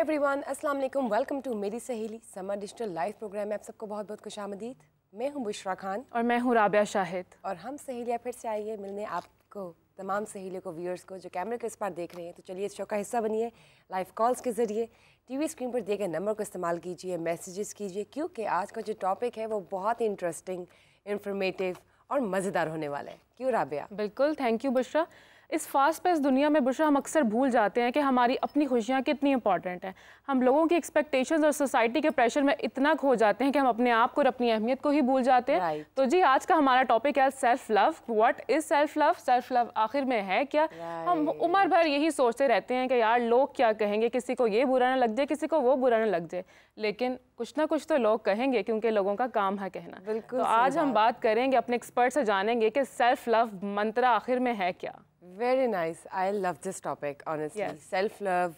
Everyone, अस्सलाम वालेकुम। Welcome to मेरी सहेली समर डिजिटल लाइव प्रोग्राम में आप सबको बहुत बहुत खुशामदीद। मैं हूं बुशरा खान और मैं हूं राबिया शाहिद और हम सहेलियाँ फिर से आई है मिलने आपको, तमाम सहेलियों को, व्यूअर्स को जो कैमरे के इस पार देख रहे हैं। तो चलिए इस शो का हिस्सा बनिए। लाइव कॉल्स के ज़रिए टीवी स्क्रीन पर दिए गए नंबर को इस्तेमाल कीजिए, मैसेजेस कीजिए, क्योंकि आज का जो टॉपिक है वो बहुत ही इंटरेस्टिंग, इंफॉर्मेटिव और मज़ेदार होने वाला है। क्यों राबिया? बिल्कुल, थैंक यू बुशरा। इस फास्ट पेस दुनिया में बुशरा हम अक्सर भूल जाते हैं कि हमारी अपनी खुशियाँ कितनी इंपॉर्टेंट हैं। हम लोगों की एक्सपेक्टेशंस और सोसाइटी के प्रेशर में इतना खो जाते हैं कि हम अपने आप को और अपनी अहमियत को ही भूल जाते हैं। तो जी, आज का हमारा टॉपिक है self love. What is self love? Self love आखिर में है क्या? हम उम्र भर यही सोचते रहते हैं कि यार लोग क्या कहेंगे, किसी को ये बुरा ना लग जाए, किसी को वो बुरा ना लग जाए, लेकिन कुछ ना कुछ तो लोग कहेंगे क्योंकि लोगों का काम है कहना। तो आज हम बात करेंगे, अपने एक्सपर्ट से जानेंगे कि सेल्फ लव मंत्र आखिर में है क्या। Very nice, I love this topic honestly. Self love,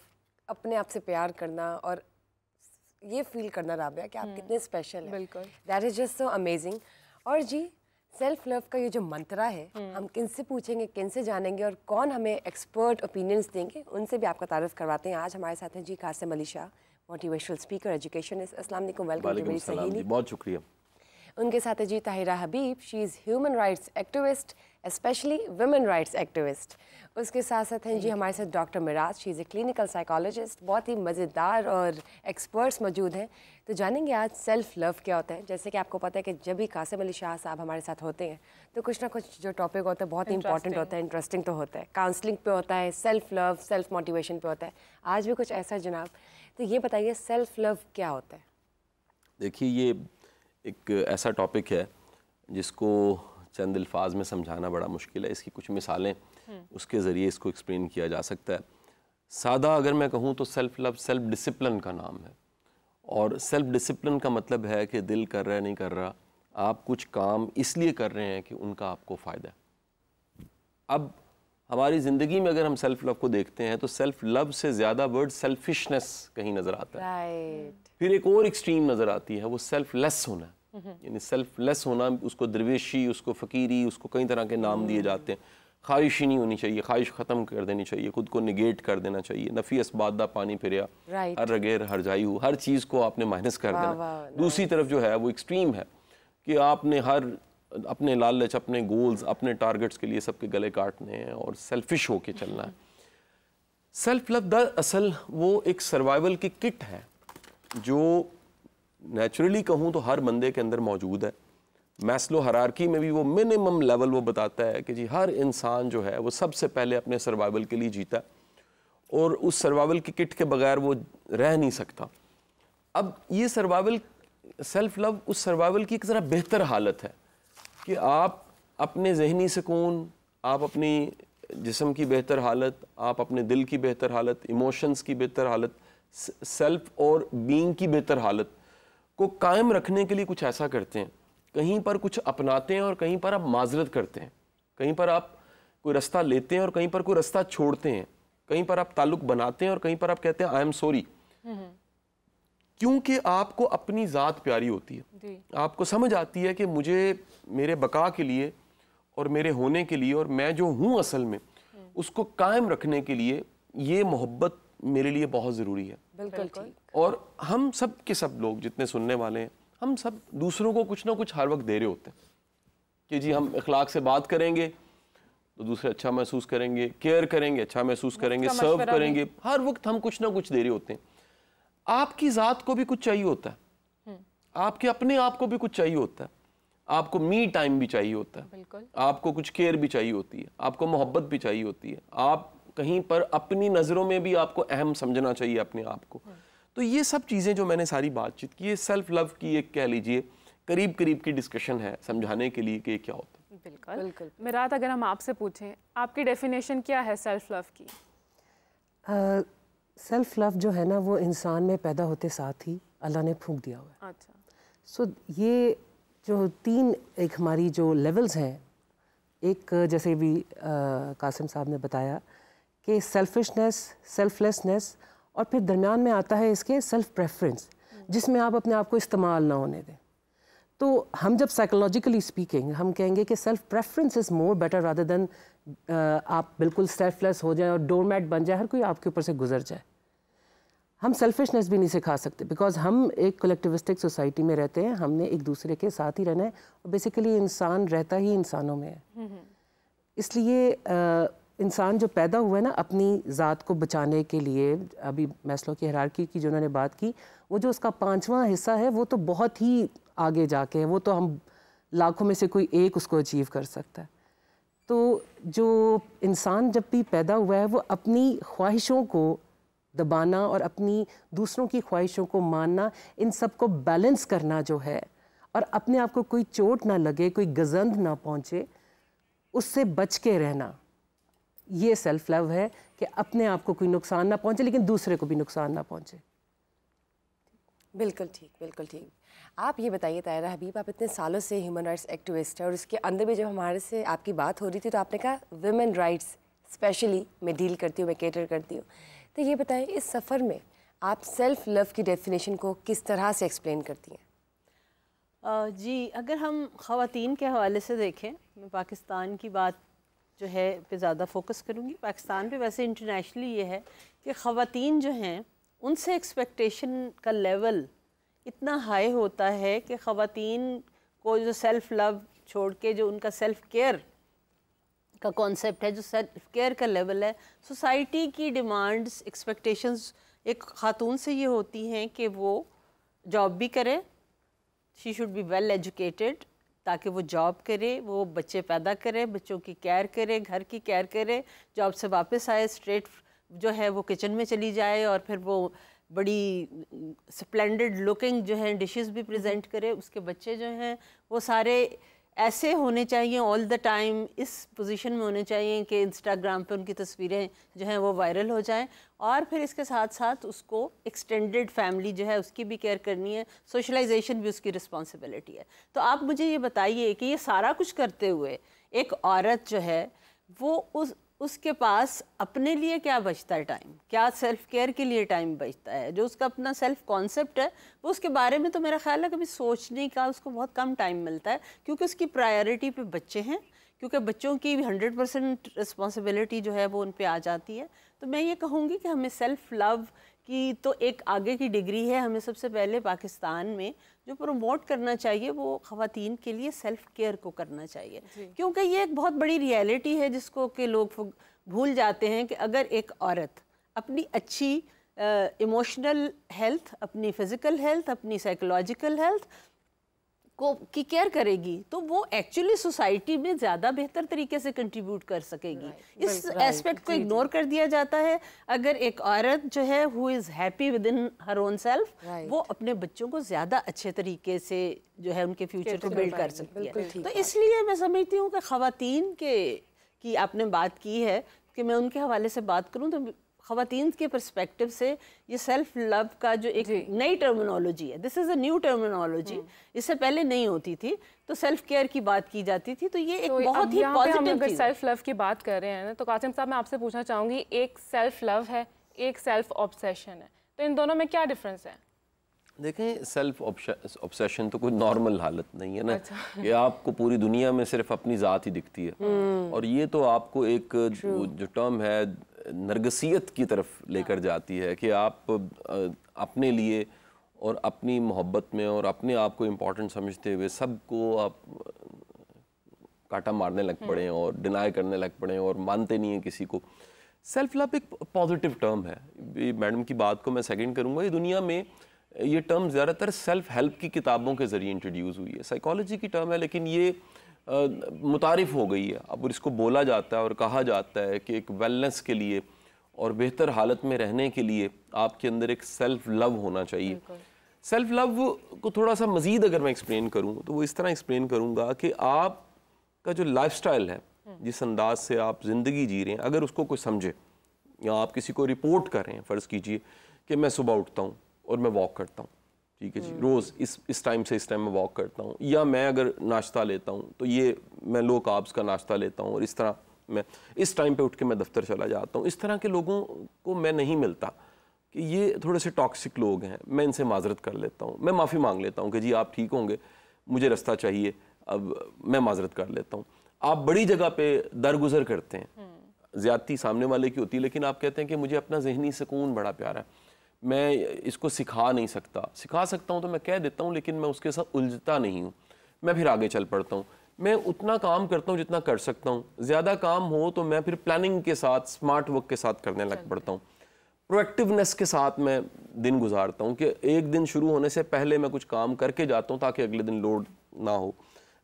अपने आप से प्यार करना और ये फील करना राबिया कि आप कितने स्पेशल हैं। बिल्कुल, that is just so amazing. और जी, सेल्फ लव का ये जो मंत्रा है, हम किन से पूछेंगे, किन से जानेंगे और कौन हमें एक्सपर्ट ओपिनियंस देंगे, उनसे भी आपका तारुफ करवाते हैं। आज हमारे साथ हैं जी Qasim Ali Shah, motivational speaker, educationist. अस्सलाम वालेकुम, वेलकम टू मेरी सहेली। बहुत शुक्रिया। उनके साथ है जी Tahira Habib, she is human rights activist, specially women rights activist. उसके साथ साथ हैं जी हमारे साथ doctor Miraj, she is a clinical psychologist. बहुत ही मज़ेदार और एक्सपर्ट्स मौजूद हैं। तो जानेंगे आज सेल्फ लव क्या होता है। जैसे कि आपको पता है कि जब भी कासिम अली शाह साहब हमारे साथ होते हैं तो कुछ ना कुछ जो टॉपिक होता है बहुत ही इंपॉर्टेंट होता है, इंटरेस्टिंग तो होता है। काउंसलिंग पे होता है, सेल्फ लव, सेल्फ मोटिवेशन पे होता है। आज भी कुछ ऐसा जनाब। तो ये बताइए सेल्फ लव क्या होता है? देखिए, ये एक ऐसा टॉपिक है जिसको चंद अल्फाज में समझाना बड़ा मुश्किल है। इसकी कुछ मिसालें उसके ज़रिए इसको एक्सप्लेन किया जा सकता है। सादा अगर मैं कहूँ तो सेल्फ लव सेल्फ डिसिप्लिन का नाम है। और सेल्फ डिसिप्लिन का मतलब है कि दिल कर रहा है, नहीं कर रहा, आप कुछ काम इसलिए कर रहे हैं कि उनका आपको फ़ायदा है। अब हमारी ज़िंदगी में अगर हम सेल्फ लव को देखते हैं तो सेल्फ लव से ज़्यादा वर्ड सेल्फिशनेस कहीं नज़र आता है। फिर एक और एक्सट्रीम नज़र आती है, वो सेल्फ लेस होना। यानी सेल्फ लेस होना, उसको दरवेशी, उसको फ़कीरी, उसको कई तरह के नाम दिए जाते हैं। ख्वाहिश ही नहीं होनी चाहिए, ख्वाहिश ख़त्म कर देनी चाहिए, खुद को निगेट कर देना चाहिए। नफ़ी असबादा पानी फिरिया, हर रगेर हर जाई हो, हर चीज़ को आपने माइनस कर देना। दूसरी तरफ जो है वो एक्सट्रीम है कि आपने हर अपने लालच, अपने गोल्स, अपने टारगेट्स के लिए सबके गले काटने हैं और सेल्फिश होके चलना है। सेल्फ लव दरअसल वो एक सर्वाइवल की किट है जो नेचुरली कहूँ तो हर बंदे के अंदर मौजूद है। मैस्लो हायरार्की में भी वो मिनिमम लेवल वो बताता है कि जी हर इंसान जो है वो सबसे पहले अपने सर्वाइवल के लिए जीता है और उस सर्वाइवल की किट के बगैर वो रह नहीं सकता। अब ये सर्वाइवल, सेल्फ लव उस सर्वाइवल की एक ज़रा बेहतर हालत है कि आप अपने जहनी सुकून, आप अपनी जिस्म की बेहतर हालत, आप अपने दिल की बेहतर हालत, इमोशंस की बेहतर हालत, सेल्फ और बीइंग की बेहतर हालत को कायम रखने के लिए कुछ ऐसा करते हैं। कहीं पर कुछ अपनाते हैं और कहीं पर आप माजरत करते हैं, कहीं पर आप कोई रास्ता लेते हैं और कहीं पर कोई रास्ता छोड़ते हैं, कहीं पर आप ताल्लुक बनाते हैं और कहीं पर आप कहते हैं आई एम सॉरी। क्योंकि आपको अपनी ज़ात प्यारी होती है, आपको समझ आती है कि मुझे मेरे बका के लिए और मेरे होने के लिए और मैं जो हूँ असल में उसको कायम रखने के लिए ये मोहब्बत मेरे लिए बहुत ज़रूरी है। बिल्कुल ठीक। और हम सब के सब लोग जितने सुनने वाले हैं, हम सब दूसरों को कुछ ना कुछ हर वक्त दे रहे होते हैं कि जी हम इखलाक से बात करेंगे तो दूसरे अच्छा महसूस करेंगे, केयर करेंगे अच्छा महसूस करेंगे, सर्व करेंगे, हर वक्त हम कुछ ना कुछ दे रहे होते हैं। आपकी ज़ात को भी कुछ चाहिए होता है, आपके अपने आप को भी कुछ चाहिए होता है, आपको मी टाइम भी चाहिए होता है, आपको कुछ केयर भी चाहिए होती है, आपको मोहब्बत भी चाहिए होती है, आप कहीं पर अपनी नज़रों में भी आपको अहम समझना चाहिए अपने आप को। तो ये सब चीज़ें जो मैंने सारी बातचीत की, ये सेल्फ लव की एक कह लीजिए करीब करीब की डिस्कशन है समझाने के लिए कि ये क्या होता है। बिल्कुल। मिराज, अगर हम आपसे पूछें आपकी डेफिनेशन क्या है सेल्फ लव की? सेल्फ लव जो है ना वो इंसान में पैदा होते साथ ही अल्लाह ने फूंक दिया हुआ है। अच्छा। सो ये जो तीन एक हमारी जो लेवल्स हैं, एक जैसे भी कासिम साहब ने बताया कि सेल्फिशनेस, सेल्फलेसनेस, और फिर दरमियान में आता है इसके सेल्फ प्रेफरेंस, जिसमें आप अपने आप को इस्तेमाल ना होने दें। तो हम जब साइकोलॉजिकली स्पीकिंग हम कहेंगे कि self preference is more better rather than आप बिल्कुल सेल्फलेस हो जाए और डोरमैट बन जाए, हर कोई आपके ऊपर से गुजर जाए। हम सेल्फिशनेस भी नहीं सिखा सकते, बिकॉज हम एक कलेक्टिविस्टिक सोसाइटी में रहते हैं, हमने एक दूसरे के साथ ही रहना है और बेसिकली इंसान रहता ही इंसानों में है। इसलिए इंसान जो पैदा हुआ है ना अपनी ज़ात को बचाने के लिए, अभी मैस्लो की हायरार्की की जो उन्होंने बात की, वो जो उसका 5वां हिस्सा है वो तो बहुत ही आगे जाके है, वो तो हम लाखों में से कोई एक उसको अचीव कर सकता है। तो जो इंसान जब भी पैदा हुआ है वो अपनी ख्वाहिशों को दबाना और अपनी दूसरों की ख्वाहिशों को मानना, इन सब को बैलेंस करना जो है, और अपने आप को कोई चोट ना लगे, कोई गजंद ना पहुँचे, उससे बच के रहना, ये सेल्फ लव है कि अपने आप को कोई नुकसान ना पहुँचे लेकिन दूसरे को भी नुकसान ना पहुँचे। बिल्कुल ठीक, बिल्कुल ठीक। आप ये बताइए ताहिरा हबीब, आप इतने सालों से ह्यूमन राइट्स एक्टिविस्ट है और उसके अंदर भी जब हमारे से आपकी बात हो रही थी तो आपने कहा विमेन राइट्स स्पेशली मैं डील करती हूँ, मैं केटर करती हूँ। तो ये बताएं इस सफ़र में आप सेल्फ़ लव की डेफिनेशन को किस तरह से एक्सप्लेन करती हैं? जी, अगर हम ख़वातीन के हवाले से देखें, मैं पाकिस्तान की बात जो है पे ज़्यादा फोकस करूँगी। पाकिस्तान पे वैसे इंटरनेशनली ये है कि ख़वातीन जो हैं उनसे एक्सपेक्टेशन का लेवल इतना हाई होता है कि ख़वातीन को जो सेल्फ़ लव छोड़ के जो उनका सेल्फ़ केयर का कॉन्सेप्ट है, जो सेल्फ़ केयर का लेवल है, सोसाइटी की डिमांड्स एक्सपेक्टेशंस एक ख़ातून से ये होती हैं कि वो जॉब भी करे, she should be well educated, ताकि वो जॉब करे, वो बच्चे पैदा करे, बच्चों की केयर करे, घर की केयर करे, जॉब से वापस आए स्ट्रेट जो है वो किचन में चली जाए और फिर वो बड़ी स्प्लेंडेड लुकिंग जो है डिशेस भी प्रेजेंट करे। उसके बच्चे जो हैं वो सारे ऐसे होने चाहिए, ऑल द टाइम इस पोजीशन में होने चाहिए कि इंस्टाग्राम पे उनकी तस्वीरें जो हैं वो वायरल हो जाएं। और फिर इसके साथ साथ उसको एक्सटेंडेड फैमिली जो है उसकी भी केयर करनी है, सोशलाइजेशन भी उसकी रिस्पॉन्सिबिलिटी है। तो आप मुझे ये बताइए कि ये सारा कुछ करते हुए एक औरत जो है वो उसके पास अपने लिए क्या बचता है टाइम, क्या सेल्फ केयर के लिए टाइम बचता है, जो उसका अपना सेल्फ कॉन्सेप्ट है वो उसके बारे में तो मेरा ख्याल है कभी सोचने का उसको बहुत कम टाइम मिलता है, क्योंकि उसकी प्रायोरिटी पे बच्चे हैं, क्योंकि बच्चों की 100% रिस्पॉन्सिबिलिटी जो है वो उन पे आ जाती है। तो मैं ये कहूँगी कि हमें सेल्फ लव की तो एक आगे की डिग्री है, हमें सबसे पहले पाकिस्तान में जो प्रमोट करना चाहिए वो ख़वातीन के लिए सेल्फ़ केयर को करना चाहिए, क्योंकि ये एक बहुत बड़ी रियलिटी है जिसको कि लोग भूल जाते हैं कि अगर एक औरत अपनी अच्छी इमोशनल हेल्थ, अपनी फ़िज़िकल हेल्थ, अपनी साइकोलॉजिकल हेल्थ को की केयर करेगी तो वो एक्चुअली सोसाइटी में ज़्यादा बेहतर तरीके से कंट्रीब्यूट कर सकेगी। इस एस्पेक्ट को इग्नोर कर दिया जाता है। अगर एक औरत जो है who is happy with in her own self, वो अपने बच्चों को ज़्यादा अच्छे तरीके से जो है उनके फ्यूचर को बिल्ड कर सकती है। तो इसलिए मैं समझती हूँ कि ख़वातीन की आपने बात की है कि मैं उनके हवाले से बात करूँ तो ख़वातीन के पर्सपेक्टिव से ये सेल्फ लव का जो एक नई टर्मिनोलॉजी है, this is a new terminology, इससे पहले नहीं होती थी। तो सेल्फ केयर की बात की जाती थी, तो ये एक बहुत ही पॉजिटिव अगर सेल्फ लव की बात कर रहे हैं ना, तो कासिम साहब मैं आपसे पूछना चाहूँगी, एक सेल्फ लव है, एक सेल्फ ऑब्सेशन है, तो इन दोनों में क्या डिफरेंस है? देखें, सेल्फ ऑब्सेशन तो कोई नॉर्मल हालत नहीं है ना, कि आपको पूरी दुनिया में सिर्फ अपनी ज़ात ही दिखती है, और ये तो आपको एक जो टर्म है नरगसियत की तरफ लेकर जाती है कि आप अपने लिए और अपनी मोहब्बत में और अपने आप को इम्पोर्टेंट समझते हुए सबको आप काटा मारने लग पड़े हैं और डिनाई करने लग पड़े हैं और मानते नहीं हैं किसी को। सेल्फ लव एक पॉजिटिव टर्म है। मैडम की बात को मैं सेकंड करूँगा, ये दुनिया में ये टर्म ज़्यादातर सेल्फ हेल्प की किताबों के ज़रिए इंट्रोड्यूस हुई है, साइकोलॉजी की टर्म है, लेकिन ये मुतारिफ हो गई है अब, इसको बोला जाता है और कहा जाता है कि एक वेलनेस के लिए और बेहतर हालत में रहने के लिए आपके अंदर एक सेल्फ लव होना चाहिए। सेल्फ लव को थोड़ा सा मज़ीद अगर मैं एक्सप्लेन करूँ तो वो इस तरह एक्सप्लेन करूँगा कि आपका जो लाइफस्टाइल है, जिस अंदाज से आप ज़िंदगी जी रहे हैं, अगर उसको कोई समझे या आप किसी को रिपोर्ट कर रहे हैं, फ़र्ज़ कीजिए कि मैं सुबह उठता हूँ और मैं वॉक करता हूँ, ठीक है जी, रोज़ इस टाइम से इस टाइम में वॉक करता हूँ, या मैं अगर नाश्ता लेता हूँ तो ये मैं लो कार्ब्स का नाश्ता लेता हूँ और इस तरह मैं इस टाइम पे उठ के मैं दफ्तर चला जाता हूँ। इस तरह के लोगों को मैं नहीं मिलता कि ये थोड़े से टॉक्सिक लोग हैं, मैं इनसे माजरत कर लेता हूँ, मैं माफ़ी मांग लेता हूँ कि जी आप ठीक होंगे, मुझे रास्ता चाहिए, अब मैं माजरत कर लेता हूँ। आप बड़ी जगह पे दरगुजर करते हैं, ज़्यादती सामने वाले की होती है, लेकिन आप कहते हैं कि मुझे अपना जहनी सुकून बड़ा प्यारा है, मैं इसको सिखा नहीं सकता। सिखा सकता हूँ तो मैं कह देता हूँ, लेकिन मैं उसके साथ उलझता नहीं हूँ, मैं फिर आगे चल पड़ता हूँ। मैं उतना काम करता हूँ जितना कर सकता हूँ, ज़्यादा काम हो तो मैं फिर प्लानिंग के साथ, स्मार्ट वर्क के साथ करने लग पड़ता हूँ। प्रोएक्टिवनेस के साथ मैं दिन गुजारता हूँ कि एक दिन शुरू होने से पहले मैं कुछ काम करके जाता हूँ ताकि अगले दिन लोड ना हो।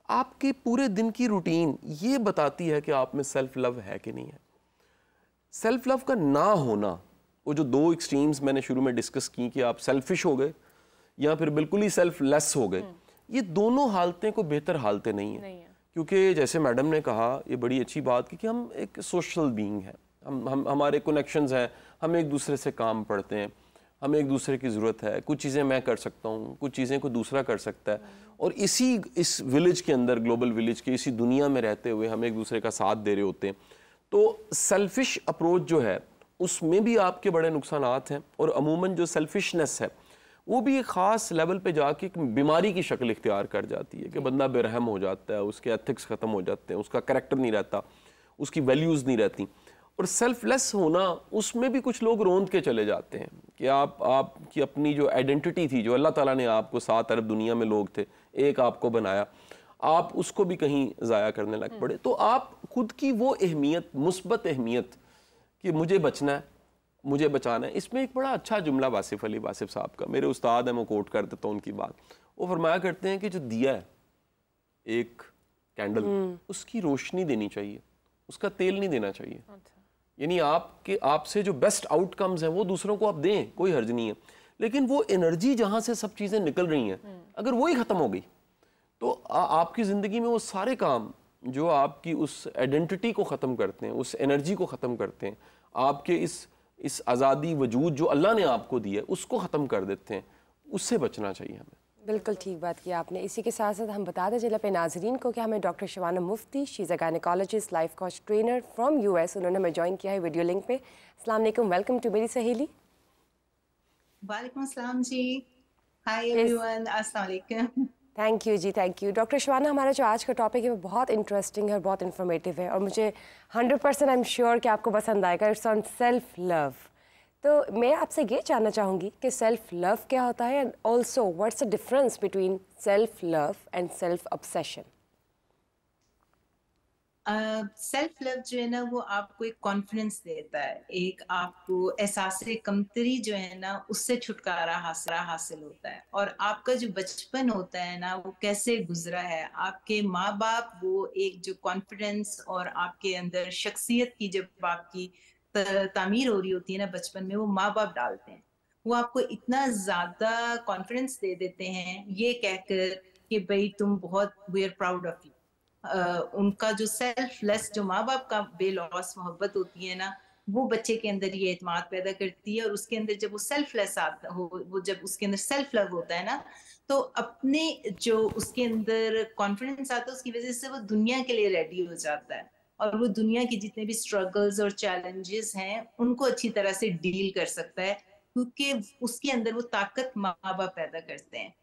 आपके पूरे दिन की रूटीन ये बताती है कि आप में सेल्फ लव है कि नहीं है। सेल्फ लव का ना होना, वो जो दो एक्सट्रीम्स मैंने शुरू में डिस्कस की कि आप सेल्फिश हो गए या फिर बिल्कुल ही सेल्फलेस हो गए, ये दोनों हालतें को बेहतर हालतें नहीं है। क्योंकि जैसे मैडम ने कहा, ये बड़ी अच्छी बात की कि हम एक सोशल बीइंग है, हम हमारे कनेक्शंस हैं, हम एक दूसरे से काम पढ़ते हैं, हमें एक दूसरे की ज़रूरत है। कुछ चीज़ें मैं कर सकता हूँ, कुछ चीज़ें कोई दूसरा कर सकता है, और इस विलेज के अंदर, ग्लोबल विलेज के इसी दुनिया में रहते हुए हम एक दूसरे का साथ दे रहे होते हैं। तो सेल्फिश अप्रोच जो है उसमें भी आपके बड़े नुकसानात हैं, और अमूमन जो सेल्फिशनेस है वो भी एक ख़ास लेवल पे जाके एक बीमारी की शक्ल इख्तियार कर जाती है कि बंदा बेरहम हो जाता है, उसके एथिक्स ख़त्म हो जाते हैं, उसका करैक्टर नहीं रहता, उसकी वैल्यूज़ नहीं रहती। और सेल्फलेस होना, उसमें भी कुछ लोग रोंद के चले जाते हैं कि आपकी अपनी जो आइडेंटिटी थी, जो अल्लाह ताला ने आपको 7 अरब दुनिया में लोग थे, एक आपको बनाया, आप उसको भी कहीं ज़ाया करने लग पड़े। तो आप खुद की वो अहमियत, मुस्बत अहमियत कि मुझे बचना है, मुझे बचाना है, इसमें एक बड़ा अच्छा जुमला वासिफ अली वासिफ साहब का, मेरे उस्ताद हैं, मैं कोट कर देता हूँ उनकी बात। वो फरमाया करते हैं कि जो दिया है एक कैंडल, उसकी रोशनी देनी चाहिए, उसका तेल नहीं देना चाहिए। यानी आपसे जो बेस्ट आउटकम्स हैं वो दूसरों को आप दें, कोई हर्ज नहीं है, लेकिन वो एनर्जी जहाँ से सब चीज़ें निकल रही हैं, अगर वही ख़त्म हो गई तो आपकी ज़िंदगी में वो सारे काम जो आपकी उस आइडेंटिटी को ख़त्म करते हैं, उस एनर्जी को ख़त्म करते हैं, आपके इस आज़ादी वजूद जो अल्लाह ने आपको दी है उसको ख़त्म कर देते हैं। उससे बचना चाहिए हमें। बिल्कुल ठीक बात की आपने। इसी के साथ साथ हम बता दें चले अपने नाजरीन को कि हमें doctor Shabana Mufti, she is a gynaecologist, life coach, trainer from US, उन्होंने हमें ज्वाइन किया है वीडियो लिंक पे। अस्सलाम वालेकुम, वेलकम टू मेरी सहेली। वालेकुम अस्सलाम जी, हाय एवरीवन, अस्सलाम वालेकुम। Thank you ji, thank you. Doctor Shabana, हमारा जो आज का टॉपिक है वो बहुत इंटरेस्टिंग है और बहुत इन्फॉर्मेटिव है, और मुझे 100% आई एम श्योर कि आपको पसंद आएगा। It's on self love. तो मैं आपसे ये जानना चाहूँगी कि सेल्फ लव क्या होता है, and also what's the difference between self love and self obsession. Self love जो है ना वो आपको एक कॉन्फिडेंस देता है, एक आपको एहसास कमतरी जो है ना उससे छुटकारा हासिल होता है। और आपका जो बचपन होता है ना वो कैसे गुजरा है, आपके माँ बाप वो एक जो कॉन्फिडेंस और आपके अंदर शख्सियत की जब आपकी तामीर हो रही होती है ना बचपन में, वो माँ बाप डालते हैं। वो आपको इतना ज्यादा कॉन्फिडेंस दे देते हैं ये कहकर कि भाई तुम बहुत, we are proud of you. उनका जो सेल्फलेस, जो माँ बाप का बेलौस मोहब्बत होती है ना, वो बच्चे के अंदर ये एतमाद पैदा करती है। और उसके अंदर जब वो सेल्फलेस आता हो, वो जब उसके अंदर सेल्फ लव होता है ना, तो अपने जो उसके अंदर कॉन्फिडेंस आता है उसकी वजह से वो दुनिया के लिए रेडी हो जाता है, और वो दुनिया के जितने भी स्ट्रगल्स और चैलेंजेस हैं उनको अच्छी तरह से डील कर सकता है, क्योंकि उसके अंदर वो ताकत माँ बाप पैदा करते हैं।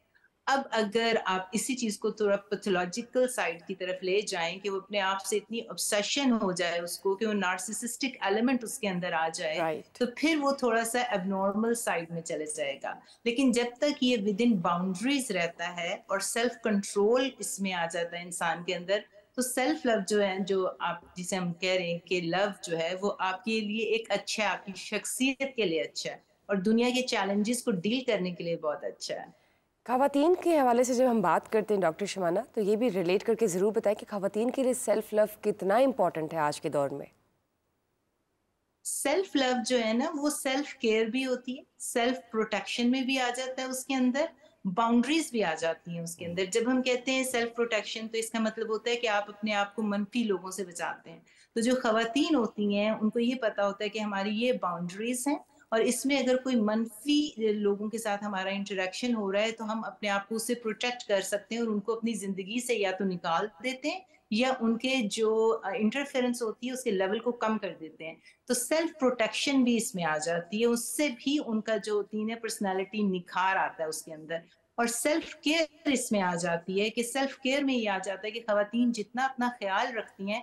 अब अगर आप इसी चीज को थोड़ा पैथोलॉजिकल साइड की तरफ ले जाएं कि वो अपने आप से इतनी ऑब्सेशन हो जाए उसको कि वो नार्सिसिस्टिक एलिमेंट उसके अंदर आ जाए, तो फिर वो थोड़ा सा एबनॉर्मल साइड में चले जाएगा। लेकिन जब तक ये विद इन बाउंड्रीज रहता है और सेल्फ कंट्रोल इसमें आ जाता है इंसान के अंदर, तो सेल्फ लव जो है, जो आप जिसे हम कह रहे हैं कि लव जो है, वो आपके लिए एक अच्छा है, आपकी शख्सियत के लिए अच्छा है, और दुनिया के चैलेंजेस को डील करने के लिए बहुत अच्छा है। ख़वातीन के हवाले से जब हम बात करते हैं डॉक्टर शबाना, तो ये भी रिलेट करके ज़रूर बताएं कि ख़वातीन के लिए सेल्फ लव कितना इम्पोर्टेंट है आज के दौर में। सेल्फ लव जो है ना वो सेल्फ केयर भी होती है, सेल्फ प्रोटेक्शन में भी आ जाता है, उसके अंदर बाउंड्रीज भी आ जाती हैं उसके अंदर। जब हम कहते हैं सेल्फ प्रोटेक्शन, तो इसका मतलब होता है कि आप अपने आप को मनफी लोगों से बचाते हैं। तो जो ख़वातीन होती हैं उनको ये पता होता है कि हमारी ये बाउंड्रीज हैं, और इसमें अगर कोई मनफी लोगों के साथ हमारा इंटरेक्शन हो रहा है तो हम अपने आप को उससे प्रोटेक्ट कर सकते हैं, और उनको अपनी जिंदगी से या तो निकाल देते हैं या उनके जो इंटरफेरेंस होती है उसके लेवल को कम कर देते हैं। तो सेल्फ प्रोटेक्शन भी इसमें आ जाती है, उससे भी उनका जो होती है पर्सनैलिटी निखार आता है उसके अंदर। और सेल्फ केयर इसमें आ जाती है कि सेल्फ केयर में ये आ जाता है कि ख़वातीन जितना अपना ख्याल रखती हैं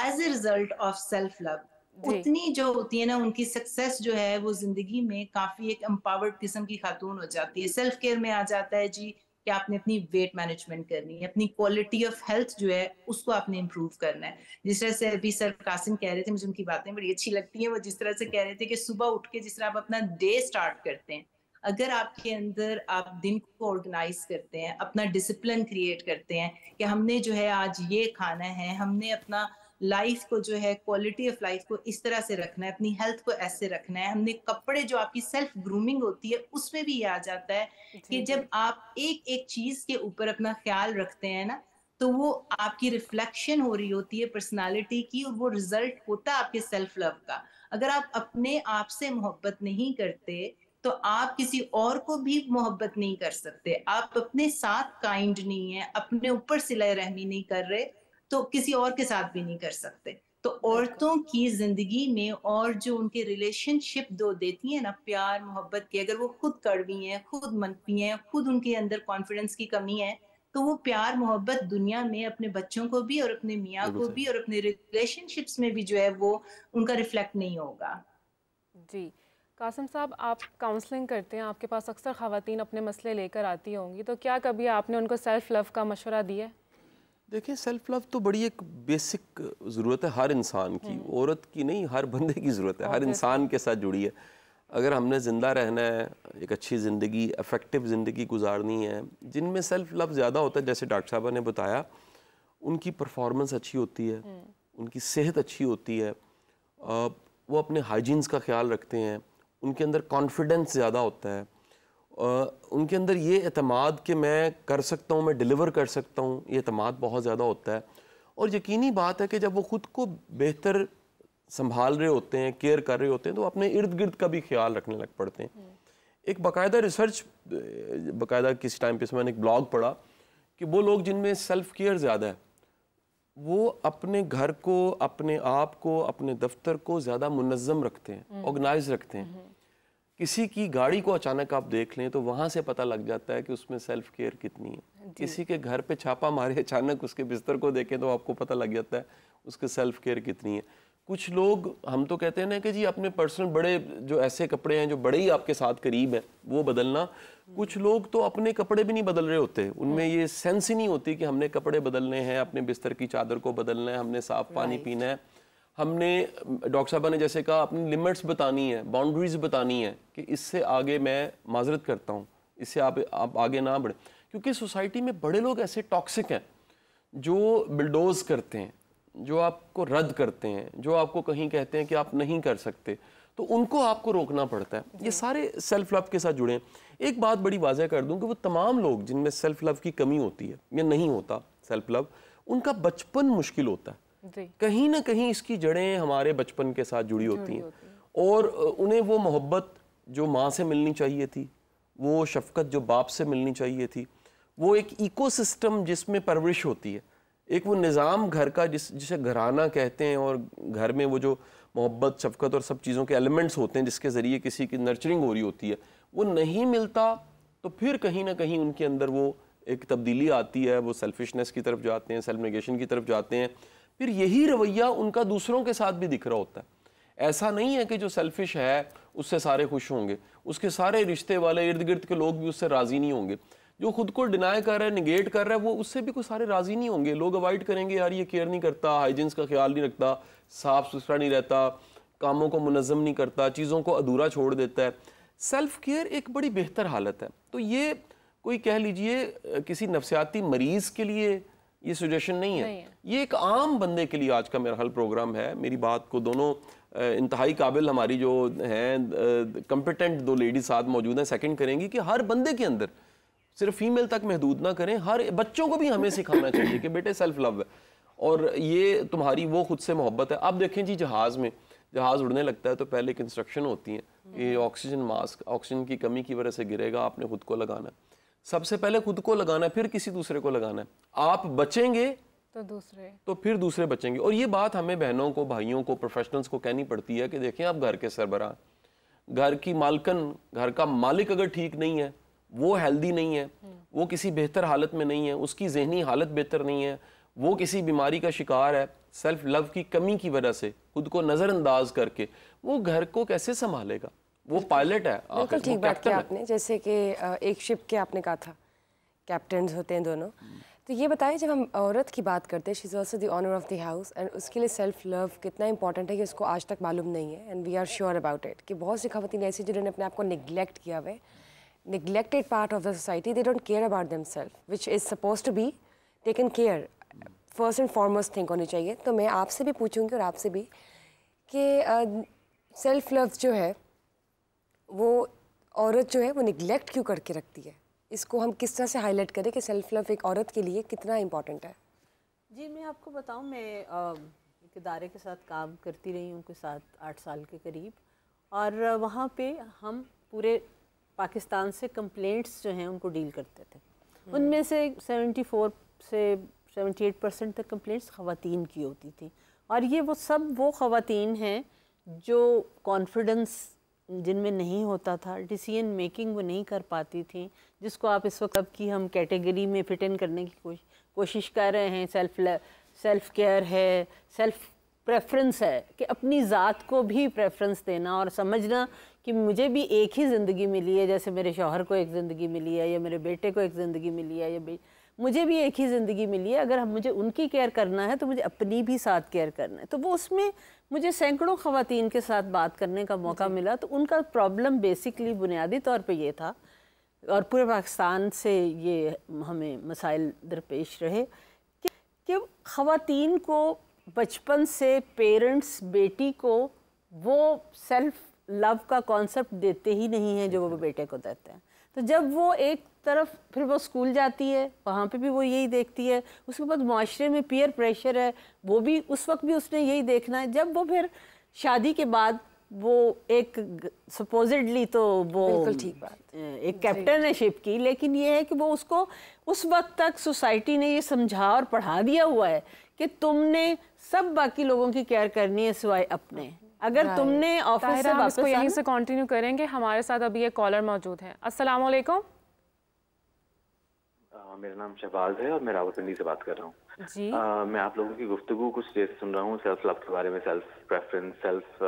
as a result of self love, उतनी जो होती है ना उनकी सक्सेस जो है वो जिंदगी में काफी एक एम्पावर्ड किस्म की खातून हो जाती है। सेल्फ केयर में आ जाता है जी कि आपने अपनी वेट मैनेजमेंट करनी है, अपनी क्वालिटी ऑफ हेल्थ जो है उसको आपने इम्प्रूव करना है। जिस तरह से अभी सर कासिम कह रहे थे, मुझे उनकी बातें बड़ी अच्छी लगती हैं। वो जिस तरह से कह रहे थे कि सुबह उठ के जिस तरह आप अपना डे स्टार्ट करते हैं, अगर आपके अंदर आप दिन को ऑर्गेनाइज करते हैं, अपना डिसिप्लिन क्रिएट करते हैं कि हमने जो है आज ये खाना है, हमने अपना लाइफ को जो है क्वालिटी ऑफ लाइफ को इस तरह से रखना है, अपनी हेल्थ को ऐसे रखना है, हमने कपड़े जो आपकी सेल्फ ग्रूमिंग होती है उसमें भी ये आ जाता है कि जब आप एक एक चीज के ऊपर अपना ख्याल रखते हैं ना, तो वो आपकी रिफ्लेक्शन हो रही होती है पर्सनालिटी की, और वो रिजल्ट होता है आपके सेल्फ लव का। अगर आप अपने आप से मोहब्बत नहीं करते तो आप किसी और को भी मोहब्बत नहीं कर सकते। आप अपने साथ काइंड नहीं है, अपने ऊपर सिला रहमी नहीं कर रहे, तो किसी और के साथ भी नहीं कर सकते। तो औरतों की जिंदगी में और जो उनके रिलेशनशिप दो देती है ना प्यार मोहब्बत की, अगर वो खुद कड़वी हैं, खुद मनफी हैं, खुद उनके अंदर कॉन्फिडेंस की कमी है, तो वो प्यार मोहब्बत दुनिया में अपने बच्चों को भी और अपने मियाँ को भी और अपने रिलेशनशिप्स में भी जो है वो उनका रिफ्लेक्ट नहीं होगा। जी कासिम साहब, आप काउंसलिंग करते हैं, आपके पास अक्सर ख़वातीन अपने मसले लेकर आती होंगी, तो क्या कभी आपने उनको सेल्फ लव का मशवरा दिया है? देखिए, सेल्फ लव तो बड़ी एक बेसिक ज़रूरत है हर इंसान की, औरत की नहीं, हर बंदे की ज़रूरत है, हर इंसान के साथ जुड़ी है। अगर हमने ज़िंदा रहना है, एक अच्छी ज़िंदगी, इफ़ेक्टिव ज़िंदगी गुजारनी है, जिनमें सेल्फ लव ज़्यादा होता है, जैसे डॉक्टर साहबा ने बताया, उनकी परफॉर्मेंस अच्छी होती है, उनकी सेहत अच्छी होती है, वो अपने हाइजीन्स का ख्याल रखते हैं, उनके अंदर कॉन्फिडेंस ज़्यादा होता है, उनके अंदर ये एतमाद कि मैं कर सकता हूँ, मैं डिलीवर कर सकता हूँ, ये एतमाद बहुत ज़्यादा होता है। और यकीनी बात है कि जब वो ख़ुद को बेहतर संभाल रहे होते हैं, केयर कर रहे होते हैं, तो अपने इर्द गिर्द का भी ख्याल रखने लग पड़ते हैं। एक बाकायदा रिसर्च, बाकायदा किसी टाइम पे मैंने एक ब्लॉग पढ़ा कि वो लोग जिनमें सेल्फ केयर ज़्यादा है, वो अपने घर को, अपने आप को, अपने दफ्तर को ज़्यादा मुनज़्ज़म रखते हैं, ऑर्गेनाइज रखते हैं। किसी की गाड़ी को अचानक आप देख लें तो वहाँ से पता लग जाता है कि उसमें सेल्फ केयर कितनी है। किसी के घर पे छापा मारे, अचानक उसके बिस्तर को देखें तो आपको पता लग जाता है उसके सेल्फ केयर कितनी है। कुछ लोग, हम तो कहते हैं ना कि जी अपने पर्सनल बड़े जो ऐसे कपड़े हैं जो बड़े ही आपके साथ करीब हैं वो बदलना। कुछ लोग तो अपने कपड़े भी नहीं बदल रहे होते, उनमें ये सेंस ही नहीं होती कि हमने कपड़े बदलने हैं, अपने बिस्तर की चादर को बदलना है, हमने साफ पानी पीना है, हमने, डॉक्टर साहबा ने जैसे कहा, अपनी लिमिट्स बतानी है, बाउंड्रीज बतानी है कि इससे आगे मैं माजरत करता हूँ, इससे आप आगे ना बढ़े। क्योंकि सोसाइटी में बड़े लोग ऐसे टॉक्सिक हैं जो बिल्डोज करते हैं, जो आपको रद्द करते हैं, जो आपको कहीं कहते हैं कि आप नहीं कर सकते, तो उनको आपको रोकना पड़ता है। ये सारे सेल्फ लव के साथ जुड़े हैं। एक बात बड़ी वाज़ह कर दूं कि वो तमाम लोग जिनमें सेल्फ लव की कमी होती है या नहीं होता सेल्फ लव, उनका बचपन मुश्किल होता है। कहीं ना कहीं इसकी जड़ें हमारे बचपन के साथ जुड़ी होती हैं और उन्हें वो मोहब्बत जो माँ से मिलनी चाहिए थी, वो शफकत जो बाप से मिलनी चाहिए थी, वो एक इकोसिस्टम जिसमें परवरिश होती है, एक वो निज़ाम घर का जिसे घराना कहते हैं, और घर में वो जो मोहब्बत, शफकत और सब चीज़ों के एलिमेंट्स होते हैं जिसके ज़रिए किसी की नर्चरिंग हो रही होती है, वो नहीं मिलता, तो फिर कहीं ना कहीं उनके अंदर वो एक तब्दीली आती है, वो सेल्फिशनेस की तरफ जाते हैं, सेल्फ नेगेशन की तरफ जाते हैं। फिर यही रवैया उनका दूसरों के साथ भी दिख रहा होता है। ऐसा नहीं है कि जो सेल्फिश है उससे सारे खुश होंगे, उसके सारे रिश्ते वाले इर्द गिर्द के लोग भी उससे राज़ी नहीं होंगे। जो खुद को डिनाई कर रहा है, निगेट कर रहा है, वो उससे भी कोई सारे राज़ी नहीं होंगे। लोग अवॉइड करेंगे, यार ये केयर नहीं करता, हाइजीन्स का ख्याल नहीं रखता, साफ़ सुथरा नहीं रहता, कामों को मुनज़्ज़म नहीं करता, चीज़ों को अधूरा छोड़ देता है। सेल्फ केयर एक बड़ी बेहतर हालत है। तो ये कोई कह लीजिए किसी नफ्सियाती मरीज़ के लिए ये सजेशन नहीं है, ये एक आम बंदे के लिए आज का मेरा हल प्रोग्राम है। मेरी बात को दोनों इंतहाई काबिल हमारी जो हैं कम्पिटेंट दो लेडीज साथ मौजूद हैं सेकंड करेंगी कि हर बंदे के अंदर, सिर्फ फीमेल तक महदूद ना करें, हर बच्चों को भी हमें सिखाना चाहिए कि बेटे सेल्फ लव है और ये तुम्हारी वो खुद से मोहब्बत है। आप देखें जी, जहाज़ उड़ने लगता है तो पहले एक इंस्ट्रक्शन होती है, ये ऑक्सीजन मास्क ऑक्सीजन की कमी की वजह से गिरेगा, आपने खुद को लगाना है। सबसे पहले खुद को लगाना है, फिर किसी दूसरे को लगाना है। आप बचेंगे तो फिर दूसरे बचेंगे। और ये बात हमें बहनों को, भाइयों को, प्रोफेशनल्स को कहनी पड़ती है कि देखें, आप घर के सरबराह, घर की मालकन, घर का मालिक अगर ठीक नहीं है, वो हेल्दी नहीं है, वो किसी बेहतर हालत में नहीं है, उसकी जहनी हालत बेहतर नहीं है, वो किसी बीमारी का शिकार है, सेल्फ लव की कमी की वजह से खुद को नज़रअंदाज करके वो घर को कैसे संभालेगा? वो पायलट है, बिल्कुल ठीक बात किया आपने। जैसे कि एक शिप के आपने कहा था कैप्टन होते हैं दोनों, तो ये बताएं जब हम औरत की बात करते हैं, she is also the honour of the house, and उसके लिए सेल्फ लव कितना इंपॉर्टेंट है कि उसको आज तक मालूम नहीं है, and we are sure about it कि बहुत सी खवातीन ऐसी जिन्होंने अपने आप को निगलेक्ट किया हुआ है, neglected part of the society. They don't care about themselves, which is supposed to be taken care. First and foremost thing होनी चाहिए। तो मैं आपसे भी पूछूंगी और आपसे भी कि सेल्फ लव जो है वो औरत जो है वो निगलेक्ट क्यों करके रखती है? इसको हम किस तरह से हाईलाइट करें कि सेल्फ लव एक औरत के लिए कितना इम्पोर्टेंट है? जी मैं आपको बताऊं, मैं एक इदारे के साथ काम करती रही हूँ, कुछ 7-8 साल के करीब, और वहाँ पे हम पूरे पाकिस्तान से कंप्लेंट्स जो हैं उनको डील करते थे। उनमें से 74 से 78% तक कंप्लेंट्स ख़वातीन की होती थी, और ये वो ख़वातीन हैं जो कॉन्फिडेंस जिनमें नहीं होता था, डिसीजन मेकिंग वो नहीं कर पाती थी, जिसको आप इस वक्त की हम कैटेगरी में फिट इन करने की कोशिश कर रहे हैं। सेल्फ केयर है, सेल्फ प्रेफरेंस है कि अपनी ज़ात को भी प्रेफरेंस देना और समझना कि मुझे भी एक ही ज़िंदगी मिली है, जैसे मेरे शौहर को एक ज़िंदगी मिली है या मेरे बेटे को एक ज़िंदगी मिली है, या मुझे भी एक ही ज़िंदगी मिली है। अगर मुझे उनकी केयर करना है तो मुझे अपनी भी साथ केयर करना है। तो वो उसमें मुझे सैकड़ों ख़वातीन के साथ बात करने का मौका मिला। तो उनका प्रॉब्लम बेसिकली बुनियादी तौर पे ये था, और पूरे पाकिस्तान से ये हमें मसाइल दरपेश रहे कि ख़वातीन को बचपन से पेरेंट्स बेटी को वो सेल्फ लव का कॉन्सेप्ट देते ही नहीं है जो वो बेटे को देते हैं। तो जब वो एक तरफ फिर वो स्कूल जाती है, वहाँ पे भी वो यही देखती है, उसके बाद माशरे में पीयर प्रेशर है, वो भी उस वक्त भी उसने यही देखना है। जब वो फिर शादी के बाद वो एक सपोजिडली तो वो ठीक बात, एक कैप्टन है शिप की, लेकिन ये है कि वो उसको उस वक्त तक सोसाइटी ने ये समझा और पढ़ा दिया हुआ है कि तुमने सब बाकी लोगों की केयर करनी है सिवाय अपने। अगर तुमने ऑफिस से वापस यहीं से कंटिन्यू करेंगे। हमारे साथ अभी एक कॉलर मौजूद है। अस्सलाम वालेकुम। मेरा नाम शहबाज है और मैं रावलपिंडी से बात कर रहा हूँ जी। मैं आप लोगों की गुफ्तगू कुछ देर से सुन रहा हूँ सेल्फ लव के बारे में, सेल्फ प्रेफरेंस, सेल्फ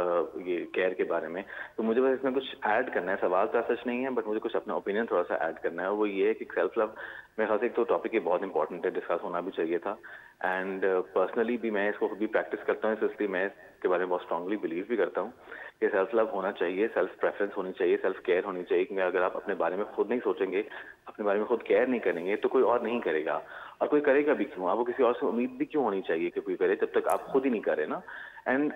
ये केयर के बारे में। तो मुझे बस इसमें कुछ ऐड करना है। सवाल तो सच नहीं है, बट मुझे कुछ अपना ओपिनियन थोड़ा सा ऐड करना है। वो ये है कि सेल्फ लव मेरे ख्याल से एक तो टॉपिक ये बहुत इंपॉर्टेंट है, डिस्कस होना भी चाहिए था। एंड पर्सनली भी मैं इसको खुद भी प्रैक्टिस करता हूँ, इसलिए मैं इसके बारे में बहुत स्ट्रांगली बिलीव भी करता हूँ कि सेल्फ लव होना चाहिए, सेल्फ प्रेफरेंस होनी चाहिए, सेल्फ केयर होनी चाहिए। क्योंकि अगर आप अपने बारे में खुद नहीं सोचेंगे, अपने बारे में खुद केयर नहीं करेंगे, तो कोई और नहीं करेगा। और कोई करेगा भी क्यों? आपको किसी और से उम्मीद भी क्यों होनी चाहिए कि कोई करे, जब तक आप खुद ही नहीं करें ना। एंड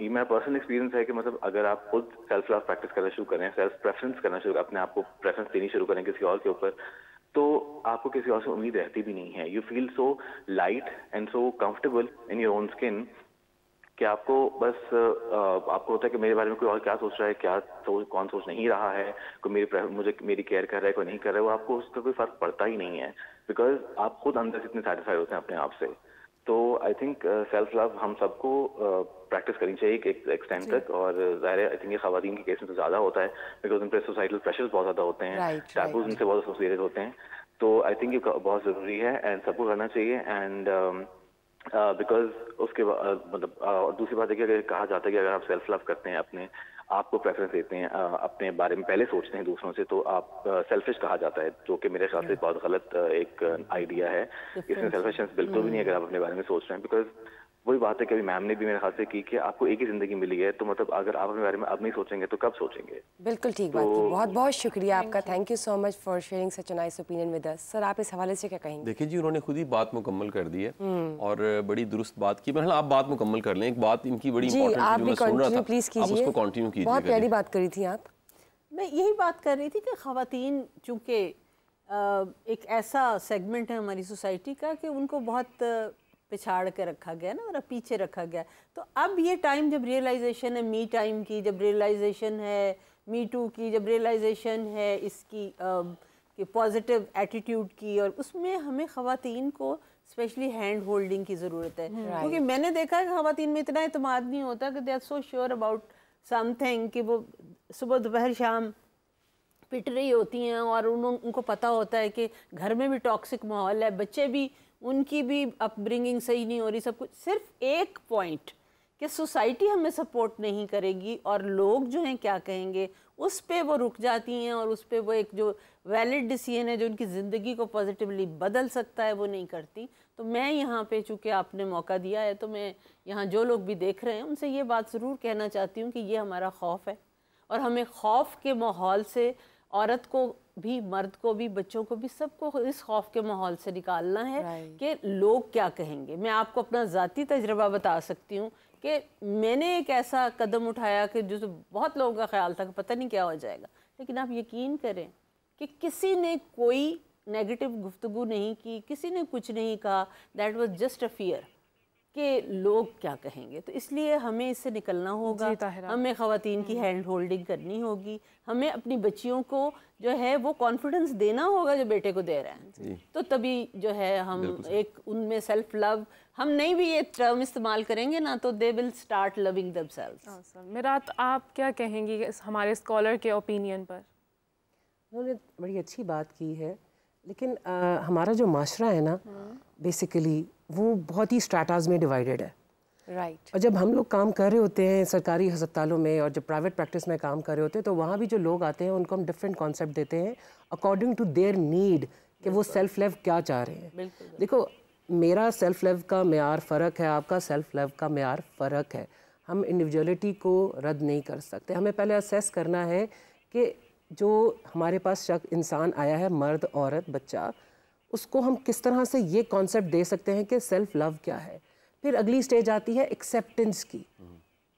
ये मेरा पर्सनल एक्सपीरियंस है कि मतलब अगर आप खुद सेल्फ लव प्रैक्टिस करना शुरू करें, सेल्फ प्रेफरेंस करना शुरू करें, अपने आप को प्रेफरेंस देनी शुरू करें किसी और के ऊपर, तो आपको किसी और से उम्मीद रहती भी नहीं है। You feel so light and so comfortable in your own skin कि आपको बस आपको होता है कि मेरे बारे में कोई और क्या सोच रहा है, क्या कौन सोच नहीं रहा है, कोई मेरी केयर कर रहा है, कोई नहीं कर रहा है, वो आपको उसका कोई फर्क पड़ता ही नहीं है, बिकॉज आप खुद अंदर से इतने सेटिस्फाइड होते हैं अपने आप से। तो आई थिंक सेल्फ लव हम सबको प्रैक्टिस करनी चाहिए एक एक्सटेंड तक। और ज़ाहिर है आई थिंक ये ख़वातीन के केस में तो ज़्यादा होता है, बिकॉज उन पर सोसाइटल प्रेशर्स बहुत ज़्यादा होते हैं, टैबूज उनसे बहुत एसोसिएटेड होते हैं। तो आई थिंक ये बहुत ज़रूरी है एंड सबको करना चाहिए। एंड बिकॉज उसके मतलब दूसरी बात है कि अगर कहा जाता है कि अगर आप सेल्फ लव करते हैं, अपने आप को प्रेफरेंस देते हैं, अपने बारे में पहले सोचते हैं दूसरों से, तो आप सेल्फिश कहा जाता है, जो कि मेरे ख्याल से बहुत गलत एक आइडिया है। इसमें सेल्फिशनेस बिल्कुल भी नहीं अगर आप अपने बारे में सोच रहे हैं। बिकॉज वही बात है कि अभी मैम ने भी मेरे ख्याल से की कि आपको एक ही जिंदगी मिली है, तो मतलब अगर आप अपने बारे में अब नहीं सोचेंगे तो कब सोचेंगे? बिल्कुल ठीक बात की। बहुत बहुत शुक्रिया आपका। Thank you so much for sharing such a nice opinion with us. Sir आप इस हवाले से क्या कहेंगे? देखिए जी, उन्होंने खुद ही बात मुकम्मल कर दी है और बड़ी दुरुस्त बात की। मतलब आप बात मुकम्मल कर लें। एक बात इनकी बड़ी इंपॉर्टेंट जो मैं सुन रहा था, प्लीज कीजिए, आप उसको कंटिन्यू कीजिए। बहुत प्यारी बात करी थी आप। मैं यही बात कर रही थी कि ख़वातीन चूँकि एक ऐसा सेगमेंट है हमारी सोसाइटी का कि उनको बहुत पिछाड़ के रखा गया ना, और पीछे रखा गया। तो अब ये टाइम जब रियलाइजेशन है मी टाइम की, जब रियलाइजेशन है मी टू की, जब रियलाइजेशन है इसकी कि पॉजिटिव एटीट्यूड की, और उसमें हमें ख़वातीन को स्पेशली हैंड होल्डिंग की ज़रूरत है। क्योंकि मैंने देखा है कि ख़वातीन में इतना एतमाद नहीं होता कि they are so sure about something कि वो सुबह दोपहर शाम पिट रही होती हैं, और उनको पता होता है कि घर में भी टॉक्सिक माहौल है, बच्चे भी उनकी भी अपब्रिंगिंग सही नहीं हो रही, सब कुछ। सिर्फ एक पॉइंट कि सोसाइटी हमें सपोर्ट नहीं करेगी और लोग जो हैं क्या कहेंगे, उस पे वो रुक जाती हैं और उस पे वो एक जो वैलिड डिसीजन है जो उनकी ज़िंदगी को पॉजिटिवली बदल सकता है वो नहीं करती। तो मैं यहाँ पे चूँकि आपने मौका दिया है तो मैं यहाँ जो लोग भी देख रहे हैं उनसे ये बात ज़रूर कहना चाहती हूँ कि ये हमारा खौफ है और हमें खौफ के माहौल से औरत को भी, मर्द को भी, बच्चों को भी, सबको इस खौफ के माहौल से निकालना है कि लोग क्या कहेंगे। मैं आपको अपना ज़ाती तजर्बा बता सकती हूँ कि मैंने एक ऐसा कदम उठाया कि जो बहुत लोगों का ख्याल था कि पता नहीं क्या हो जाएगा, लेकिन आप यकीन करें कि किसी ने कोई नेगेटिव गुफ्तगू नहीं की, किसी ने कुछ नहीं कहा। That was just a fear कि लोग क्या कहेंगे। तो इसलिए हमें इससे निकलना होगा, हमें ख़वातीन की हैंड होल्डिंग करनी होगी, हमें अपनी बच्चियों को जो है वो कॉन्फिडेंस देना होगा जो बेटे को दे रहे हैं। तो तभी जो है हम एक उनमें सेल्फ लव, हम नहीं भी ये टर्म इस्तेमाल करेंगे ना तो they will start loving themselves. Mirat, आप क्या कहेंगी हमारे स्कॉलर के ओपिनियन पर? उन्होंने बड़ी अच्छी बात की है, लेकिन हमारा जो माशरा है ना बेसिकली वो बहुत ही स्ट्रैटाज में डिवाइडेड है। राइट। और जब हम लोग काम कर रहे होते हैं सरकारी अस्पतालों में और जब प्राइवेट प्रैक्टिस में काम कर रहे होते हैं तो वहाँ भी जो लोग आते हैं उनको हम डिफरेंट कॉन्सेप्ट देते हैं अकॉर्डिंग टू देयर नीड कि वो सेल्फ लव क्या चाह रहे हैं। देखो, मेरा सेल्फ लव का मेयार फ़र्क है, आपका सेल्फ लव का मेयार फ़र्क है। हम इंडिविजुअलिटी को रद्द नहीं कर सकते। हमें पहले असेस करना है कि जो हमारे पास शख्स इंसान आया है, मर्द, औरत, बच्चा, उसको हम किस तरह से ये कॉन्सेप्ट दे सकते हैं कि सेल्फ लव क्या है। फिर अगली स्टेज आती है एक्सेप्टेंस की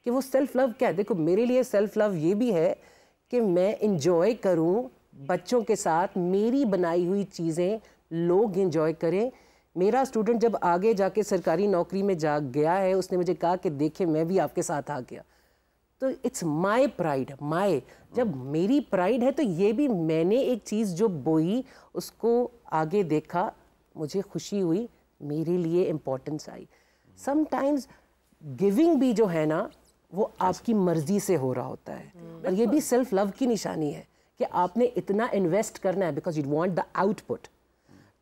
कि वो सेल्फ लव क्या है। देखो, मेरे लिए सेल्फ लव ये भी है कि मैं इंजॉय करूं बच्चों के साथ, मेरी बनाई हुई चीज़ें लोग इंजॉय करें। मेरा स्टूडेंट जब आगे जाके सरकारी नौकरी में जा गया है, उसने मुझे कहा कि देखिए मैं भी आपके साथ आ गया, तो इट्स माई प्राइड। जब मेरी प्राइड है तो ये भी मैंने एक चीज़ जो बोई उसको आगे देखा, मुझे खुशी हुई, मेरे लिए इम्पोर्टेंस आई। समटाइम्स गिविंग भी जो है ना वो आपकी मर्जी से हो रहा होता है, और ये भी सेल्फ लव की निशानी है कि आपने इतना इन्वेस्ट करना है because you want the output.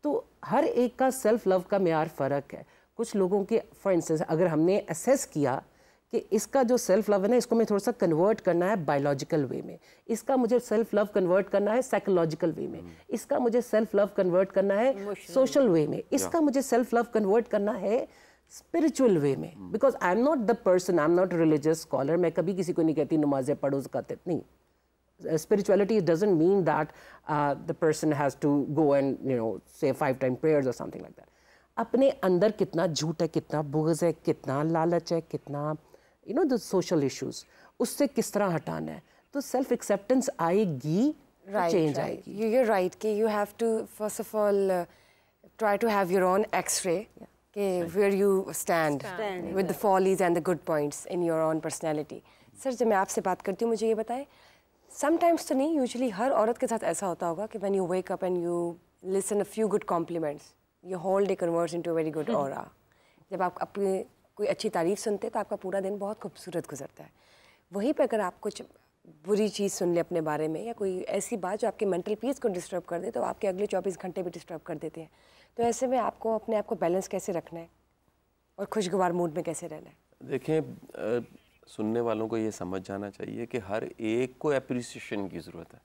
तो हर एक का सेल्फ लव का मेयार फ़र्क है। कुछ लोगों के, फॉर इंस्टेंस, अगर हमने असेस किया कि इसका जो सेल्फ लव है ना, इसको मैं थोड़ा सा कन्वर्ट करना है बायोलॉजिकल वे में, इसका मुझे सेल्फ लव कन्वर्ट करना है साइकोलॉजिकल वे में, इसका मुझे सेल्फ लव कन्वर्ट करना है सोशल वे में, इसका मुझे सेल्फ लव कन्वर्ट करना है स्पिरिचुअल वे में। Because I am not the person, I am not religious scholar. मैं कभी किसी को नहीं कहती नमाज़ें पढ़ो, ज़कात नहीं। Spirituality doesn't mean that the person has to go and say 5 prayers or something like that. अपने अंदर कितना झूठ है, कितना बुग़्ज़ है, कितना लालच है, कितना the social issues, उससे किस तरह हटाना है, तो सेल्फ एक्सेप्टेंस आएगी, चेंज आएगी। You're right कि you have to first of all try to have your own X-ray where you stand with the follies and the good points in your own personality. Sir, जब मैं आपसे बात करती हूँ मुझे ये बताएं, समटाइम्स तो नहीं, यूजुअली हर औरत के साथ ऐसा होता होगा कि when you wake up and you listen a few good compliments, your whole day converts into a very good aura. जब आप अपनी कोई अच्छी तारीफ सुनते हैं तो आपका पूरा दिन बहुत खूबसूरत गुजरता है। वहीं पर अगर आप कुछ बुरी चीज़ सुन ले अपने बारे में या कोई ऐसी बात जो आपके मेंटल पीस को डिस्टर्ब कर दे, तो आपके अगले 24 घंटे भी डिस्टर्ब कर देते हैं। तो ऐसे में आपको अपने आप को बैलेंस कैसे रखना है और खुशगवार मूड में कैसे रहना है? देखें, सुनने वालों को ये समझ जाना चाहिए कि हर एक को एप्रिसिएशन की ज़रूरत है।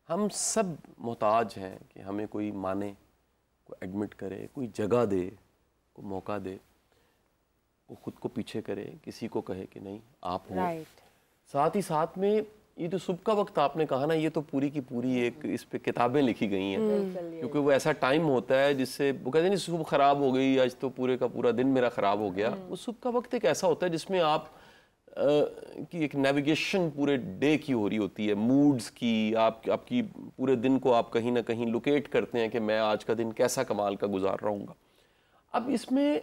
हम सब मोहताज हैं कि हमें कोई माने, कोई एडमिट करे, कोई जगह दे, कोई मौका दे, वो खुद को पीछे करे, किसी को कहे कि नहीं आप हो। साथ ही साथ में ये जो सुबह का वक्त आपने कहा ना, ये तो पूरी की पूरी एक इस पे किताबें लिखी गई हैं, क्योंकि वो ऐसा टाइम होता है जिससे वो कहते हैं नहीं सुबह ख़राब हो गई, आज तो पूरे का पूरा दिन मेरा ख़राब हो गया। वो सुबह का वक्त एक ऐसा होता है जिसमें आप की एक नेविगेशन पूरे डे की हो रही होती है, मूड्स की, आपकी पूरे दिन को आप कहीं ना कहीं लोकेट करते हैं कि मैं आज का दिन कैसा कमाल का गुजार रहा हूँ। अब इसमें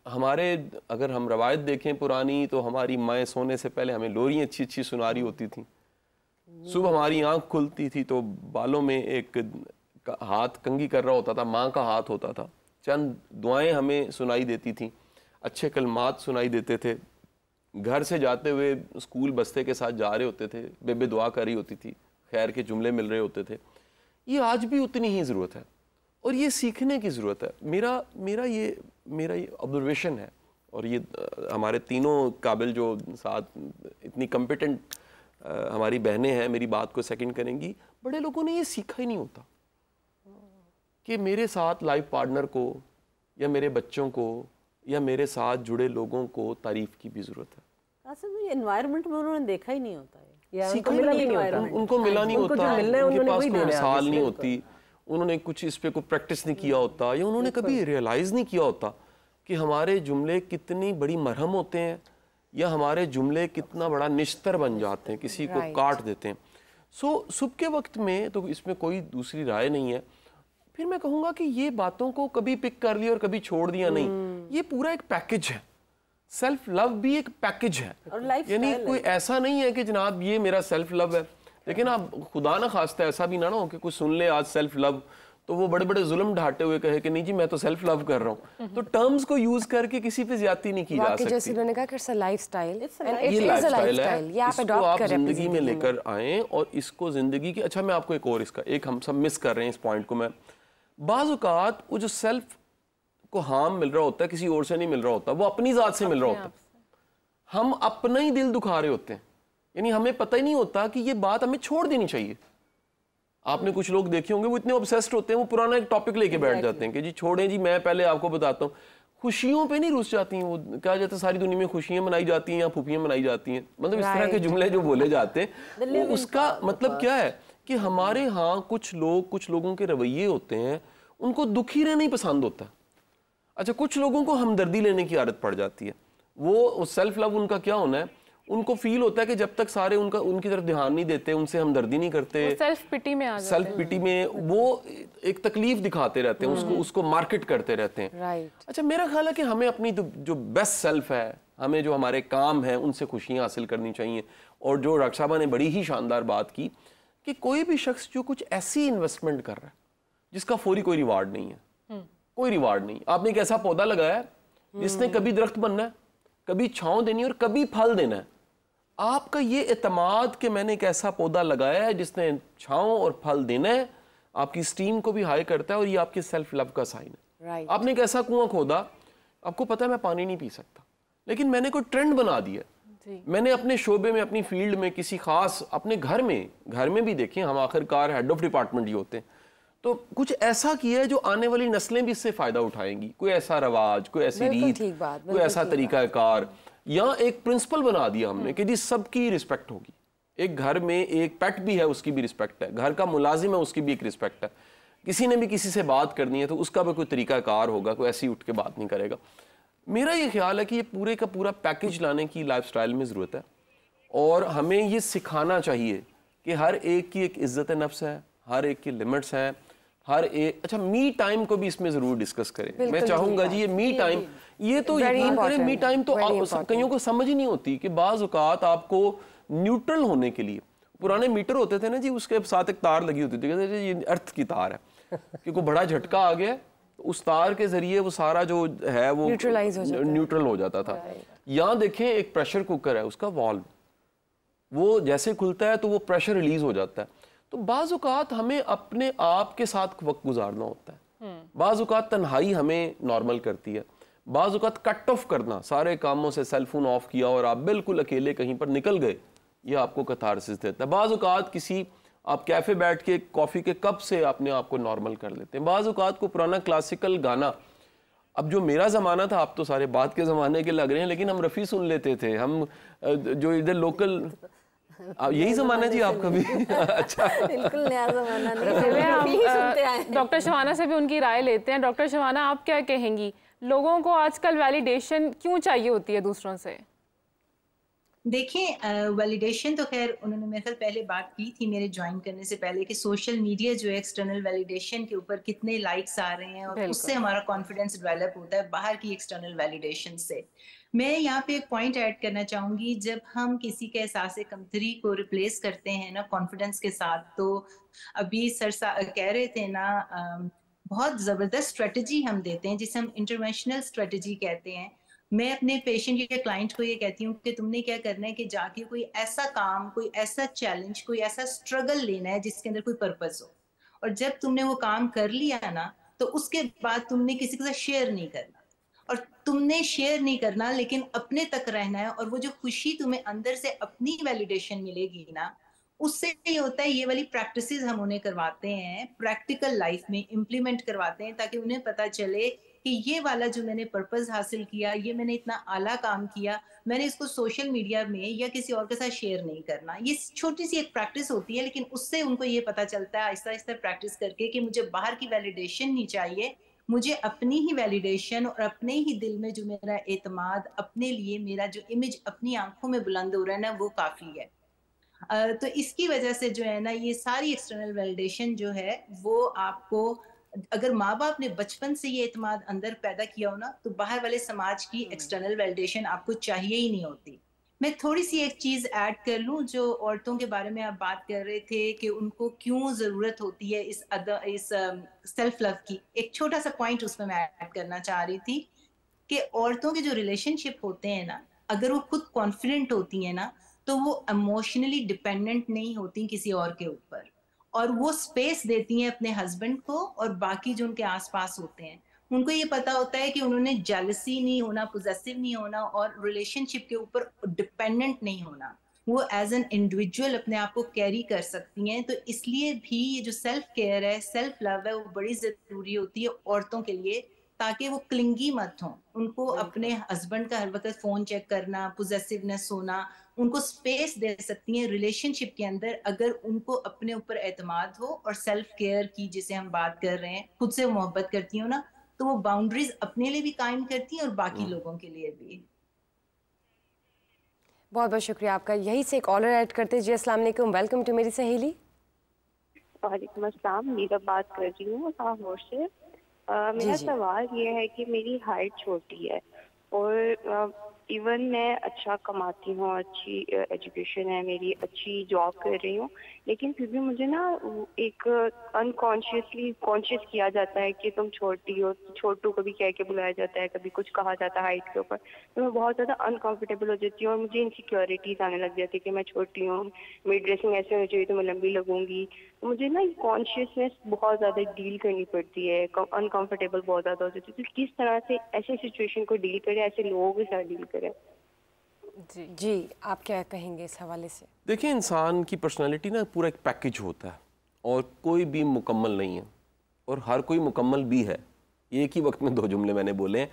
हमारे अगर हम रवायत देखें पुरानी, तो हमारी माएँ सोने से पहले हमें लोरियाँ अच्छी अच्छी सुना रही होती थी। सुबह हमारी आँख खुलती थी तो बालों में एक हाथ कंघी कर रहा होता था, माँ का हाथ होता था, चंद दुआएं हमें सुनाई देती थी, अच्छे कलमात सुनाई देते थे। घर से जाते हुए स्कूल बस्ते के साथ जा रहे होते थे, बेबे दुआ कर रही होती थी, खैर के जुमले मिल रहे होते थे। ये आज भी उतनी ही ज़रूरत है। और ये सीखने की ज़रूरत है। मेरा ये ऑब्जर्वेशन है, और ये हमारे तीनों काबिल जो साथ इतनी कम्पिटेंट हमारी बहनें हैं मेरी बात को सेकंड करेंगी, बड़े लोगों ने ये सीखा ही नहीं होता कि मेरे साथ लाइफ पार्टनर को या मेरे बच्चों को या मेरे साथ जुड़े लोगों को तारीफ की भी ज़रूरत है। ये एनवायरनमेंट में उन्होंने देखा ही नहीं होता है, सीखा ही नहीं होता, उनको मिला नहीं होता, उनके पास कोई मिसाल नहीं होती, उन्होंने कुछ इस पे कोई प्रैक्टिस नहीं किया होता, या उन्होंने कभी रियलाइज़ नहीं किया होता कि हमारे जुमले कितनी बड़ी मरहम होते हैं, या हमारे जुमले कितना बड़ा निश्तर बन जाते हैं, किसी को काट देते हैं। सो सुबह के वक्त में तो इसमें कोई दूसरी राय नहीं है। फिर मैं कहूँगा कि ये बातों को कभी पिक कर लिया और कभी छोड़ दिया नहीं, ये पूरा एक पैकेज है। सेल्फ लव भी एक पैकेज है, यानी कोई ऐसा नहीं है कि जनाब ये मेरा सेल्फ लव है, लेकिन आप खुदा ना खास्ता ऐसा भी ना हो कि कुछ सुन ले आज सेल्फ लव तो वो बड़े बड़े जुल्म ढाते हुए कहे कि नहीं जी मैं तो सेल्फ लव कर रहा हूँ। तो टर्म्स को यूज करके किसी पे ज्यादती नहीं की जा सकती। जैसे उन्होंने कहा कि इट्स अ लाइफस्टाइल, ये लाइफस्टाइल है, इसको आप जिंदगी में लेकर आए और इसको जिंदगी की। अच्छा मैं आपको एक और इसका एक हम सब मिस कर रहे हैं इस पॉइंट को। मैं बाज़ औक़ात वो जो सेल्फ को हार्म मिल रहा होता है किसी और से नहीं मिल रहा होता, वो अपनी ज़ात से मिल रहा होता है। हम अपना ही दिल दुखा रहे होते हैं, यानी हमें पता ही नहीं होता कि ये बात हमें छोड़ देनी चाहिए। आपने कुछ लोग देखे होंगे वो इतने ऑब्सेस्ड होते हैं, वो पुराना एक टॉपिक लेके बैठ जाते हैं कि जी छोड़ें जी, मैं पहले आपको बताता हूँ। खुशियों पे नहीं रुस जाती हैं, वो कहा जाता है सारी दुनिया में खुशियां मनाई जाती हैं या फूफियां मनाई जाती हैं, मतलब इस तरह के जुमले जो बोले जाते हैं, उसका मतलब क्या है कि हमारे यहाँ कुछ लोगों के रवैये होते हैं, उनको दुखी रहना ही पसंद होता है। अच्छा, कुछ लोगों को हमदर्दी लेने की आदत पड़ जाती है, वो सेल्फ लव उनका क्या होना है, उनको फील होता है कि जब तक सारे उनकी तरफ ध्यान नहीं देते, उनसे हमदर्दी नहीं करते, सेल्फ पिटी में आ जाते हैं। सेल्फ पिटी में वो एक तकलीफ दिखाते रहते हैं, उसको मार्केट करते रहते हैं। राइट। अच्छा, मेरा ख्याल है कि हमें अपनी जो बेस्ट सेल्फ है, हमें जो हमारे काम है उनसे खुशियां हासिल करनी चाहिए। और जो डॉक्टर साहबा ने बड़ी ही शानदार बात की कि कोई भी शख्स जो कुछ ऐसी इन्वेस्टमेंट कर रहा है जिसका फौरी कोई रिवार्ड नहीं है, कोई रिवार्ड नहीं। आपने एक ऐसा पौधा लगाया है जिसने कभी दरख्त बनना है, कभी छांव देनी है और कभी फल देना है। आपका ये एतमाद कि मैंने एक ऐसा पौधा लगाया है जिसने छांव और फल देना है, आपकी स्टीम को भी हाई करता है और ये आपके सेल्फ लव का साइन है। Right. आपने एक ऐसा कुआं खोदा, आपको पता है मैं पानी नहीं पी सकता, लेकिन मैंने कोई ट्रेंड बना दिया। मैंने अपने शोबे में, अपनी फील्ड में, किसी खास अपने घर में भी देखें, हम आखिरकार हेड ऑफ डिपार्टमेंट ही होते हैं, तो कुछ ऐसा किया है जो आने वाली नस्लें भी इससे फायदा उठाएंगी। कोई ऐसा रवाज, कोई ऐसी रीत, कोई ऐसा तरीकाकार, या एक प्रिंसिपल बना दिया हमने कि जी सबकी रिस्पेक्ट होगी। एक घर में एक पेट भी है, उसकी भी रिस्पेक्ट है, घर का मुलाजिम है, उसकी भी एक रिस्पेक्ट है। किसी ने भी किसी से बात करनी है तो उसका भी कोई तरीकाकार होगा, कोई ऐसी उठ के बात नहीं करेगा। मेरा ये ख्याल है कि ये पूरे का पूरा पैकेज लाने की लाइफस्टाइल में ज़रूरत है, और हमें ये सिखाना चाहिए कि हर एक की एक इज्जत नफ्स है, हर एक की लिमिट्स हैं, हर एक। अच्छा, मी टाइम को भी इसमें ज़रूर डिस्कस करें। मैं चाहूँगा जी ये मी टाइम, ये तो यकीन करें मी टाइम तो कईयों को समझ ही नहीं होती कि बाज़ औक़ात आपको न्यूट्रल होने के लिए, पुराने मीटर होते थे ना जी, उसके साथ एक तार लगी होती थी, कहते थे ये अर्थ की तार है कि कोई बड़ा झटका आ गया तो उस तार के जरिए वो सारा जो है वो न्यूट्रल हो जाता था। यहाँ देखें एक प्रेशर कुकर है, उसका वाल्व वो जैसे खुलता है तो वो प्रेशर रिलीज हो जाता है। तो बाज़ औक़ात हमें अपने आप के साथ वक्त गुजारना होता है, बाज़ औक़ात तन्हाई हमें नॉर्मल करती है, बाज़ औक़ात कट ऑफ करना, सारे कामों से सेल फोन ऑफ किया और आप बिल्कुल अकेले कहीं पर निकल गए, ये आपको कैथारसिस देता है। बाज़ औक़ात किसी आप कैफ़े बैठ के कॉफ़ी के कप से अपने आप को नॉर्मल कर लेते हैं। बाज़ औक़ात को पुराना क्लासिकल गाना, अब जो मेरा ज़माना था, आप तो सारे बाद के ज़माने के लग रहे हैं, लेकिन हम रफ़ी सुन लेते थे, हम जो इधर लोकल, यही ज़माना जी आपका भी? अच्छा, बिल्कुल नया ज़माना नहीं। डॉक्टर शबाना से भी उनकी राय लेते हैं। डॉक्टर शबाना, आप क्या कहेंगी, लोगों को आजकल वैलिडेशन क्यों चाहिए होती है दूसरों से? देखिए, वैलिडेशन तो खैर उन्होंने मेरे ख्याल पहले बात की थी मेरे ज्वाइन करने से पहले कि सोशल मीडिया जो है एक्सटर्नल वैलिडेशन के ऊपर कितने लाइक्स आ रहे हैं और उससे हमारा कॉन्फिडेंस डेवलप होता है बाहर की एक्सटर्नल वैलिडेशन से। मैं यहाँ पे एक पॉइंट ऐड करना चाहूंगी, जब हम किसी के एहसास कमतरी को रिप्लेस करते हैं ना कॉन्फिडेंस के साथ, तो अभी सर कह रहे थे ना, बहुत जबरदस्त स्ट्रेटजी हम देते हैं जिसे हम इंटरवेंशनल स्ट्रेटजी कहते हैं। मैं अपने पेशेंट या क्लाइंट को ये कहती हूँ कि तुमने क्या करना है कि जाके कोई ऐसा काम, कोई ऐसा चैलेंज, कोई ऐसा स्ट्रगल लेना है जिसके अंदर कोई पर्पस हो, और जब तुमने वो काम कर लिया ना तो उसके बाद तुमने किसी के साथ शेयर नहीं करना, और तुमने शेयर नहीं करना लेकिन अपने तक रहना है। और वो जो खुशी तुम्हें अंदर से अपनी वैलिडेशन मिलेगी ना, उससे ये होता है, ये वाली प्रैक्टिसेस हम उन्हें करवाते हैं, प्रैक्टिकल लाइफ में इम्प्लीमेंट करवाते हैं, ताकि उन्हें पता चले कि ये वाला जो मैंने पर्पस हासिल किया, ये मैंने इतना आला काम किया, मैंने इसको सोशल मीडिया में या किसी और के साथ शेयर नहीं करना। ये छोटी सी एक प्रैक्टिस होती है, लेकिन उससे उनको ये पता चलता है आहिस्ता आहिस्ता प्रैक्टिस करके कि मुझे बाहर की वैलिडेशन नहीं चाहिए, मुझे अपनी ही वैलिडेशन और अपने ही दिल में जो मेरा एतमाद, अपने लिए मेरा जो इमेज अपनी आंखों में बुलंद हो रहा है ना, वो काफी है। तो इसकी वजह से जो है ना, ये सारी एक्सटर्नल वैलिडेशन जो है वो आपको, अगर माँ बाप ने बचपन से ये एतमाद अंदर पैदा किया हो ना, तो बाहर वाले समाज की एक्सटर्नल वैलिडेशन आपको चाहिए ही नहीं होती। मैं थोड़ी सी एक चीज ऐड कर लूं, जो औरतों के बारे में आप बात कर रहे थे कि उनको क्यों जरूरत होती है इस सेल्फ लव की, एक छोटा सा पॉइंट उसमें मैं ऐड करना चाह रही थी कि औरतों के जो रिलेशनशिप होते हैं ना, अगर वो खुद कॉन्फिडेंट होती है ना, तो वो इमोशनली डिपेंडेंट नहीं होती किसी और के ऊपर, और वो स्पेस देती हैं अपने हस्बैंड को और बाकी जो उनके आसपास होते हैं। उनको ये पता होता है कि उन्होंने जेलसी नहीं होना, पोजेसिव नहीं होना, और रिलेशनशिप के ऊपर डिपेंडेंट नहीं होना। वो एज एन इंडिविजुअल अपने आप को कैरी कर सकती हैं। तो इसलिए भी ये जो सेल्फ केयर है, सेल्फ लव है, वो बड़ी जरूरी होती है औरतों के लिए, ताकि वो क्लिंगी मत हो। उनको अपने हस्बैंड का हर वक्त फोन चेक करना, पोजेसिवनेस होना, उनको स्पेस दे सकती हैं रिलेशनशिप के अंदर, अगर उनको अपने ऊपर एतमाद हो और सेल्फ केयर की जिसे हम बात कर रहे हैं, खुद से मोहब्बत करती हो ना, तो वो बाउंड्रीज अपने लिए भी कायम करती हैं और बाकी लोगों के लिए भी। बहुत बहुत शुक्रिया आपका। यही से एक ऑलर ऐड करते जी। अस्सलाम वालेकुम, वेलकम टू मेरी सहेली। वालेकुम अस्सलाम, मीरा बात कर रही हूँ लाहौर से। मेरा सवाल ये है कि मेरी हाइट छोटी है और इवन मैं अच्छा कमाती हूँ, अच्छी एजुकेशन है मेरी, अच्छी जॉब कर रही हूँ, लेकिन फिर भी मुझे ना एक अनकॉन्शियसली कॉन्शियस किया जाता है कि तुम छोटी हो, छोटू को भी कह के बुलाया जाता है, कभी कुछ कहा जाता है हाइट के ऊपर, तो मैं बहुत ज़्यादा अनकंफर्टेबल हो जाती हूँ और मुझे इनसिक्योरिटीज आने लग जाती है कि मैं छोटी हूँ, मेरी ड्रेसिंग ऐसे होनी चाहिए तो मैं लंबी लगूंगी। तो मुझे ना कॉन्शियसनेस बहुत ज़्यादा डील करनी पड़ती है, अनकंफर्टेबल बहुत ज़्यादा हो जाती है। तो किस तरह से ऐसे सिचुएशन को डील करें, ऐसे लोगों के साथ डील करें? जी आप क्या कहेंगे इस हवाले से? देखिए, इंसान की पर्सनालिटी ना पूरा एक पैकेज होता है और कोई भी मुकम्मल नहीं है और हर कोई मुकम्मल भी है। एक ही वक्त में दो जुमले मैंने बोले हैं।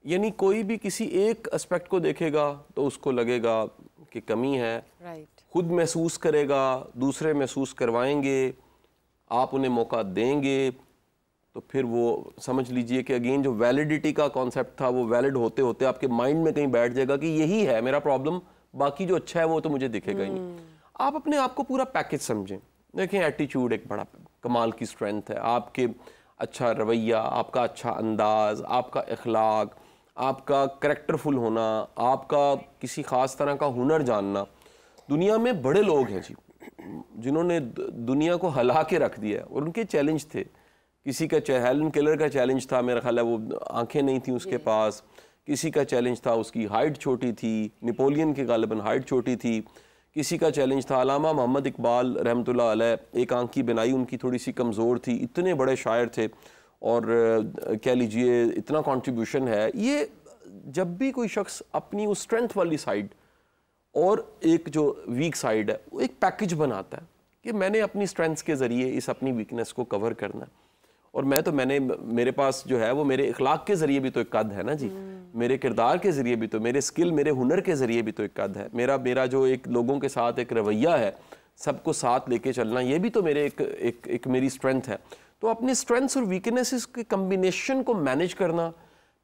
यानी कोई भी किसी एक एस्पेक्ट को देखेगा तो उसको लगेगा कि कमी है, खुद महसूस करेगा, दूसरे महसूस करवाएंगे, आप उन्हें मौका देंगे तो फिर वो समझ लीजिए कि अगेन जो वैलिडिटी का कॉन्सेप्ट था वो वैलिड होते होते आपके माइंड में कहीं बैठ जाएगा कि यही है मेरा प्रॉब्लम, बाकी जो अच्छा है वो तो मुझे दिखेगा ही नहीं। आप अपने आप को पूरा पैकेज समझें। देखें, एटीट्यूड एक बड़ा कमाल की स्ट्रेंथ है। आपके अच्छा रवैया, आपका अच्छा अंदाज, आपका इखलाक, आपका करैक्टरफुल होना, आपका किसी ख़ास तरह का हुनर जानना। दुनिया में बड़े लोग हैं जी जिन्होंने दुनिया को हिला के रख दिया और उनके चैलेंज थे। किसी का हेलन केलर का चैलेंज था, मेरा ख्याल है वो आंखें नहीं थी उसके पास। किसी का चैलेंज था उसकी हाइट छोटी थी, नेपोलियन की गालिबन हाइट छोटी थी। किसी का चैलेंज था अल्लामा मोहम्मद इकबाल रहमतुल्लाह अलैह, एक आंख की बिनाई उनकी थोड़ी सी कमज़ोर थी, इतने बड़े शायर थे और कह लीजिए इतना कंट्रीब्यूशन है। ये जब भी कोई शख्स अपनी उस स्ट्रेंथ वाली साइड और एक जो वीक साइड है वो एक पैकेज बनाता है कि मैंने अपनी स्ट्रेंथ्स के ज़रिए इस अपनी वीकनेस को कवर करना है। और मैंने मेरे पास जो है वो मेरे इखलाक के ज़रिए भी तो एक कद है ना जी, मेरे किरदार के ज़रिए भी तो, मेरे स्किल, मेरे हुनर के ज़रिए भी तो एक कद है। मेरा जो एक लोगों के साथ एक रवैया है, सबको साथ लेके चलना, ये भी तो मेरे एक मेरी स्ट्रेंथ है। तो अपने स्ट्रेंथ्स और वीकनेसेस के कम्बिनेशन को मैनेज करना,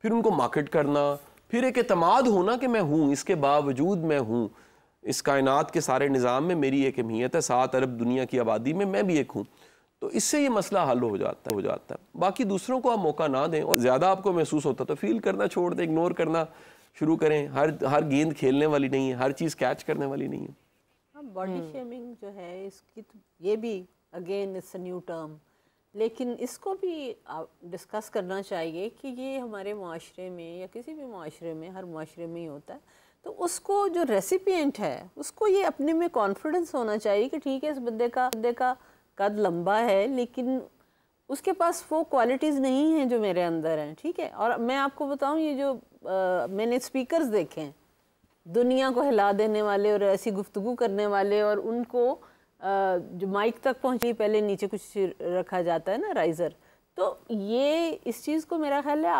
फिर उनको मार्केट करना, फिर एक एतमाद होना कि मैं हूँ, इसके बावजूद मैं हूँ, इस कायनात के सारे निज़ाम में मेरी एक अहमियत है, 7 अरब दुनिया की आबादी में मैं भी एक हूँ। तो इससे ये मसला हल हो जाता है। बाकी दूसरों को आप मौका ना दें और ज़्यादा आपको महसूस होता तो फील करना छोड़ दें, इग्नोर करना शुरू करें। हर गेंद खेलने वाली नहीं है, हर चीज़ कैच करने वाली नहीं है। हाँ, बॉडी शेमिंग जो है इसकी तो ये भी again it's a new term, लेकिन इसको भी डिस्कस करना चाहिए कि ये हमारे माशरे में या किसी भी माशरे में, हर माशरे में ही होता है। तो उसको जो रेसिपिएंट है उसको ये अपने में कॉन्फिडेंस होना चाहिए कि ठीक है, इस बंदे का कद लंबा है लेकिन उसके पास वो क्वालिटीज़ नहीं हैं जो मेरे अंदर हैं, ठीक है। और मैं आपको बताऊं, ये जो मैंने स्पीकर्स देखे हैं दुनिया को हिला देने वाले और ऐसी गुफ्तगू करने वाले, और उनको जो माइक तक पहुँची पहले नीचे कुछ रखा जाता है ना, राइज़र, तो ये इस चीज़ को मेरा ख्याल है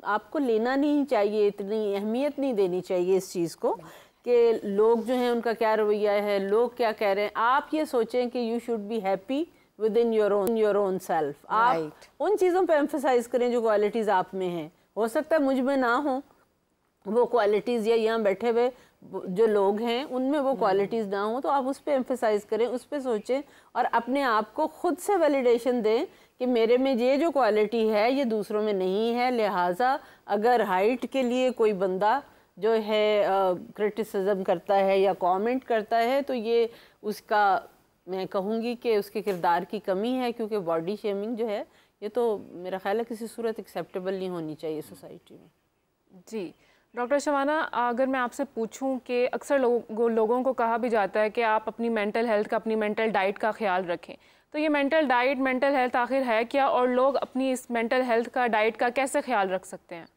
आपको लेना नहीं चाहिए, इतनी अहमियत नहीं देनी चाहिए इस चीज़ को कि लोग जो हैं उनका क्या रवैया है, लोग क्या कह रहे हैं। आप ये सोचें कि you should be happy with in your own self. आप उन चीज़ों पे एम्फसाइज करें जो क्वालिटीज़ आप में हैं। हो सकता है मुझ में ना हो वो क्वालिटीज़, या यहाँ बैठे हुए जो लोग हैं उनमें वो क्वालिटीज़ ना हो, तो आप उस पर एम्फसाइज करें, उस पर सोचें और अपने आप को खुद से वैलिडेशन दें कि मेरे में ये जो क्वालिटी है ये दूसरों में नहीं है। लिहाजा अगर हाइट के लिए कोई बंदा जो है क्रिटिसिज्म करता है या कमेंट करता है, तो ये उसका, मैं कहूँगी कि उसके किरदार की कमी है, क्योंकि बॉडी शेमिंग जो है ये तो मेरा ख्याल है किसी सूरत एक्सेप्टेबल नहीं होनी चाहिए सोसाइटी में। जी डॉक्टर शबाना, अगर मैं आपसे पूछूं कि अक्सर लोगों को कहा भी जाता है कि आप अपनी मेंटल हेल्थ का, अपनी मेंटल डाइट का ख्याल रखें, तो ये मेंटल डाइट, मेंटल हेल्थ आखिर है क्या, और लोग अपनी इस मेंटल हेल्थ का, डाइट का कैसे ख्याल रख सकते हैं?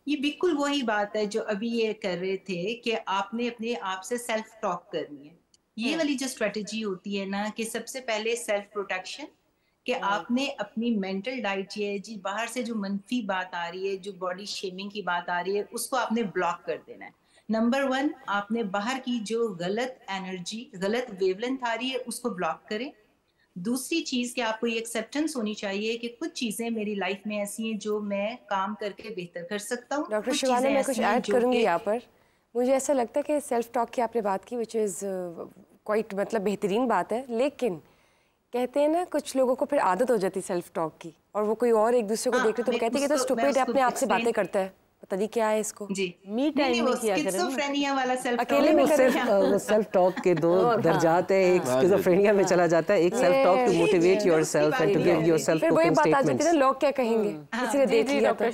ये बिल्कुल वही बात है जो अभी ये कर रहे थे कि आपने अपने आप से सेल्फ टॉक करनी है। ये वाली जो स्ट्रेटजी होती है ना कि सबसे पहले सेल्फ प्रोटेक्शन, कि आपने अपनी मेंटल डाइट, ये जी बाहर से जो मनफी बात आ रही है, जो बॉडी शेमिंग की बात आ रही है, उसको आपने ब्लॉक कर देना है। नंबर 1, आपने बाहर की जो गलत एनर्जी, गलत वेवलेंथ आ रही है उसको ब्लॉक करें। दूसरी चीज कि आपको ये एक्सेप्टेंस होनी चाहिए कि कुछ चीजें मेरी लाइफ में ऐसी हैं जो मैं काम करके बेहतर कर सकता हूँ। डॉक्टर शिवाना, मैं कुछ ऐड करूंगी यहाँ पर। मुझे ऐसा लगता है कि सेल्फ टॉक की आपने बात की, विच इज़ क्वाइट, मतलब बेहतरीन बात है, लेकिन कहते हैं ना कुछ लोगों को फिर आदत हो जाती है सेल्फ टॉक की, और वो कोई और एक दूसरे को देखते तो कहते हैं कि तो स्टूपिड अपने आप से बातें करता है, पता नहीं क्या है इसको। जी, मी टाइम में किया स्किज़ोफ्रेनिया वाला सेल्फ अकेले में वो सेल्फ टॉक के 2 दर्जात है, एक स्किज़ोफ्रेनिया में चला जाता है, एक self talk to motivate yourself and to give yourself coping statements. ना लोग क्या कहेंगे, किसी ने देख लिया तो।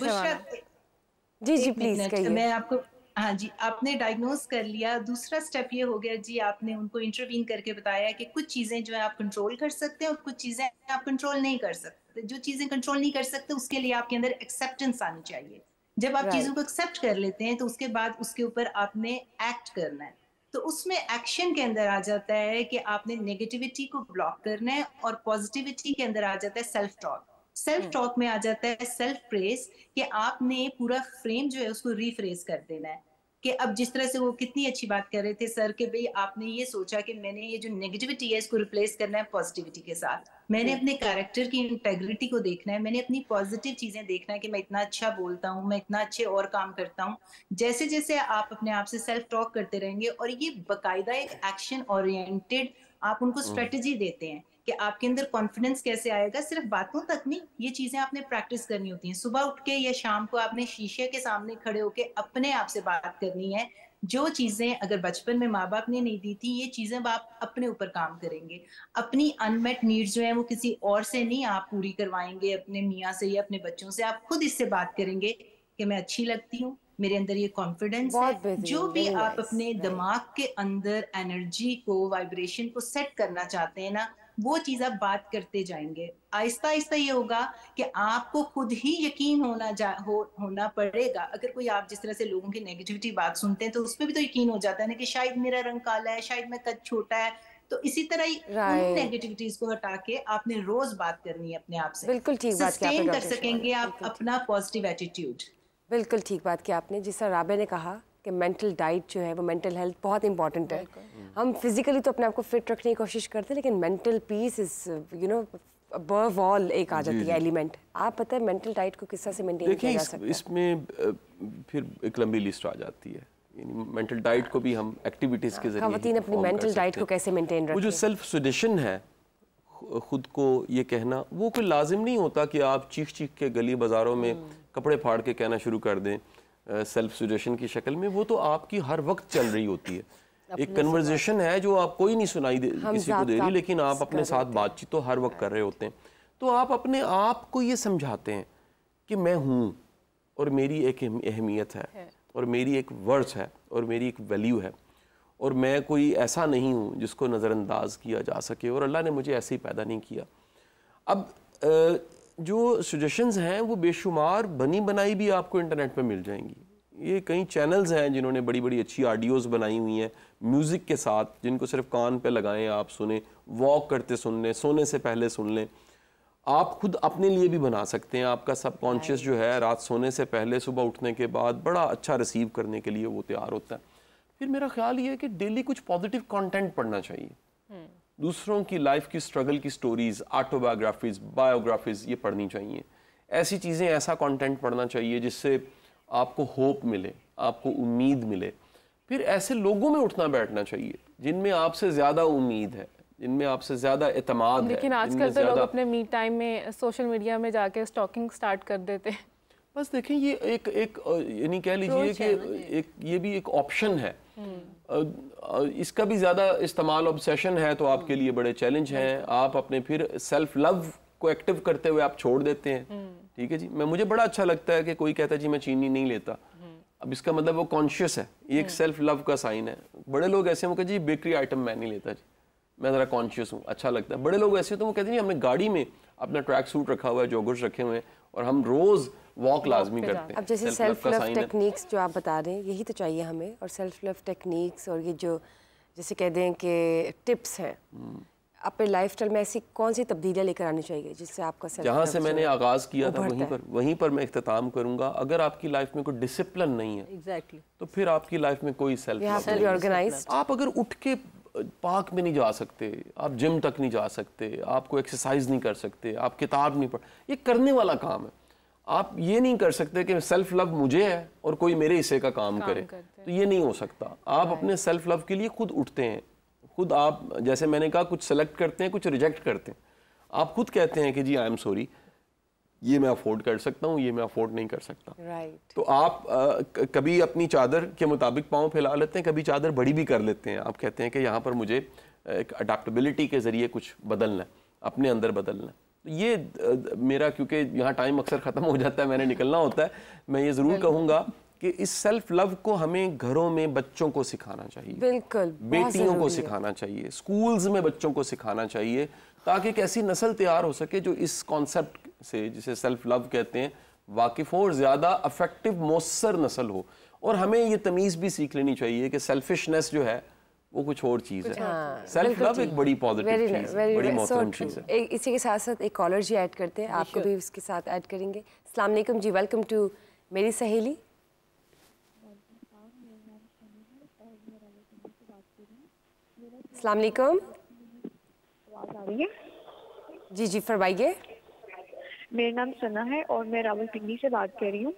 जी प्लीज कहिए। मैं आपको, हाँ जी, आपने डायग्नोज कर लिया। दूसरा स्टेप ये हो गया जी, आपने उनको इंटरवीन करके बताया कि कुछ चीजें जो है आप कंट्रोल कर सकते हैं और कुछ चीजें आप कंट्रोल नहीं कर सकते। जो चीजें कंट्रोल नहीं कर सकते उसके लिए आपके अंदर एक्सेप्टेंस आनी चाहिए। जब आप चीजों को एक्सेप्ट कर लेते हैं तो उसके बाद उसके ऊपर आपने एक्ट करना है। तो उसमें एक्शन के अंदर आ जाता है कि आपने नेगेटिविटी को ब्लॉक करना है, और पॉजिटिविटी के अंदर आ जाता है सेल्फ टॉक। सेल्फ टॉक में आ जाता है सेल्फ प्रेज, कि आपने पूरा फ्रेम जो है उसको रीफ्रेज कर देना है। कि अब जिस तरह से वो कितनी अच्छी बात कर रहे थे सर, कि भाई आपने ये सोचा कि मैंने ये जो नेगेटिविटी है इसको रिप्लेस करना है पॉजिटिविटी के साथ। मैंने अपने कैरेक्टर की इंटेग्रिटी को देखना है, मैंने अपनी पॉजिटिव चीजें देखना है कि मैं इतना अच्छा बोलता हूँ, मैं इतना अच्छे और काम करता हूँ। जैसे जैसे आप अपने आप से सेल्फ टॉक करते रहेंगे, और ये बाकायदा एक एक्शन ओरिएंटेड आप उनको स्ट्रेटेजी देते हैं कि आपके अंदर कॉन्फिडेंस कैसे आएगा। सिर्फ बातों तक नहीं, ये चीजें आपने प्रैक्टिस करनी होती हैं। सुबह उठ के या शाम को आपने शीशे के सामने खड़े होके अपने आप से बात करनी है। जो चीजें अगर बचपन में माँ बाप ने नहीं दी थी, ये चीजें आप अपने ऊपर काम करेंगे। अपनी अनमेट नीड्स जो है वो किसी और से नहीं आप पूरी करवाएंगे, अपने मियाँ से या अपने बच्चों से। आप खुद इससे बात करेंगे कि मैं अच्छी लगती हूँ, मेरे अंदर ये कॉन्फिडेंस है। जो भी आप अपने दिमाग के अंदर एनर्जी को, वाइब्रेशन को सेट करना चाहते हैं ना, वो चीज आप बात करते जाएंगे। आहिस्ता आहिस्ता ये होगा कि आपको खुद ही यकीन होना पड़ेगा। अगर कोई आप जिस तरह से लोगों की नेगेटिविटी बात सुनते हैं तो उस पर भी तो यकीन हो जाता है ना कि शायद मेरा रंग काला है, शायद मैं कद छोटा है। तो इसी तरह ही उन नेगेटिविटीज को हटा के आपने रोज बात करनी है अपने आप से। बिल्कुल ठीक बात की आपने, कर सकेंगे आप अपना पॉजिटिव एटीट्यूड। बिल्कुल ठीक बात की आपने। जिस तरह राबे ने कहा कि मेंटल डाइट जो है वो, मेंटल हेल्थ बहुत इंपॉर्टेंट है। हम फिजिकली तो अपने आप को फिट रखने की कोशिश करते हैं, लेकिन mental peace is above all एक आ जाती है एलिमेंट। आप पता है मेंटल डाइट को किस तरह से मेंटेन किया जा सकता है? इसमें फिर एक लंबी लिस्ट आ जाती है। मेंटल डाइट को भी हम एक्टिविटीज के जरिए खवातीन अपनी मेंटल डाइट को कैसे मेंटेन रखें। वो जो सेल्फ सजेशन है, खुद को ये कहना, वो कोई लाजिम नहीं होता कि आप चीख चीख के गली बाजारों में कपड़े फाड़ के कहना शुरू कर दें सेल्फ सजेशन की शक्ल में। वो तो आपकी हर वक्त चल रही होती है। एक कन्वर्सेशन है जो आप कोई नहीं सुनाई दे किसी को दे रही, लेकिन आप अपने साथ बातचीत तो हर वक्त कर रहे होते हैं। तो आप अपने आप को ये समझाते हैं कि मैं हूँ, और मेरी एक अहमियत है, और मेरी एक वर्थ है, और मेरी एक वैल्यू है, और मैं कोई ऐसा नहीं हूँ जिसको नज़रअंदाज किया जा सके, और अल्लाह ने मुझे ऐसे ही पैदा नहीं किया। अब जो सजेशंस हैं वो बेशुमार बनी बनाई भी आपको इंटरनेट पे मिल जाएंगी। ये कई चैनल्स हैं जिन्होंने बड़ी बड़ी अच्छी ऑडियोज़ बनाई हुई हैं म्यूज़िक के साथ, जिनको सिर्फ कान पे लगाएं, आप सुने, वॉक करते सुन लें, सोने से पहले सुन लें। आप खुद अपने लिए भी बना सकते हैं। आपका सबकॉन्शियस जो है रात सोने से पहले सुबह उठने के बाद बड़ा अच्छा रिसीव करने के लिए वो तैयार होता है। फिर मेरा ख्याल ये है कि डेली कुछ पॉजिटिव कंटेंट पढ़ना चाहिए। दूसरों की लाइफ की स्ट्रगल की स्टोरीज, ऑटोबायोग्राफीज, बायोग्राफीज ये पढ़नी चाहिए। ऐसी चीज़ें, ऐसा कंटेंट पढ़ना चाहिए जिससे आपको होप मिले, आपको उम्मीद मिले। फिर ऐसे लोगों में उठना बैठना चाहिए जिनमें आपसे ज़्यादा उम्मीद है, जिनमें आपसे ज़्यादा एतमाद है। लेकिन आजकल तो लोग अपने मी टाइम में सोशल मीडिया में जाके स्टॉकिंग स्टार्ट कर देते हैं। बस देखें, ये एक यानी कह लीजिए कि एक ये भी एक ऑप्शन है। इसका भी ज़्यादा इस्तेमाल, ऑब्सेशन है तो आपके लिए बड़े चैलेंज हैं। आप अपने फिर सेल्फ लव को एक्टिव करते हुए आप छोड़ देते हैं। ठीक है जी, मुझे बड़ा अच्छा लगता है कि कोई कहता है जी मैं चीनी नहीं लेता, अब इसका मतलब वो कॉन्शियस है, ये एक सेल्फ लव का साइन है। बड़े लोग ऐसे हैं वो कहते जी बेकरी आइटम मैं नहीं लेता जी, मैं ज़रा कॉन्शियस हूँ, अच्छा लगता है। बड़े लोग ऐसे तो वो कहते हैं हमने गाड़ी में अपना ट्रैक सूट रखा हुआ है, जॉगर्स रखे हुए हैं और हम रोज़ वॉक लाजमी करते हैं। अब जैसे सेल्फ लव टेक्निक्स जो आप बता रहे हैं, यही तो चाहिए हमें। और सेल्फ लव टेक्निक्स और ये जो जैसे कह दें कि टिप्स हैं, अपने लाइफस्टाइल में ऐसी कौन सी तब्दीलियाँ लेकर आनी चाहिए जिससे आपका सेल्फ जहाँ से मैंने आगाज़ किया था वहीं पर मैं इख्तिताम करूँगा। अगर आपकी लाइफ में कोई डिसिप्लिन नहीं है तो फिर आपकी लाइफ में कोई सेल्फ लव ऑर्गेनाइज्ड। आप अगर उठ के पार्क में नहीं जा सकते, आप जिम तक नहीं जा सकते, आप कोई एक्सरसाइज नहीं कर सकते, आप किताब नहीं पढ़, ये करने वाला काम है। आप ये नहीं कर सकते कि सेल्फ लव मुझे है और कोई मेरे हिस्से का काम करे, तो ये नहीं हो सकता। आप अपने सेल्फ लव के लिए खुद उठते हैं, खुद आप, जैसे मैंने कहा, कुछ सेलेक्ट करते हैं, कुछ रिजेक्ट करते हैं। आप खुद कहते हैं कि जी आई एम सॉरी, ये मैं अफोर्ड कर सकता हूँ, ये मैं अफोर्ड नहीं कर सकता। राइट। तो आप कभी अपनी चादर के मुताबिक पाँव फैला लेते हैं, कभी चादर बड़ी भी कर लेते हैं। आप कहते हैं कि यहाँ पर मुझे एक अडेप्टेबिलिटी के ज़रिए कुछ बदलना है, अपने अंदर बदलना है। तो ये मेरा, क्योंकि यहाँ टाइम अक्सर ख़त्म हो जाता है, मैंने निकलना होता है, मैं ये ज़रूर कहूँगा कि इस सेल्फ लव को हमें घरों में बच्चों को सिखाना चाहिए, बिल्कुल, बेटियों को सिखाना चाहिए, स्कूल्स में बच्चों को सिखाना चाहिए, ताकि एक ऐसी नस्ल तैयार हो सके जो इस कॉन्सेप्ट से, जिसे सेल्फ लव कहते हैं, वाकिफ़ हो और ज़्यादा अफेक्टिव मौसर नस्ल हो। और हमें ये तमीज़ भी सीख लेनी चाहिए कि सेल्फिशनेस जो है वो कुछ और चीज़ है। सेल्फ लव एक बड़ी पॉजिटिव चीज़ है, बड़ी मोहतरम चीज़ है। इसी के साथ साथ एक कॉलर जी ऐड करते हैं, आपको भी इसके साथ ऐड करेंगे। अस्सलाम वालेकुम जी, वेलकम टू मेरी सहेली। अस्सलाम वालेकुम। आवाज़ आ रही है? जी जी फरमाइए। मेरा नाम सना है और मैं रावलपिंडी से बात कर रही हूँ।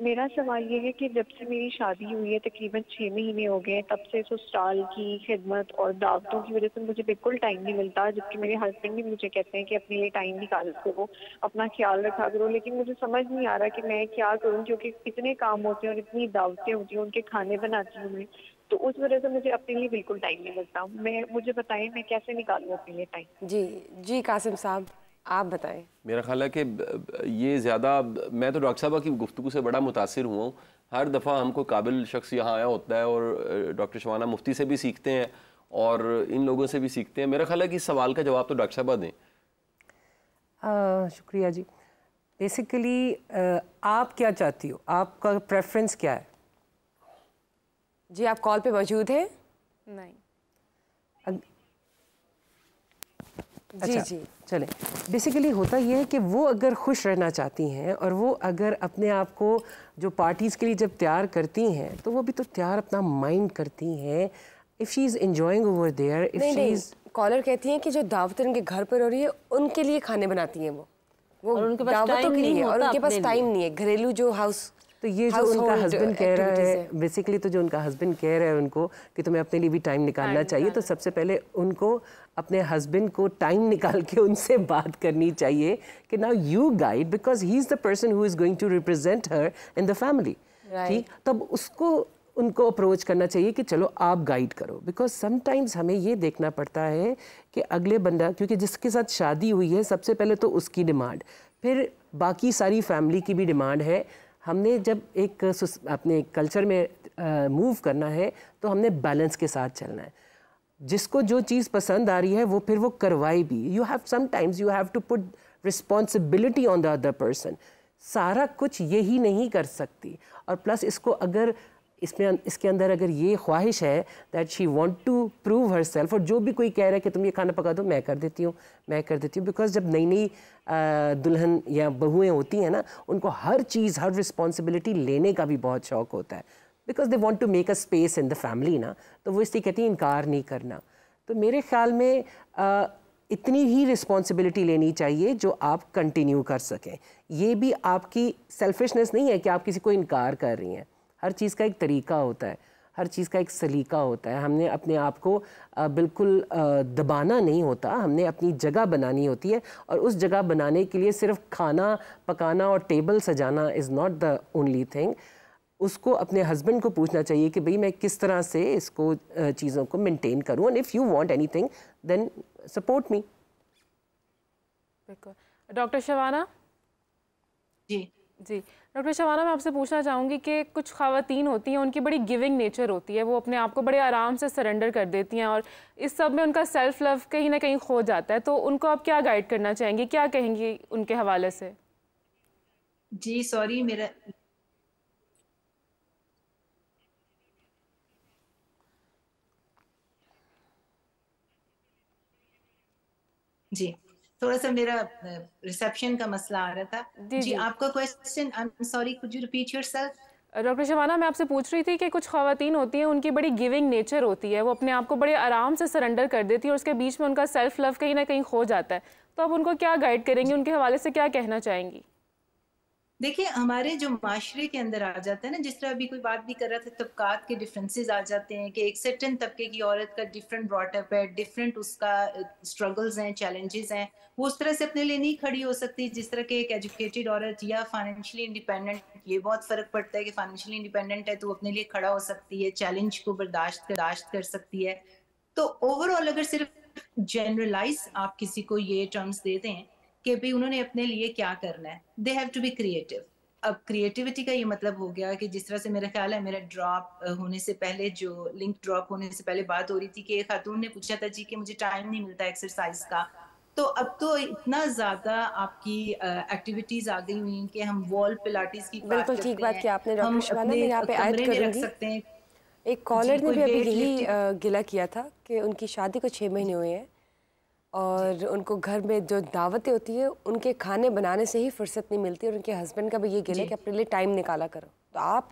मेरा सवाल ये है कि जब से मेरी शादी हुई है, तकरीबन 6 महीने हो गए, तब से ससुराल की खिदमत और दावतों की वजह से मुझे बिल्कुल टाइम नहीं मिलता। जबकि मेरे हस्बैंड भी मुझे कहते हैं कि अपने लिए टाइम निकाल करो, अपना ख्याल रखा करो, लेकिन मुझे समझ नहीं आ रहा कि मैं क्या करूँ, क्योंकि इतने काम होते हैं और इतनी दावतें होती हैं, उनके खाने बनाती हूँ मैं, तो उस वजह से मुझे अपने लिए बिल्कुल टाइम नहीं मिलता। मुझे बताएं मैं कैसे निकालूँ अपने लिए टाइम। जी जी कासिम साहब, आप बताएं। मेरा ख्याल है कि ये ज़्यादा, मैं तो डॉक्टर साहबा की गुफ्तगू से बड़ा मुतासिर हुआ हूँ। हर दफ़ा हमको काबिल शख्स यहाँ आया होता है और डॉक्टर शबाना मुफ्ती से भी सीखते हैं और इन लोगों से भी सीखते हैं। मेरा ख्याल है कि इस सवाल का जवाब तो डॉक्टर साहबा दें। शुक्रिया जी। बेसिकली आप क्या चाहती हो, आपका प्रेफरेंस क्या है? जी आप कॉल पे मौजूद हैं? नहीं। अच्छा, जी चलें। बेसिकली होता ये है कि वो अगर खुश रहना चाहती हैं और वो अगर अपने आप को जो पार्टीज़ के लिए जब तैयार करती हैं, तो वो भी तो तैयार अपना माइंड करती हैं। If she is enjoying over there, if she is, caller कहती हैं कि जो दावतें उनके घर पर हो रही है उनके लिए खाने बनाती हैं वो और उनके पास टाइम नहीं होता, और उनके पास टाइम नहीं है, घरेलू जो हाउस, तो ये जो उनका हस्बैंड कह रहा है, बेसिकली तो जो उनका हस्बैंड कह रहा है उनको कि तुम्हें अपने लिए भी टाइम निकालना चाहिए, तो सबसे पहले उनको अपने हस्बैंड को टाइम निकाल के उनसे बात करनी चाहिए कि now you guide, because he is the person who is going to represent her in the family. ठीक, तब उसको उनको अप्रोच करना चाहिए कि चलो आप गाइड करो, बिकॉज समटाइम्स हमें ये देखना पड़ता है कि अगले बंदा, क्योंकि जिसके साथ शादी हुई है सबसे पहले तो उसकी डिमांड, फिर बाकी सारी फैमिली की भी डिमांड है। हमने जब एक अपने कल्चर में मूव करना है तो हमने बैलेंस के साथ चलना है। जिसको जो चीज़ पसंद आ रही है वो फिर वो करवाए भी। You have sometimes you have to put responsibility on the other person, सारा कुछ यही नहीं कर सकती। और प्लस इसको अगर इसके अंदर अगर ये ख्वाहिश है that she want to prove her self, और जो भी कोई कह रहा है कि तुम ये खाना पका दो, मैं कर देती हूँ, मैं कर देती हूँ, बिकॉज जब नई नई दुल्हन या बहुएँ होती हैं ना, उनको हर चीज़, हर रिस्पॉन्सिबिलिटी लेने का भी बहुत शौक होता है, because they want to make a space in the family ना, तो वो इसलिए कहती हैं इनकार नहीं करना। तो मेरे ख्याल में इतनी ही रिस्पॉन्सिबिलिटी लेनी चाहिए जो आप कंटिन्यू कर सकें। ये भी आपकी सेल्फिशनेस नहीं है कि आप किसी को इनकार कर रही हैं। हर चीज़ का एक तरीका होता है, हर चीज़ का एक सलीका होता है। हमने अपने आप को बिल्कुल दबाना नहीं होता, हमने अपनी जगह बनानी होती है, और उस जगह बनाने के लिए सिर्फ खाना पकाना और टेबल सजाना is not the only thing. उसको अपने हस्बैंड को पूछना चाहिए कि भाई मैं किस तरह से इसको चीज़ों को मेंटेन करूँ, and if you want anything then support me. Doctor Shabana ji जी, डॉक्टर शबाना मैं आपसे पूछना चाहूँगी कि कुछ ख़वातीन होती हैं, उनकी बड़ी गिविंग नेचर होती है, वो अपने आप को बड़े आराम से सरेंडर कर देती हैं, और इस सब में उनका सेल्फ लव कहीं ना कहीं खो जाता है, तो उनको आप क्या गाइड करना चाहेंगी, क्या कहेंगी उनके हवाले से? जी सॉरी, मेरा जी थोड़ा सा मेरा रिसेप्शन का मसला आ रहा था। जी आपका question, I am sorry, could you repeat yourself? Doctor Shabana मैं आपसे पूछ रही थी कि कुछ ख़वातीन होती हैं, उनकी बड़ी गिविंग नेचर होती है, वो अपने आप को बड़े आराम से सरेंडर कर देती है, और उसके बीच में उनका सेल्फ लव कहीं ना कहीं खो जाता है, तो आप उनको क्या गाइड करेंगी, उनके हवाले से क्या कहना चाहेंगी? देखिए, हमारे जो माशरे के अंदर आ जाता है ना, जिस तरह अभी कोई बात भी कर रहा था, तबकात के डिफरेंसेस आ जाते हैं कि एक सर्टेन तबके की औरत का डिफरेंट ब्रॉटअप है, डिफरेंट उसका स्ट्रगल्स हैं, चैलेंजेस हैं, वो उस तरह से अपने लिए नहीं खड़ी हो सकती जिस तरह के एक एजुकेटेड औरत या फाइनेंशियली इंडिपेंडेंट। ये बहुत फर्क पड़ता है कि फाइनेंशियली इंडिपेंडेंट है तो वो अपने लिए खड़ा हो सकती है, चैलेंज को बर्दाश्त कर सकती है। तो ओवरऑल अगर सिर्फ जनरलाइज आप किसी को ये टर्म्स दे दें कि भाई उन्होंने अपने लिए क्या करना है, they have to be creative. अब क्रिएटिविटी का ये मतलब हो गया कि जिस तरह से मेरा ख्याल है, मेरा ड्रॉप होने से पहले, जो लिंक ड्रॉप होने से पहले बात हो रही थी कि एक खातून ने पूछा था जी कि मुझे टाइम नहीं मिलता एक्सरसाइज का, तो अब तो इतना ज्यादा आपकी एक्टिविटीज आ गई हुई हैं कि हम वॉल पिलाटिस की बिल्कुल ठीक बात की आपने डॉक्टर शबाना, मैं यहाँ पे ऐड रख सकते हैं। एक कॉलर ने भी अभी यही गिला किया था कि उनकी शादी को 6 महीने हुए हैं और उनको घर में जो दावतें होती है उनके खाने बनाने से ही फुर्सत नहीं मिलती, और उनके हस्बैंड का भी ये गिला कि अपने लिए टाइम निकाला करो। तो आप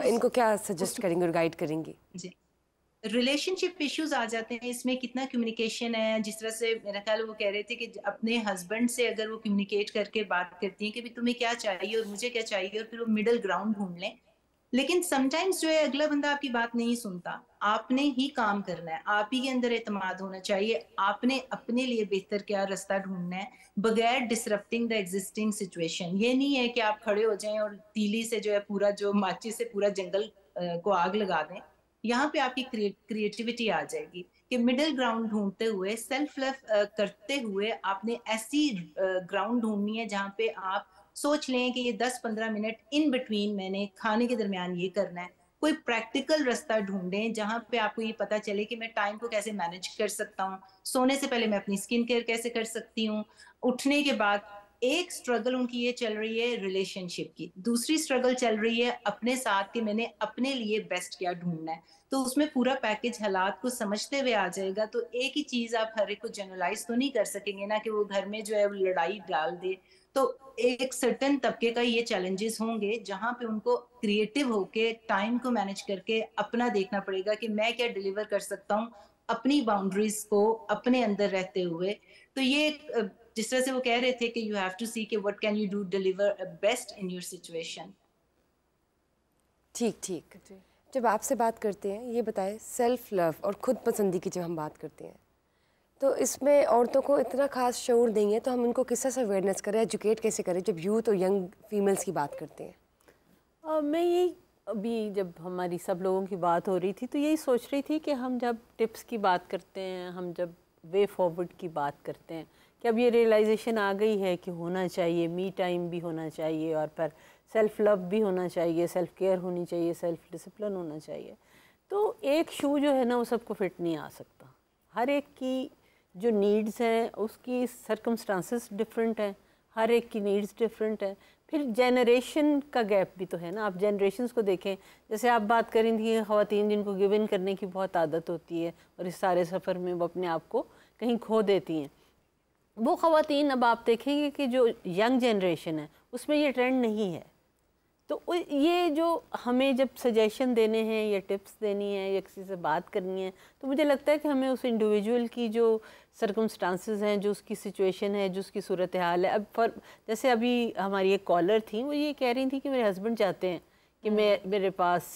इनको क्या सजेस्ट करेंगे और गाइड करेंगी? जी, रिलेशनशिप इश्यूज आ जाते हैं इसमें, कितना कम्युनिकेशन है। जिस तरह से मेरा ख्याल वो कह रहे थे कि अपने हस्बैंड से अगर वो कम्युनिकेट करके बात करती हैं कि भी तुम्हें क्या चाहिए और मुझे क्या चाहिए, और फिर वो मिडिल ग्राउंड ढूंढ लें। लेकिन समटाइम्स जो है अगला बंदा आपकी बात नहीं सुनता, आपने ही काम करना है, आप ही के अंदर एतमाद होना चाहिए, आपने अपने लिए बेहतर क्या रास्ता ढूंढना है बगैर डिसरप्टिंग द एग्जिस्टिंग सिचुएशन। ये नहीं है कि आप खड़े हो जाएं और तीली से जो है पूरा, जो माचिस से पूरा जंगल को आग लगा दें। यहाँ पे आपकी क्रिएटिविटी आ जाएगी कि मिडिल ग्राउंड ढूंढते हुए, सेल्फ लव करते हुए आपने ऐसी ग्राउंड ढूंढनी है जहाँ पे आप सोच लें कि ये 10-15 मिनट इन बिटवीन मैंने खाने के दरमियान ये करना है। कोई प्रैक्टिकल रास्ता ढूंढें जहां पे आपको ये पता चले कि मैं टाइम को कैसे मैनेज कर सकता हूँ, सोने से पहले मैं अपनी स्किन केयर कैसे कर सकती हूँ, उठने के बाद। एक स्ट्रगल उनकी ये चल रही है रिलेशनशिप की, दूसरी स्ट्रगल चल रही है अपने साथ कि मैंने अपने लिए बेस्ट क्या ढूंढना है। तो उसमें पूरा पैकेज हालात को समझते हुए आ जाएगा। तो एक ही चीज आप हर एक को जनरलाइज तो नहीं कर सकेंगे ना कि वो घर में जो है वो लड़ाई डाल दे। तो एक सर्टेन तबके का ये चैलेंजेस होंगे जहां पे उनको क्रिएटिव होके टाइम को मैनेज करके अपना देखना पड़ेगा कि मैं क्या डिलीवर कर सकता हूँ अपनी बाउंड्रीज को अपने अंदर रहते हुए। तो ये जिस तरह से वो कह रहे थे कि यू हैव टू सी कि what can you do deliver best in your situation. ठीक। जब आपसे बात करते हैं, ये बताएं, सेल्फ लव और खुद पसंदी की जब हम बात करते हैं तो इसमें औरतों को इतना खास शऊर नहीं है, तो हम उनको किस तरह से अवेयरनेस करें, एजुकेट कैसे करें जब यूथ और यंग फीमेल्स की बात करते हैं? मैं यही, अभी जब हमारी सब लोगों की बात हो रही थी तो यही सोच रही थी कि हम जब टिप्स की बात करते हैं, हम जब वे फॉरवर्ड की बात करते हैं, कि अब ये रियलाइजेशन आ गई है कि होना चाहिए, मी टाइम भी होना चाहिए, और फिर सेल्फ लव भी होना चाहिए, सेल्फ केयर होनी चाहिए, सेल्फ डिसिप्लिन होना चाहिए। तो एक शू जो है ना वो सबको फिट नहीं आ सकता। हर एक की जो नीड्स हैं उसकी सर्कमस्टांसेस डिफरेंट हैं, हर एक की नीड्स डिफरेंट हैं। फिर जनरेशन का गैप भी तो है ना, आप जनरेशन्स को देखें। जैसे आप बात कर रही थी ख़वातीन जिनको गिव इन करने की बहुत आदत होती है और इस सारे सफ़र में वो अपने आप को कहीं खो देती हैं, वो ख़वातीन अब आप देखेंगे कि जो यंग जनरेशन है उसमें ये ट्रेंड नहीं है। तो ये जो हमें जब सजेशन देने हैं या टिप्स देनी है या किसी से बात करनी है, तो मुझे लगता है कि हमें उस इंडिविजुअल की जो सर्कमस्टांसेस हैं, जो उसकी सिचुएशन है, जो उसकी सूरत हाल है। अब जैसे अभी हमारी एक कॉलर थी, वो ये कह रही थी कि मेरे हस्बैंड चाहते हैं कि मेरे पास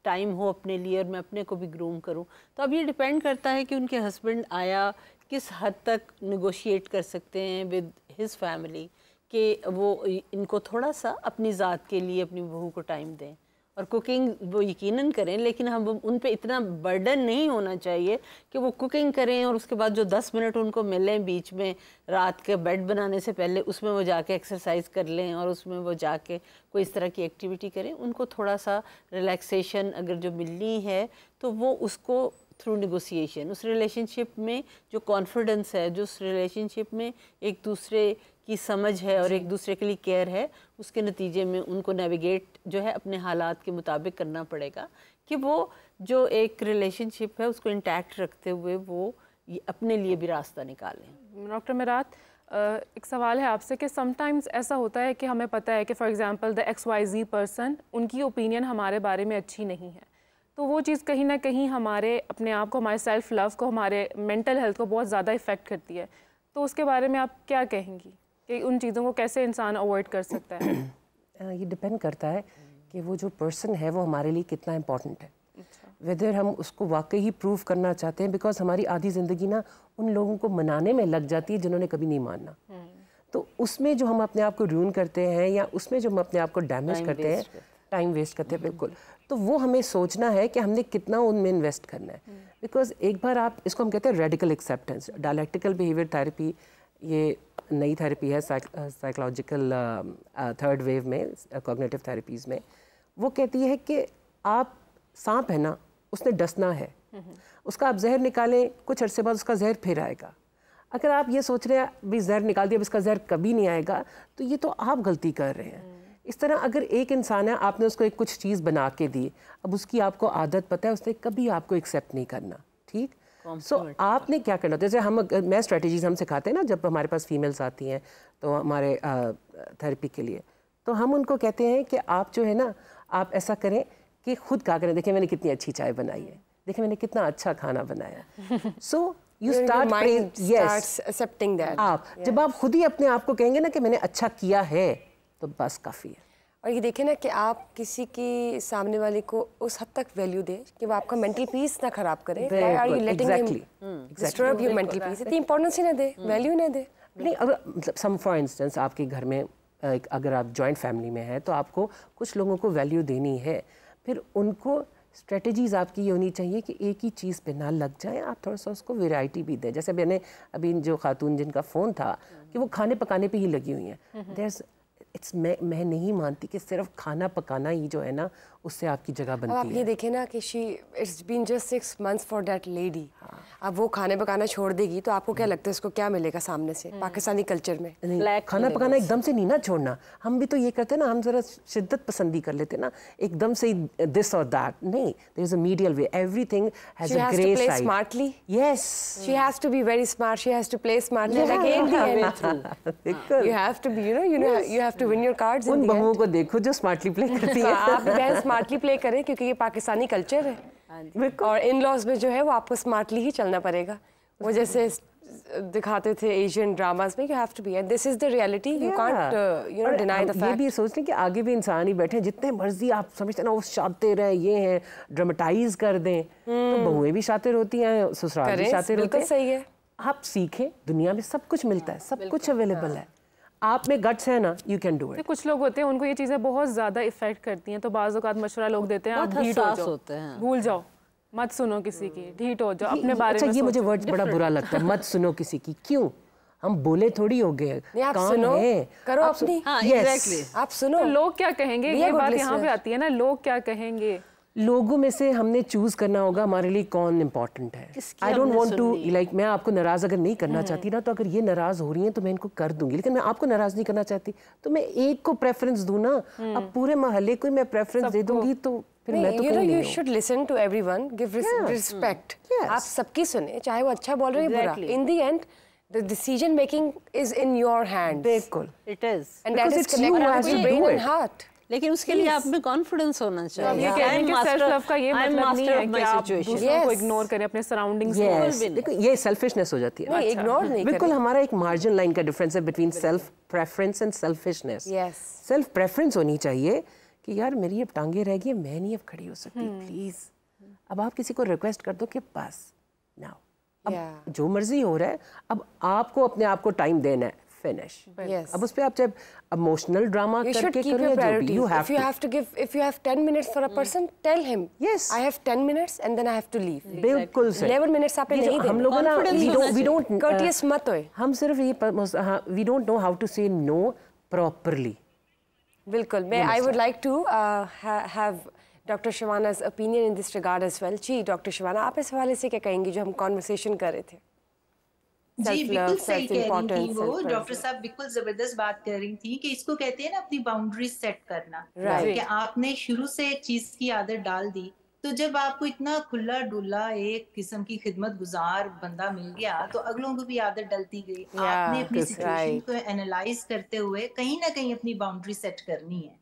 टाइम हो अपने लिए और मैं अपने को भी ग्रूम करूं। तो अब ये डिपेंड करता है कि उनके हस्बैंड आया किस हद तक निगोशिएट कर सकते हैं विद हिज फैमिली कि वो इनको थोड़ा सा अपनी ज़ात के लिए अपनी बहू को टाइम दें। और कुकिंग वो यकीनन करें, लेकिन हम उन पे इतना बर्डन नहीं होना चाहिए कि वो कुकिंग करें और उसके बाद जो 10 मिनट उनको मिलें बीच में रात के बेड बनाने से पहले, उसमें वो जाके एक्सरसाइज कर लें और उसमें वो जाके कोई इस तरह की एक्टिविटी करें। उनको थोड़ा सा रिलैक्सेशन अगर जो मिलनी है तो वो उसको थ्रू नेगोशिएशन, उस रिलेशनशिप में जो कॉन्फिडेंस है, जो उस रिलेशनशिप में एक दूसरे की समझ है और एक दूसरे के लिए केयर है, उसके नतीजे में उनको नेविगेट जो है अपने हालात के मुताबिक करना पड़ेगा कि वो जो एक रिलेशनशिप है उसको इंटैक्ट रखते हुए वो अपने लिए भी रास्ता निकालें। डॉक्टर मिरात, एक सवाल है आपसे कि समटाइम्स ऐसा होता है कि हमें पता है कि for example the XYZ person, उनकी ओपिनियन हमारे बारे में अच्छी नहीं है, तो वो चीज़ कहीं ना कहीं हमारे अपने आप को, हमारे सेल्फ लव को, हमारे मेंटल हेल्थ को बहुत ज़्यादा इफ़ेक्ट करती है। तो उसके बारे में आप क्या कहेंगी कि उन चीज़ों को कैसे इंसान अवॉइड कर सकता है? ये डिपेंड करता है कि वो जो पर्सन है वो हमारे लिए कितना इम्पोर्टेंट है, वेदर हम उसको वाकई ही प्रूव करना चाहते हैं। बिकॉज हमारी आधी ज़िंदगी ना उन लोगों को मनाने में लग जाती है जिन्होंने कभी नहीं मानना। तो उसमें जो हम अपने आप को रून करते हैं या उसमें जो हम अपने आप को डैमेज करते हैं, टाइम वेस्ट करते हैं, बिल्कुल, तो वो हमें सोचना है कि हमने कितना उनमें इन्वेस्ट करना है। बिकॉज एक बार आप इसको हम कहते हैं radical acceptance, dialectical behaviour therapy, ये नई थेरेपी है साइकोलॉजिकल थर्ड वेव में, कॉग्निटिव थेरेपीज़ में। वो कहती है कि आप सांप है ना, उसने डसना है, उसका आप जहर निकालें, कुछ अरसे बाद उसका जहर फिर आएगा। अगर आप ये सोच रहे हैं भी जहर निकाल दिया, अब इसका जहर कभी नहीं आएगा, तो ये तो आप गलती कर रहे हैं। इस तरह अगर एक इंसान है, आपने उसको एक कुछ चीज़ बना के दी, अब उसकी आपको आदत पता है, उसने कभी आपको एक्सेप्ट नहीं करना, ठीक। सो आपने क्या करना, जैसे मैं स्ट्रेटजीज हम सिखाते हैं ना, जब हमारे पास फीमेल्स आती हैं तो हमारे थेरेपी के लिए, तो हम उनको कहते हैं कि आप जो है ना, आप ऐसा करें कि खुद क्या करें, देखिए मैंने कितनी अच्छी चाय बनाई है, देखिए मैंने कितना अच्छा खाना बनाया। So you start accepting that. आप जब आप खुद ही अपने आप को कहेंगे ना कि मैंने अच्छा किया है, तो बस काफ़ी है। और ये देखें ना कि आप किसी की सामने वाले को उस हद तक वैल्यू दें कि वो आपका मेंटल पीस ना खराब करे। Why are you letting him disturb your mental peace? इतनी इंपॉर्टेंस ही ना दे, वैल्यू ना दे। नहीं, अगर मतलब सम फॉर इंस्टेंस आपके घर में अगर आप जॉइंट फैमिली में हैं, तो आपको कुछ लोगों को वैल्यू देनी है, फिर उनको स्ट्रेटजीज़ आपकी ये होनी चाहिए कि एक ही चीज़ पे ना लग जाए, आप थोड़ा सा उसको वैरायटी भी दें। जैसे मैंने अभी जो खातून जिनका फ़ोन था कि वो खाने पकाने पे ही लगी हुई हैं, मैं नहीं मानती कि सिर्फ खाना पकाना ही जो है ना उससे आपकी जगह बनती है। आप ये देखें ना कि it's been just 6 months for that lady. अब वो खाने पकाना छोड़ देगी तो आपको क्या लगता है उसको क्या मिलेगा सामने से पाकिस्तानी कल्चर में? नहीं, खाना पकाना एकदम से नहीं ना छोड़ना। हम भी तो ये करते हैं ना, हम जरा शिद्दत पसंदी कर लेते हैं ना, एकदम से दिस और दैट नहीं। There is a medial way, everything has a grey side. Smartly, yes, she has to be very smart, she has to play smartly, like in the end you have to be, you have to win your cards। उन बहुओं को देखो जो smartly play करती हैं। आप बहन smartly play करें क्योंकि ये पाकिस्तानी कल्चर है, और इन लॉज में जो है वो आपको स्मार्टली ही चलना पड़ेगा। वो जैसे दिखाते थे एशियन ड्रामास में, you have to be, and this is the reality, you can't deny the fact. ये भी सोचते हैं कि आगे भी इंसान ही बैठे हैं, जितने मर्जी आप समझते हैं ना वो शातिर हैं, ये हैं, ड्रामेटाइज कर दें, तो बहुएं भी शातिर होती हैं, ससुराल भी शातिर होते हैं। सही है, आप सीखें, दुनिया में सब कुछ मिलता है, सब कुछ अवेलेबल है, आप में गट्स है ना, यू कैन डू इट। कुछ लोग होते हैं उनको ये चीज़ें बहुत ज़्यादा इफेक्ट करती हैं, तो बाज़ औक़ात मशवरा लोग देते हैं, आप ढीठ हो जाओ, भूल जाओ, मत सुनो किसी की, ढीठ हो जाओ, अपने बारे में। ये मुझे वर्ड बड़ा बुरा लगता है, मत सुनो किसी की। क्यों? हम बोले थोड़ी हो गए, आप सुनो, करो अपनी। एग्जैक्टली, आप सुनो, लोग क्या कहेंगे, ये बात यहाँ पे आती है ना, लोग क्या कहेंगे। लोगों में से हमने चूज करना होगा हमारे लिए कौन इम्पोर्टेंट है। I don't want to like, मैं आपको नाराज अगर नहीं करना चाहती ना, तो अगर ये नाराज हो रही हैं तो मैं इनको कर दूंगी, लेकिन मैं आपको नाराज नहीं करना चाहती तो मैं एक को प्रेफरेंस दूं ना। अब पूरे मोहल्ले को मैं प्रेफरेंस दे दूंगी तो फिर मैं तो you know, you should listen to everyone, give respect. आप सबकी सुने, चाहे वो अच्छा बोल रहे हैं बुरा। In the end, the decision making is in your hands. बिल्कुल, It is. And that is connected to your brain and heart. लेकिन उसके लिए आप में कॉन्फिडेंस होना चाहिए। ये कह रहे हैं कि सेल्फ लव का ये मतलब नहीं है कि आप दूसरों को इग्नोर करें, अपने सराउंडिंग्स को। देखो ये सेल्फिशनेस हो जाती है। नहीं, इग्नोर नहीं बिल्कुल, हमारा एक मार्जिन लाइन का डिफरेंस है between self preference and selfishness. Self preference होनी चाहिए कि यार मेरी अब टांगे रह गई, मैं नहीं अब खड़ी हो सकती, प्लीज। अब आप किसी को रिक्वेस्ट कर दो कि बस नाउ, अब जो मर्जी हो रहा है, अब आपको अपने आप को टाइम देना है, फिनिश। अब उस पे आप चाहे इमोशनल ड्रामा करके करो या जो भी, if you have 10 minutes for a person, tell him yes I have 10 minutes and then I have to leave. बिल्कुल सही। 11 minutes आपने नहीं देना। हम लोग ना we don't courteous मत होए। हम सिर्फ ये we don't know how to say no properly. बिल्कुल। मैं I would like to have Dr. Shavana's opinion in this regard as well. जी डॉक्टर शिवाना, आप इस हवाले से क्या कहेंगी जो हम कॉन्वर्सेशन कर रहे थे? जी बिल्कुल सही कह रही थी वो डॉक्टर साहब, बिल्कुल जबरदस्त बात कर रही थी कि इसको कहते हैं ना अपनी बाउंड्री सेट करना। कि आपने शुरू से एक चीज की आदत डाल दी, तो जब आपको इतना खुला डुला एक किस्म की खिदमत गुजार बंदा मिल गया तो अगलों को भी आदत डलती गई। आपने अपनी सिचुएशन को एनालाइज करते हुए कहीं ना कहीं अपनी बाउंड्री सेट करनी है।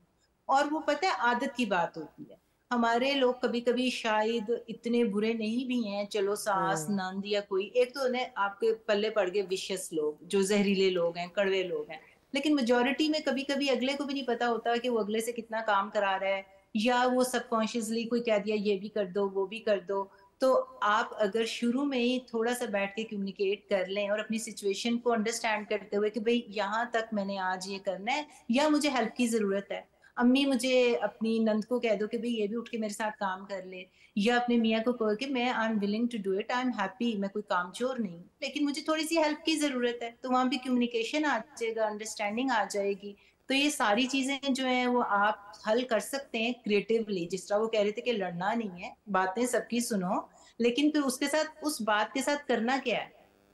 और वो पता है आदत की बात होती है। हमारे लोग कभी कभी शायद इतने बुरे नहीं भी हैं, चलो सास नंद या कोई एक, तो उन्हें आपके पल्ले पड़ गए विशियस लोग जो जहरीले लोग हैं, कड़वे लोग हैं। लेकिन मेजोरिटी में कभी कभी अगले को भी नहीं पता होता कि वो अगले से कितना काम करा रहा है, या वो सबकॉन्शियसली कोई कह दिया ये भी कर दो वो भी कर दो। तो आप अगर शुरू में ही थोड़ा सा बैठ के कम्युनिकेट कर लें और अपनी सिचुएशन को अंडरस्टैंड करते हुए कि भाई यहाँ तक मैंने आज ये करना है या मुझे हेल्प की जरूरत है, अम्मी मुझे अपनी नंद को कह दो कि भाई ये भी उठ के मेरे साथ काम कर ले, या अपने मियाँ को कहो कि मैं I am willing to do it, I am happy, मैं कोई कामचोर नहीं, लेकिन मुझे थोड़ी सी हेल्प की जरूरत है। तो वहाँ भी कम्युनिकेशन आ जाएगा, अंडरस्टैंडिंग आ जाएगी। तो ये सारी चीजें जो है वो आप हल कर सकते हैं क्रिएटिवली। जिस तरह वो कह रहे थे कि लड़ना नहीं है, बातें सबकी सुनो, लेकिन फिर उसके साथ उस बात के साथ करना क्या है,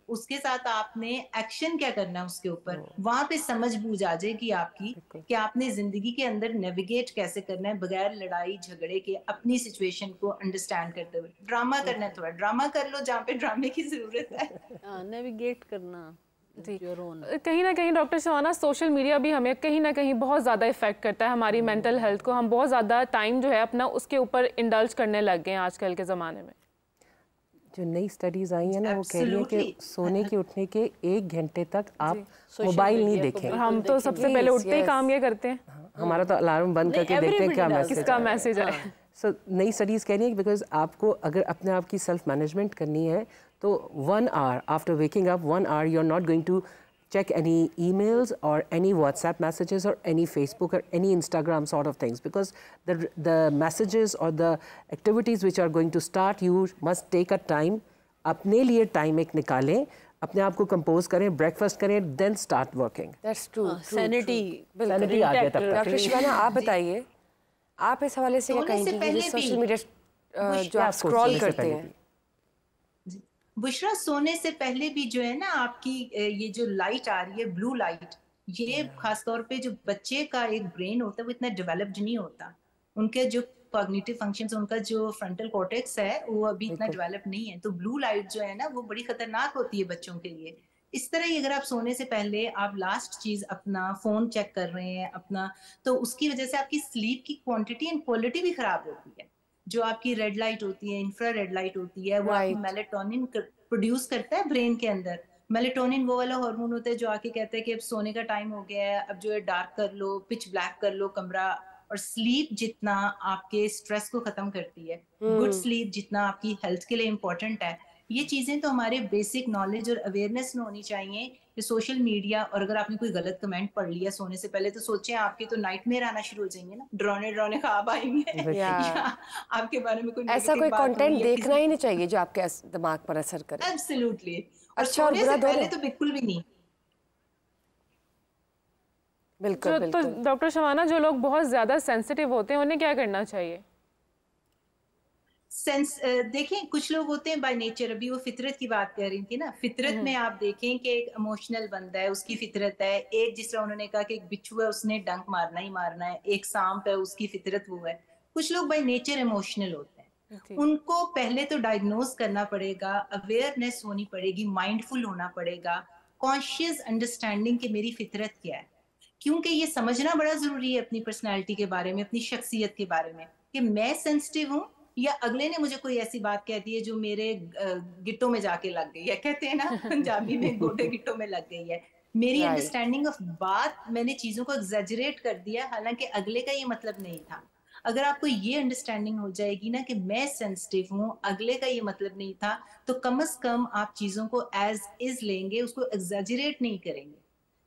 उसके साथ आपने एक्शन क्या करना है उसके ऊपर। वहां पे समझ बूझ आ जाएगी आपकी कि आपने जिंदगी के अंदर नेविगेट कैसे करना है बगैर लड़ाई झगड़े के, अपनी सिचुएशन को अंडरस्टैंड करते हुए। ड्रामा करना है, थोड़ा ड्रामा कर लो जहाँ पे ड्रामे की जरूरत है, नेविगेट करना। कहीं ना कहीं डॉक्टर शवाना, सोशल मीडिया भी हमें कहीं ना कहीं बहुत ज़्यादा इफेक्ट करता है, हमारी मेंटल हेल्थ को। हम बहुत ज़्यादा टाइम जो है अपना उसके ऊपर इंडल्ज करने लग गए हैं आजकल के ज़माने में। जो नई स्टडीज आई हैं ना, वो कह रही है कि सोने के उठने के 1 घंटे तक आप मोबाइल नहीं देखें। हम तो सबसे पहले उठते ही काम ये करते हैं, हमारा तो अलार्म बंद करके देखते हैं क्या मैसेज, किसका मैसेज है। सो नई स्टडीज कह रही है कि बिकॉज आपको अगर अपने आप की सेल्फ मैनेजमेंट करनी है तो 1 hour after waking up, 1 hour you are not going to check any emails or any WhatsApp messages or any Facebook or any Instagram sort of things, because the messages or the activities which are going to start, you must take a time, अपने लिए time एक निकालें, अपने आप को compose करें, breakfast करें, then start working. That's true. Sanity आ जाए तब तक। डॉक्टर शिवाना, आप बताइए, आप इस हवाले से क्या कहेंगे कि सोशल मीडिया जो आप स्क्रॉल करते हैं? बुशरा, सोने से पहले भी जो है ना आपकी ये जो लाइट आ रही है, ब्लू लाइट, ये खासतौर पे जो बच्चे का एक ब्रेन होता है वो इतना डेवलप्ड नहीं होता। उनके जो कॉग्निटिव फंक्शंस, उनका जो फ्रंटल कॉर्टेक्स है वो अभी इतना डेवलप नहीं है। तो ब्लू लाइट जो है ना वो बड़ी खतरनाक होती है बच्चों के लिए। इस तरह ही अगर आप सोने से पहले आप लास्ट चीज अपना फोन चेक कर रहे हैं अपना, तो उसकी वजह से आपकी स्लीप की क्वांटिटी एंड क्वालिटी भी खराब होती है। जो आपकी रेड लाइट होती है, इंफ्रा रेड लाइट होती है, वो आपकी मेलेटोनिन प्रोड्यूस करता है ब्रेन के अंदर। मेलेटोनिन वो वाला हार्मोन होता है जो आके कहता है कि अब सोने का टाइम हो गया है, अब जो है डार्क कर लो, पिच ब्लैक कर लो कमरा। और स्लीप जितना आपके स्ट्रेस को खत्म करती है, गुड स्लीप जितना आपकी हेल्थ के लिए इम्पोर्टेंट है, ये चीजें तो हमारे बेसिक नॉलेज और अवेयरनेस में होनी चाहिए। कि सोशल मीडिया, और अगर आपने कोई गलत कमेंट पढ़ लिया सोने से पहले तो सोचें आपके तो नाइटमेयर आना शुरू हो जाएंगे ना, डराने ख्वाब आएंगे या आपके बारे में कोई ऐसा कोई कंटेंट देखना ही नहीं चाहिए जो आपके दिमाग पर असर करे। एब्सोल्युटली। अच्छा और बुरा पहले तो बिल्कुल भी नहीं। बिल्कुल। तो डॉक्टर शवाना, जो लोग बहुत ज्यादा सेंसिटिव होते हैं उन्हें क्या करना चाहिए? देखें, कुछ लोग होते हैं बाय नेचर, अभी वो फितरत की बात कर रही थी ना, फितरत में आप देखें कि एक इमोशनल बंदा है, उसकी फितरत है। एक जिस तरह उन्होंने कहा कि एक बिच्छू है, उसने डंक मारना ही मारना है, एक सांप है, उसकी फितरत वो है। कुछ लोग बाय नेचर इमोशनल होते हैं, उनको पहले तो डायग्नोज करना पड़ेगा, अवेयरनेस होनी पड़ेगी, माइंडफुल होना पड़ेगा, कॉन्शियस अंडरस्टैंडिंग कि मेरी फितरत क्या है। क्योंकि ये समझना बड़ा जरूरी है अपनी पर्सनैलिटी के बारे में, अपनी शख्सियत के बारे में, कि मैं सेंसिटिव हूँ या अगले ने मुझे कोई ऐसी बात कह दी है जो मेरे गिट्टों में जाके लग गई है, कहते हैं ना पंजाबी में गोडे गिट्टों में लग गई है। मेरी अंडरस्टैंडिंग ऑफ बात, मैंने चीजों को एग्जैजरेट कर दिया, हालांकि अगले का ये मतलब नहीं था। अगर आपको ये अंडरस्टैंडिंग हो जाएगी ना कि मैं सेंसिटिव हूँ, अगले का ये मतलब नहीं था, तो कम से कम आप चीजों को एज इज लेंगे, उसको एग्जैजरेट नहीं करेंगे।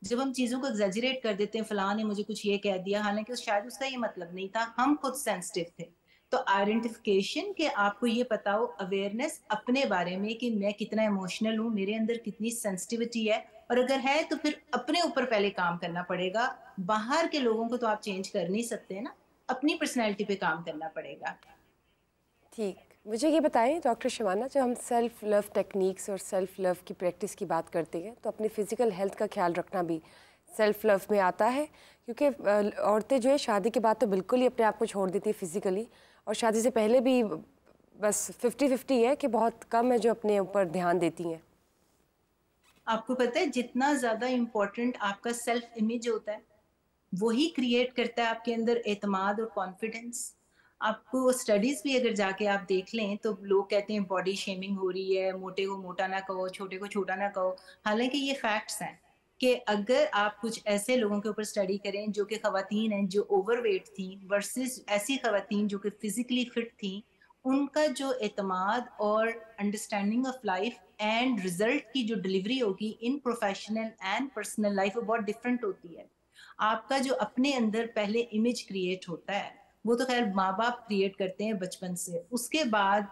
जब हम चीजों को एग्जैजरेट कर देते हैं, फलां ने मुझे कुछ ये कह दिया, हालांकि शायद उसका ये मतलब नहीं था, हम खुद सेंसिटिव थे। तो आइडेंटिफिकेशन के आपको ये पता हो, अवेयरनेस अपने बारे में कि मैं कितना इमोशनल हूँ, मेरे अंदर कितनी सेंसिटिविटी है, और अगर है तो फिर अपने ऊपर पहले काम करना पड़ेगा। बाहर के लोगों को तो आप चेंज कर नहीं सकते ना, अपनी पर्सनैलिटी पे काम करना पड़ेगा। ठीक, मुझे ये बताएं डॉक्टर शिवाना, जब हम सेल्फ लव टेक्निक्स और सेल्फ लव की प्रैक्टिस की बात करते हैं तो अपनी फिजिकल हेल्थ का ख्याल रखना भी सेल्फ लव में आता है, क्योंकि औरतें जो है शादी के बाद तो बिल्कुल ही अपने आप को छोड़ देती है फिजिकली, और शादी से पहले भी बस 50-50 है कि बहुत कम है जो अपने ऊपर ध्यान देती हैं। आपको पता है जितना ज्यादा इम्पोर्टेंट आपका सेल्फ इमेज होता है, वही क्रिएट करता है आपके अंदर एतमाद और कॉन्फिडेंस। आपको स्टडीज भी अगर जाके आप देख लें तो लोग कहते हैं बॉडी शेमिंग हो रही है, मोटे को मोटा ना कहो, छोटे को छोटा ना कहो, हालांकि ये फैक्ट्स हैं कि अगर आप कुछ ऐसे लोगों के ऊपर स्टडी करें जो कि खवातीन हैं जो ओवरवेट थी वर्सेस ऐसी खवातीन जो कि फिजिकली फिट थी, उनका जो एतमाद और understanding of life and result की जो डिलीवरी होगी in professional and personal life वो बहुत डिफरेंट होती है। आपका जो अपने अंदर पहले इमेज क्रिएट होता है, वो तो खैर माँ बाप क्रिएट करते हैं बचपन से, उसके बाद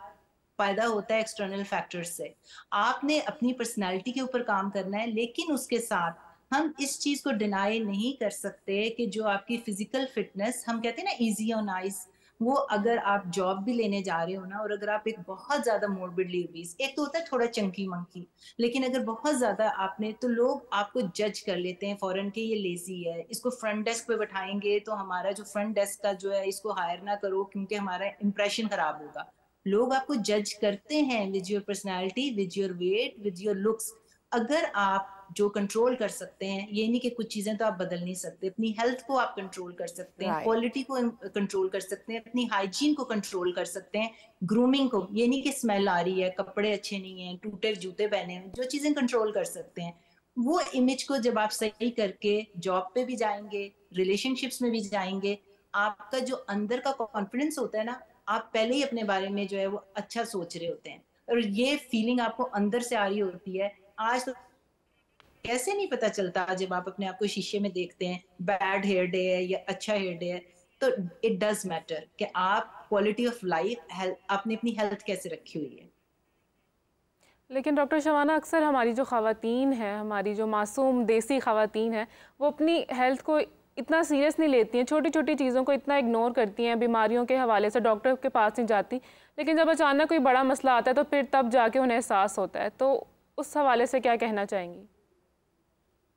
पैदा होता है एक्सटर्नल फैक्टर्स से। आपने अपनी पर्सनैलिटी के ऊपर काम करना है, लेकिन उसके साथ हम इस चीज को डिनाई नहीं कर सकते कि जो आपकी फिजिकल फिटनेस, हम कहते हैं ना इजी ऑन आइज, वो अगर आप जॉब भी लेने जा रहे हो ना, और अगर आप एक बहुत ज्यादा मोर्बिडली ओबीस, एक तो होता है थोड़ा चंकी मंकी, लेकिन अगर बहुत ज्यादा आपने, तो लोग आपको जज कर लेते हैं फौरन के ये लेजी है, इसको फ्रंट डेस्क पे बैठाएंगे तो हमारा जो फ्रंट डेस्क का जो है इसको हायर ना करो क्योंकि हमारा इंप्रेशन खराब होगा। लोग आपको जज करते हैं with your personality, with your weight, with your looks. अगर आप जो कंट्रोल कर सकते हैं, ये नहीं कि कुछ चीजें तो आप बदल नहीं सकते, अपनी हेल्थ को आप कंट्रोल कर सकते हैं, क्वालिटी को कंट्रोल कर सकते हैं, अपनी हाइजीन को कंट्रोल कर सकते हैं, ग्रूमिंग को, ये नहीं कि स्मेल आ रही है, कपड़े अच्छे नहीं है, टूटे जूते पहने हैं, जो चीजें कंट्रोल कर सकते हैं, वो इमेज को जब आप सही करके जॉब पे भी जाएंगे, रिलेशनशिप्स में भी जाएंगे, आपका जो अंदर का कॉन्फिडेंस होता है ना, आप पहले ही अपने बारे में जो है वो अच्छा सोच रहे होते हैं, और ये फीलिंग आपको अंदर से आ रही होती है। आज तो कैसे नहीं पता चलता जब आप अपने आप को शीशे में देखते हैं, बैड हेयर डे है या अच्छा हेयर डे है, तो इट डज मैटर कि आप क्वालिटी ऑफ लाइफ, आपने अपनी हेल्थ कैसे रखी हुई है। लेकिन डॉक्टर शबाना, अक्सर हमारी जो ख़वातीन हैं, हमारी जो मासूम देसी ख़वातीन हैं, वो अपनी हेल्थ को इतना सीरियस नहीं लेती हैं, छोटी छोटी चीज़ों को इतना इग्नोर करती हैं, बीमारियों के हवाले से डॉक्टर के पास नहीं जाती, लेकिन जब अचानक कोई बड़ा मसला आता है तो फिर तब जाके उन्हें एहसास होता है। तो उस हवाले से क्या कहना चाहेंगी?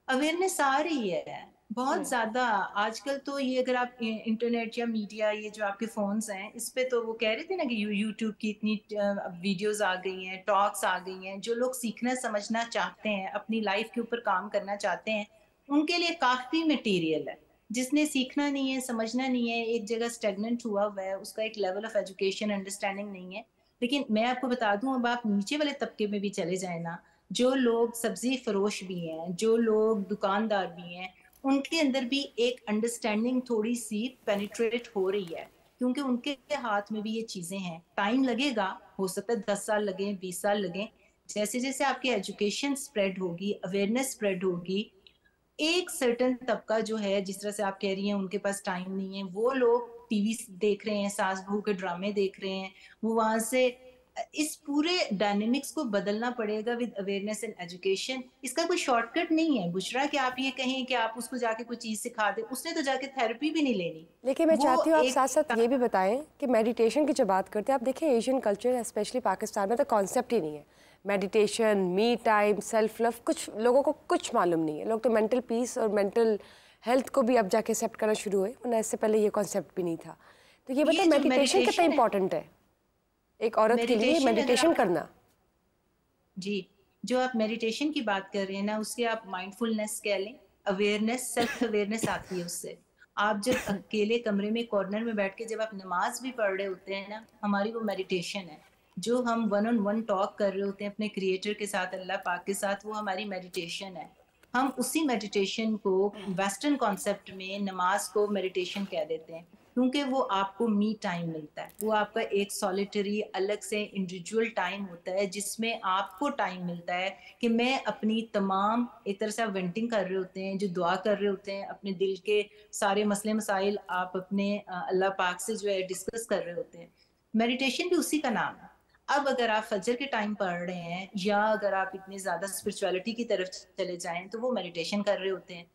अवेयरनेस आ रही है बहुत ज्यादा आजकल, तो ये अगर आप इंटरनेट या मीडिया, ये जो आपके फोन्स हैं, इस पे तो वो कह रहे थे ना कि यूट्यूब की इतनी वीडियोस आ गई हैं, टॉक्स आ गई हैं, जो लोग सीखना समझना चाहते हैं, अपनी लाइफ के ऊपर काम करना चाहते हैं, उनके लिए काफी मटेरियल है। जिसने सीखना नहीं है, समझना नहीं है, एक जगह स्टेगनेंट हुआ हुआ है, उसका एक लेवल ऑफ एजुकेशन, अंडरस्टैंडिंग नहीं है। लेकिन मैं आपको बता दूं, अब आप नीचे वाले तबके में भी चले जाए ना, जो लोग सब्जी फरोश भी हैं, जो लोग दुकानदार भी हैं, उनके अंदर भी एक अंडरस्टैंडिंग थोड़ी सी पेनिट्रेट हो रही है, क्योंकि उनके हाथ में भी ये चीजें हैं। टाइम लगेगा, हो सकता है 10 साल लगे, 20 साल लगे, जैसे जैसे आपकी एजुकेशन स्प्रेड होगी, अवेयरनेस स्प्रेड होगी, एक सर्टन तबका जो है, जिस तरह से आप कह रही हैं उनके पास टाइम नहीं है, वो लोग टीवी देख रहे हैं, सास बहू के ड्रामे देख रहे हैं, वो वहां से इस पूरे डायनेमिक्स को बदलना पड़ेगा विद अवेयरनेस एंड एजुकेशन। इसका कोई शॉर्टकट नहीं है बुशरा कि आप ये कहें कि आप उसको जाके कोई चीज सिखा दें, उसने तो जाके थेरेपी भी नहीं लेनी। लेकिन मैं चाहती हूँ आप साथ साथ ये भी बताएं कि मेडिटेशन की जो बात करते हैं, आप देखिए एशियन कल्चर स्पेशली पाकिस्तान में तो कॉन्सेप्ट ही नहीं है meditation, me time, self love. कुछ लोगों को कुछ मालूम नहीं है, लोग तो मेंटल पीस और मेंटल हेल्थ को भी अब जाके एक्सेप्ट करना शुरू हुए, वरना इससे पहले ये कॉन्सेप्ट भी नहीं था। तो ये बताइए मेडिटेशन कितना इंपॉर्टेंट है एक औरत के लिए मेडिटेशन करना? जी, जो आप मेडिटेशन की बात कर रहे हैं ना, उससे आप माइंडफुलनेस कह लें, अवेयरनेस, सेल्फ अवेयरनेस आती है उससे। आप जब अकेले कमरे में कॉर्नर में बैठ के जब आप नमाज भी पढ़ रहे होते हैं ना, हमारी वो मेडिटेशन है। जो हम वन ऑन वन टॉक कर रहे होते हैं अपने क्रिएटर के साथ, अल्लाह पाक के साथ, वो हमारी मेडिटेशन है। हम उसी मेडिटेशन को वेस्टर्न कॉन्सेप्ट में नमाज को मेडिटेशन कह देते हैं, क्योंकि वो आपको मी टाइम मिलता है। वो आपका एक सॉलिटरी अलग से इंडिविजुअल टाइम होता है जिसमें आपको टाइम मिलता है कि मैं अपनी तमाम, एक तरह से आप वेंटिंग कर रहे होते हैं, जो दुआ कर रहे होते हैं, अपने दिल के सारे मसले मसाइल आप अपने अल्लाह पाक से जो है डिस्कस कर रहे होते हैं। मेडिटेशन भी उसी का नाम है। अब अगर आप फजर के टाइम पढ़ रहे हैं या अगर आप इतनी ज्यादा स्पिरिचुअलिटी की तरफ चले जाएं तो वो मेडिटेशन कर रहे होते हैं।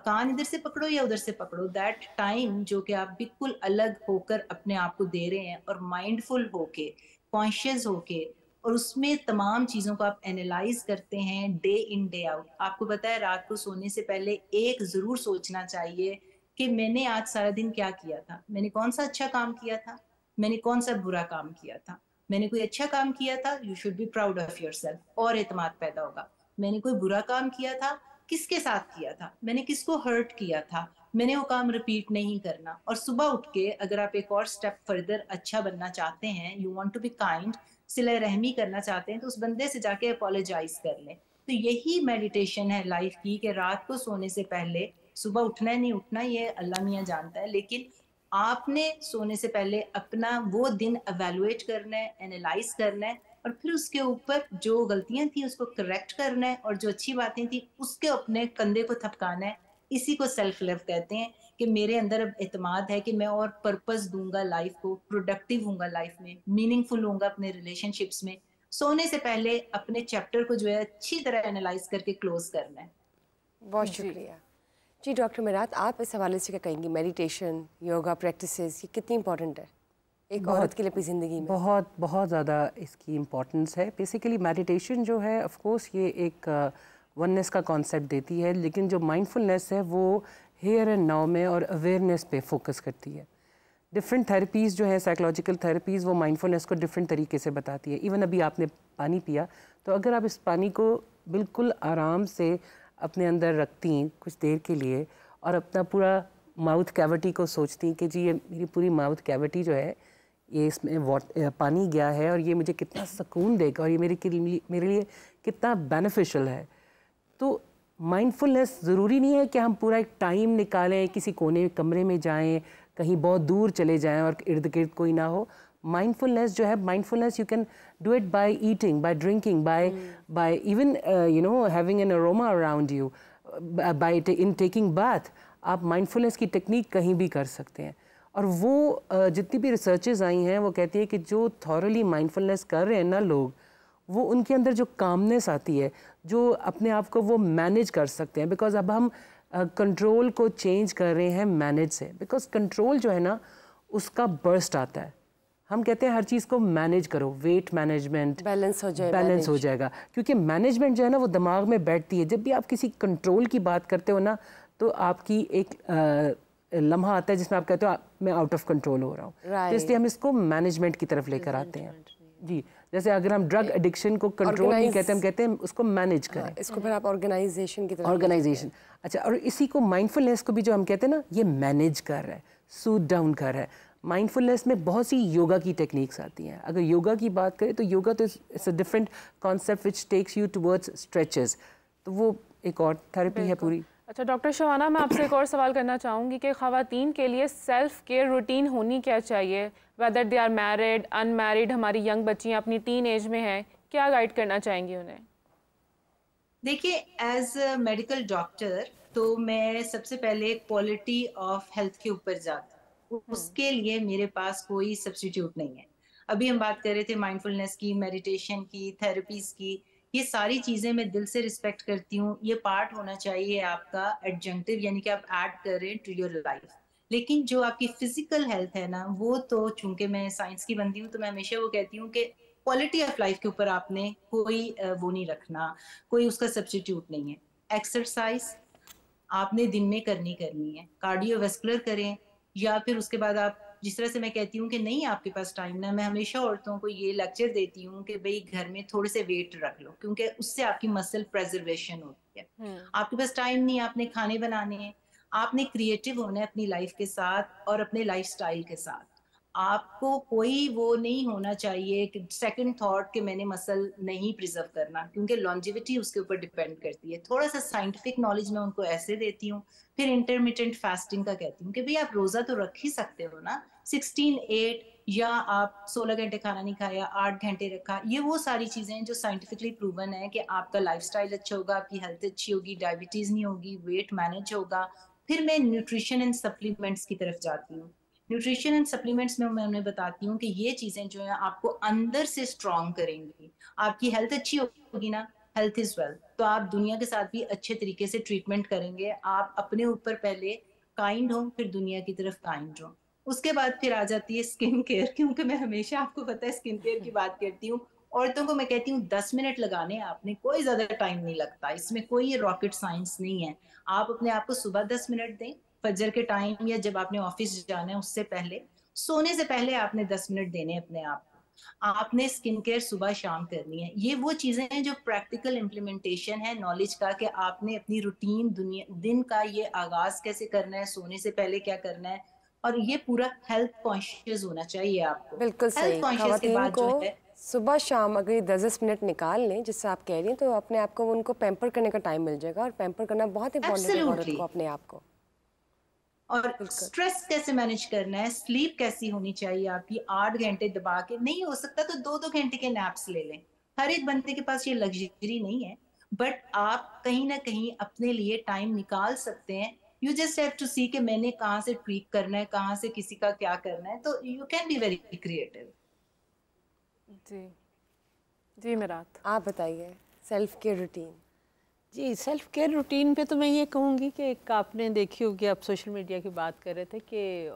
कान इधर से पकड़ो या उधर से पकड़ो, दैट टाइम जो कि आप बिल्कुल अलग होकर अपने आप को दे रहे हैं और माइंडफुल होके, कॉन्शियस होके, और उसमें तमाम चीजों को आप एनालाइज करते हैं डे इन डे आउट। आपको पता है रात को सोने से पहले एक जरूर सोचना चाहिए कि मैंने आज सारा दिन क्या किया था, मैंने कौन सा अच्छा काम किया था, मैंने कौन सा बुरा काम किया था। मैंने कोई अच्छा काम किया था, you should be proud of yourself और एतमाद पैदा होगा। मैंने कोई बुरा काम किया था, किसके साथ किया था, मैंने किसको हर्ट किया था, मैंने वो काम रिपीट नहीं करना। और सुबह उठ के अगर आप एक और स्टेप फर्दर अच्छा बनना चाहते हैं, you want to be kind, सिले रहमी करना चाहते हैं, तो उस बंदे से जाके अपोलोजाइज कर लें। तो यही मेडिटेशन है लाइफ की, कि रात को सोने से पहले, सुबह उठना है नहीं उठना ये अल्लाह मियाँ जानता है, लेकिन आपने सोने से पहले अपना वो दिन एवेलुएट करना है, एनालाइज करना है, और फिर उसके ऊपर जो गलतियां थी उसको करेक्ट करना है और जो अच्छी बातें थी उसके अपने कंधे को थपकाना है। इसी को सेल्फ लव कहते हैं, कि मेरे अंदर अब एतमाद है कि मैं और पर्पस दूंगा लाइफ को, प्रोडक्टिव होऊंगा लाइफ में, मीनिंगफुल होऊंगा अपने रिलेशनशिप्स में। सोने से पहले अपने चैप्टर को जो है अच्छी तरह एनालाइज करके क्लोज करना है। बहुत शुक्रिया जी। डॉक्टर मिरात, आप इस हवाले से क्या कहेंगी? मेडिटेशन, योगा प्रैक्टिसेस, ये कितनी इंपॉर्टेंट है एक औरत के लिए अपनी ज़िंदगी में? बहुत बहुत ज़्यादा इसकी इम्पोर्टेंस है। बेसिकली मेडिटेशन जो है ऑफ कोर्स ये एक वननेस का कॉन्सेप्ट देती है, लेकिन जो माइंडफुलनेस है वो हियर एंड नाउ में और अवेयरनेस पे फोकस करती है। डिफरेंट थेरेपीज़ जो है, साइकोलॉजिकल थेरेपीज़, वो माइंडफुलनेस को डिफरेंट तरीके से बताती है। इवन अभी आपने पानी पिया, तो अगर आप इस पानी को बिल्कुल आराम से अपने अंदर रखती कुछ देर के लिए और अपना पूरा माउथ कैविटी को सोचती कि जी ये मेरी पूरी माउथ कैविटी जो है, ये इसमें पानी गया है और ये मुझे कितना सुकून देगा और ये मेरे लिए कितना बेनिफिशियल है। तो माइंडफुलनेस ज़रूरी नहीं है कि हम पूरा एक टाइम निकालें, किसी कोने कमरे में जाएं, कहीं बहुत दूर चले जाएं और इर्द गिर्द कोई ना हो। माइंडफुलनेस जो है, mindfulness you can do it by eating, by drinking, by even having an aroma around you, by in taking bath. आप माइंडफुलनेस की टेक्निक कहीं भी कर सकते हैं। और वो जितनी भी रिसर्चेज आई हैं वो कहती है कि जो थॉरली माइंडफुलनेस कर रहे हैं ना लोग, वो उनके अंदर जो कामनेस आती है, जो अपने आप को वो मैनेज कर सकते हैं। बिकॉज अब हम कंट्रोल को चेंज कर रहे हैं मैनेज से। बिकॉज कंट्रोल जो है ना उसका बर्स्ट आता है। हम कहते हैं हर चीज़ को मैनेज करो, वेट मैनेजमेंट, बैलेंस हो जाएगा। क्योंकि मैनेजमेंट जो है ना वो दिमाग में बैठती है। जब भी आप किसी कंट्रोल की बात करते हो ना, तो आपकी एक लम्हा आता है जिसमें आप कहते हो मैं आउट ऑफ कंट्रोल हो रहा हूँ। तो इसलिए हम इसको मैनेजमेंट की तरफ लेकर आते हैं जी। जैसे अगर हम ड्रग एडिक्शन को कंट्रोल नहीं कहते, हम कहते हैं उसको मैनेज करें। इसको फिर आप ऑर्गेनाइजेशन की तरफ, ऑर्गेनाइजेशन। अच्छा, और इसी को माइंडफुलनेस को भी जो हम कहते हैं ना, ये मैनेज कर रहा है, सूट डाउन कर रहा है। माइंडफुलनेस में बहुत सी योगा की टेक्निक्स आती हैं। अगर योगा की बात करें तो योगा तो it's a different concept which takes you towards stretches, तो वो एक और थेरेपी है पूरी। अच्छा डॉक्टर शबाना, मैं आपसे एक और सवाल करना चाहूँगी कि ख़वातीन के लिए सेल्फ़ केयर रूटीन होनी क्या चाहिए, whether they are married, unmarried, हमारी यंग बच्चियाँ अपनी टीन एज में हैं, क्या गाइड करना चाहेंगी उन्हें? देखिए, एज अ मेडिकल डॉक्टर तो मैं सबसे पहले क्वालिटी ऑफ हेल्थ के ऊपर जाता हूँ। उसके लिए मेरे पास कोई सब्स्टिट्यूट नहीं है। अभी हम बात कर रहे थे माइंडफुलनेस की, मेडिटेशन की, थेरेपीज की, ये सारी चीजें मैं दिल से रिस्पेक्ट करती हूँ। ये पार्ट होना चाहिए आपका एडजंक्टिव, यानी कि आप ऐड कर रहे हैं टू योर लाइफ। लेकिन जो आपकी फिजिकल हेल्थ है ना, वो तो चूंकि मैं साइंस की बंदी हूँ तो मैं हमेशा वो कहती हूँ कि क्वालिटी ऑफ लाइफ के ऊपर आपने कोई वो नहीं रखना, कोई उसका सब्स्टिट्यूट नहीं है। एक्सरसाइज आपने दिन में करनी है, कार्डियोवैस्कुलर करें, या फिर उसके बाद आप जिस तरह से मैं कहती हूँ कि नहीं आपके पास टाइम ना, मैं हमेशा औरतों को ये लेक्चर देती हूँ कि भाई घर में थोड़े से वेट रख लो, क्योंकि उससे आपकी मसल प्रेजर्वेशन होती है। आपके पास टाइम नहीं, आपने खाने बनाने हैं, आपने क्रिएटिव होना है अपनी लाइफ के साथ और अपने लाइफस्टाइल के साथ। आपको कोई वो नहीं होना चाहिए कि सेकंड थॉट कि मैंने मसल नहीं प्रिजर्व करना, क्योंकि लॉन्जिविटी उसके ऊपर डिपेंड करती है। थोड़ा सा साइंटिफिक नॉलेज मैं उनको ऐसे देती हूँ। फिर इंटरमिटेंट फास्टिंग का कहती हूँ कि भाई आप रोजा तो रख ही सकते हो ना, 16-8, या आप 16 घंटे खाना नहीं खाया, 8 घंटे रखा। ये वो सारी चीजें हैं जो साइंटिफिकली प्रूवन है कि आपका लाइफस्टाइल अच्छा होगा, आपकी हेल्थ अच्छी होगी, डायबिटीज नहीं होगी, वेट मैनेज होगा। फिर मैं न्यूट्रिशन एंड सप्लीमेंट्स की तरफ जाती हूँ। न्यूट्रिशन एंड सप्लीमेंट्स में मैं उन्हें बताती हूँ कि ये चीजें जो है आपको अंदर से स्ट्रॉन्ग करेंगी। आपकी हेल्थ अच्छी होगी ना, हेल्थ इज वेल्थ, तो आप दुनिया के साथ भी अच्छे तरीके से ट्रीटमेंट करेंगे। आप अपने ऊपर पहले काइंड हो, फिर दुनिया की तरफ काइंड हो। उसके बाद फिर आ जाती है स्किन केयर, क्योंकि मैं हमेशा आपको पता है स्किन केयर की बात करती हूँ। औरतों को मैं कहती हूँ 10 मिनट लगाने, आपने कोई ज्यादा टाइम नहीं लगता, इसमें कोई रॉकेट साइंस नहीं है। आप अपने आप को सुबह 10 मिनट दें, फजर के टाइम या जब आपने ऑफिस जाना है उससे पहले, सोने से पहले आपने 10 मिनट देने अपने आप को। आपने स्किन केयर सुबह शाम करनी है। ये वो चीजें हैं जो प्रैक्टिकल इम्प्लीमेंटेशन है नॉलेज का, कि आपने अपनी रूटीन दिन का ये आगाज कैसे करना है, सोने से पहले क्या करना है, और ये पूरा हेल्थ कॉन्शियस होना चाहिए आपको। बिल्कुल सही। खवातीन को सुबह शाम अगर 10 मिनट निकाल लें, जिससे आप कह रही हैं, तो अपने आप को उनको पैम्पर करने का टाइम मिल जाएगा। और पैम्पर करना बहुत इंपॉर्टेंट है औरत को, अपने आप को। और स्ट्रेस कैसे मैनेज करना है, स्लीप कैसी होनी चाहिए आपकी, 8 घंटे दबा के नहीं हो सकता तो 2-2 घंटे के नैप्स ले लें। हर एक बंदे के पास ये लग्जरी नहीं है, बट आप कहीं ना कहीं अपने लिए टाइम निकाल सकते हैं। यू जस्ट हैव टू सी कि मैंने कहाँ से ट्वीक करना है, कहाँ से किसी का क्या करना है, तो you can be very creative. जी मिरात, आप बताइए सेल्फ केयर रूटीन। जी, सेल्फ केयर रूटीन पे तो मैं ये कहूँगी कि एक आपने देखी होगी, आप सोशल मीडिया की बात कर रहे थे कि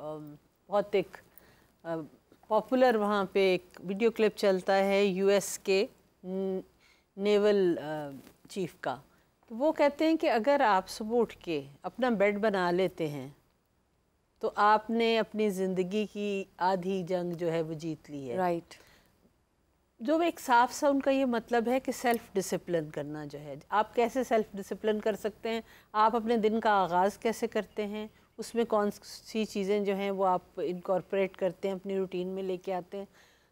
बहुत एक पॉपुलर वहाँ पे एक वीडियो क्लिप चलता है यूएस के नेवल चीफ का। तो वो कहते हैं कि अगर आप सुबह उठ के अपना बेड बना लेते हैं तो आपने अपनी ज़िंदगी की आधी जंग जो है वो जीत ली है। राइट। जो एक साफ सा उनका ये मतलब है कि सेल्फ डिसिप्लिन करना जो है, आप कैसे सेल्फ डिसिप्लिन कर सकते हैं, आप अपने दिन का आगाज़ कैसे करते हैं, उसमें कौन सी चीज़ें जो हैं वो आप इनकॉर्पोरेट करते हैं, अपनी रूटीन में लेके आते हैं।